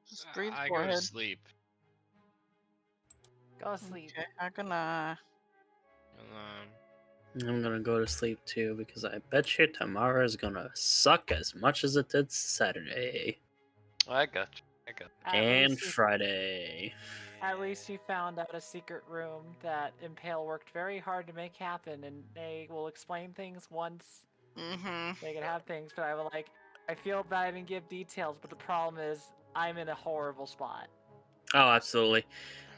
F: Just breathe
E: I go
F: forehead.
E: to sleep.
H: Go to sleep.
F: Okay, how can I?
G: I'm gonna go to sleep too because I bet you tomorrow is gonna suck as much as it did Saturday
B: I got you.
G: and Friday.
H: At least you found out a secret room that Impale worked very hard to make happen, and they will explain things once
F: Mm-hmm.
H: they can have things. But I will like, I feel bad I didn't give details, but the problem is I'm in a horrible spot.
G: Oh, absolutely.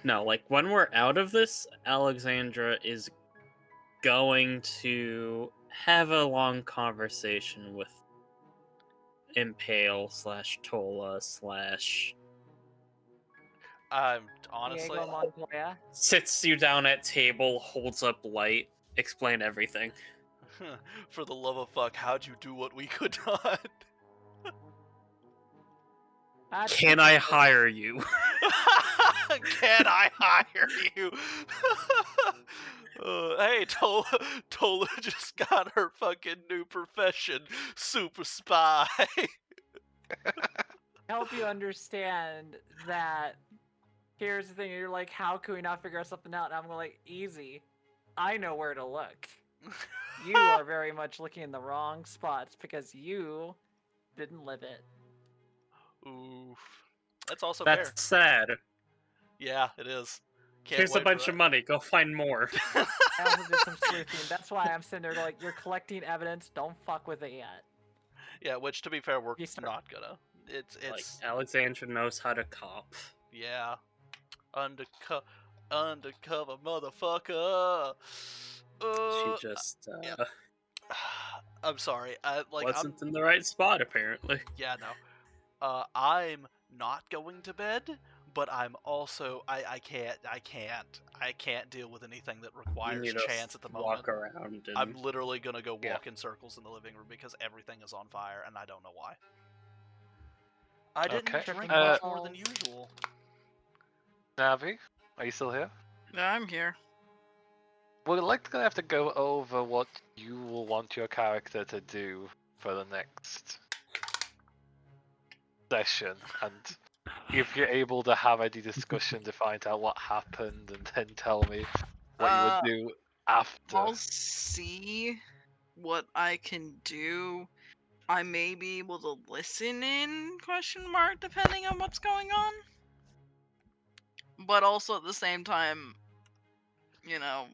G: No, like when we're out of this, Alexandra is going to have a long conversation with Impale / Tola /
A: I'm honestly.
H: Diego Montoya.
C: Sits you down at table, holds up light, explain everything.
A: For the love of fuck, how'd you do what we could not?
C: Can I hire you?
A: Can I hire you? Hey, Tola just got her fucking new profession, super spy.
H: Help you understand that. Here's the thing. You're like, how can we not figure something out? And I'm like, easy. I know where to look. You are very much looking in the wrong spots because you didn't live it.
A: Oof. That's also
C: That's
A: fair.
C: sad.
A: Yeah, it is. Can't
C: Here's a
A: wait for
C: bunch
A: that.
C: of money. Go find more.
H: I also did some sleuthing. That's why I'm sitting there like, you're collecting evidence. Don't fuck with it yet.
A: Yeah, which to be fair, we're
H: You start-
A: not gonna. It's
C: Like, Alexandra knows how to cop.
A: yeah, undercover motherfucker.
C: She just
A: yeah. I'm sorry.
C: wasn't in the right spot, apparently.
A: Yeah, no. I'm not going to bed, but I'm also I can't deal with anything that
C: You
A: requires
C: need to
A: chance at the moment.
C: walk around and
A: I'm literally gonna go
C: Yeah.
A: walk in circles in the living room because everything is on fire and I don't know why. I didn't
B: Okay,
A: drink much more than usual.
B: Navi, are you still here?
F: Yeah, I'm here.
B: We're likely gonna have to go over what you will want your character to do for the next session, and if you're able to have any discussion to find out what happened, and then tell me what you would do after.
F: I'll see what I can do. I may be able to listen in, question mark, depending on what's going on. But also at the same time, you know,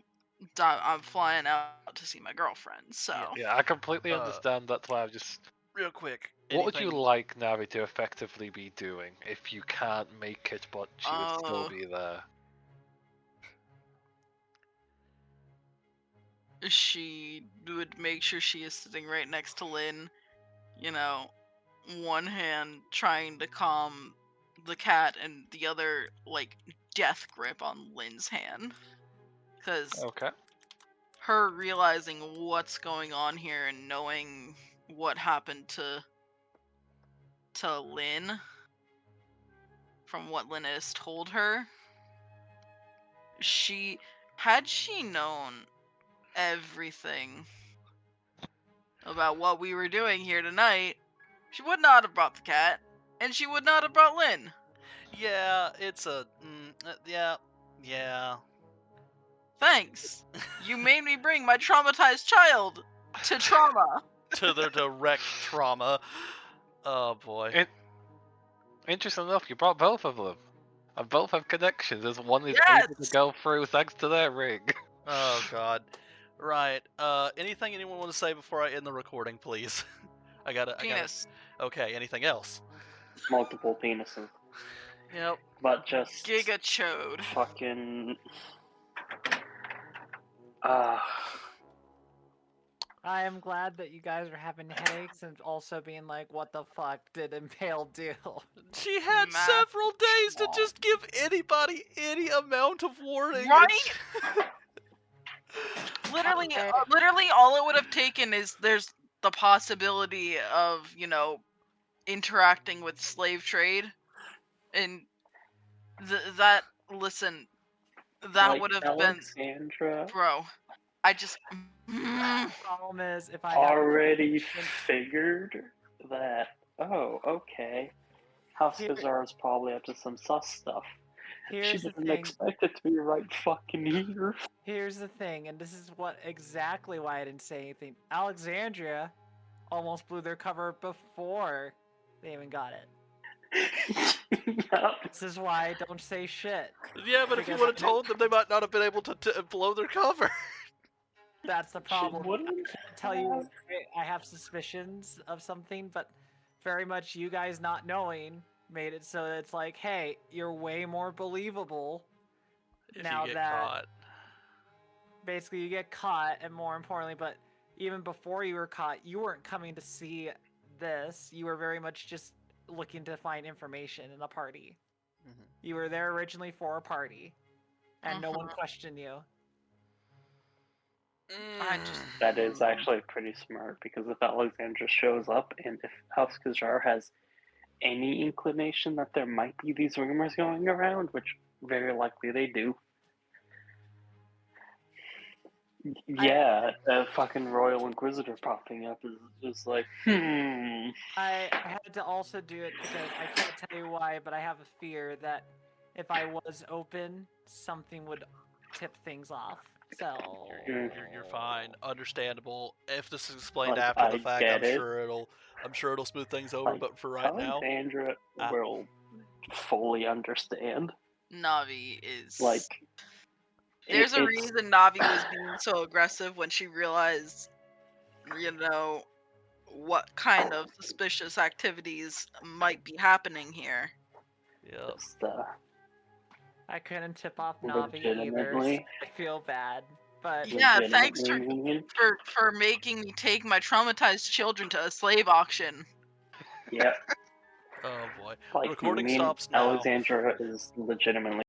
F: I'm flying out to see my girlfriend, so.
B: Yeah, I completely understand. That's why I've just.
A: Real quick.
B: What would you
A: anything-
B: like Navi to effectively be doing if you can't make it, but she would still be there?
F: She would make sure she is sitting right next to Lynn, you know, one hand trying to calm the cat and the other, like, death grip on Lynn's hand. Because
B: Okay.
F: her realizing what's going on here and knowing what happened to Lynn from what Lynn has told her, had she known everything about what we were doing here tonight, she would not have brought the cat, and she would not have brought Lynn.
A: Yeah, it's a. Yeah.
F: Thanks. You made me bring my traumatized child to trauma.
A: To the direct trauma. Oh boy.
B: Interesting enough, you brought both of them. And both have connections, as one is able to
F: Yes!
B: go through thanks to their ring.
A: Oh god. Right. Anything anyone want to say before I end the recording, please? I gotta.
F: Penis.
A: Okay. Anything else?
C: multiple penises.
A: Yep.
C: But just
F: Giga chode.
C: fucking.
H: I am glad that you guys are having headaches and also being like, what the fuck did Impale do?
A: She had
F: Math
A: several days to
F: schmuck.
A: just give anybody any amount of warning.
F: Right?
A: It's-
F: Literally,
H: Okay.
F: literally, all it would have taken is there's the possibility of, you know, interacting with slave trade, and that listen, that
C: like
F: would have
C: Alexandra
F: been, bro. I just.
H: Problem is, if I
C: already figured that. Oh, okay. House
H: Here-
C: Bazaar is probably up to some sus stuff. She
H: here's the
C: didn't
H: thing.
C: expect it to be right fucking here.
H: Here's the thing, and this is what exactly why I didn't say anything. Alexandria almost blew their cover before they even got it.
C: Yep.
H: This is why I don't say shit.
A: yeah, but if you
H: Because
A: would have
H: I know-
A: told them, they might not have been able to blow their cover.
H: That's the problem. I
C: wouldn't
H: can't tell you I have suspicions of something, but very much you guys not knowing made it so that it's like, hey, you're way more believable
A: If
H: now
A: you get
H: that
A: caught.
H: basically you get caught, and more importantly, but even before you were caught, you weren't coming to see this. You were very much just looking to find information in the party.
A: Mhm.
H: You were there originally for a party, and no one
I: Mhm.
H: questioned you.
I: I just
C: That is actually pretty smart, because if Alexandra shows up and if House Kajar has any inclination that there might be these rumors going around, which very likely they do, yeah, a fucking Royal Inquisitor popping up is just like,
H: I had to also do it because I can't tell you why, but I have a fear that if I was open, something would tip things off. So
A: You're fine. Understandable. If this is explained
C: Like,
A: after the
C: I
A: fact,
C: get it.
A: I'm sure it'll smooth things over.
C: Like,
A: But for right now,
C: Alexandra
A: ah.
C: will fully understand.
F: Navi is
C: Like,
F: there's a
C: it's-
F: reason Navi was being so aggressive when she realized, what kind of suspicious activities might be happening here.
A: Yep.
C: Just,
H: I couldn't tip off Navi either. So
C: legitimately.
H: I feel bad, but
F: Yeah, thanks
C: legitimately,
F: for making me take my traumatized children to a slave auction.
C: yeah.
A: Oh boy.
C: Like,
A: Recording
C: me and
A: stops now.
C: Alexandra is legitimately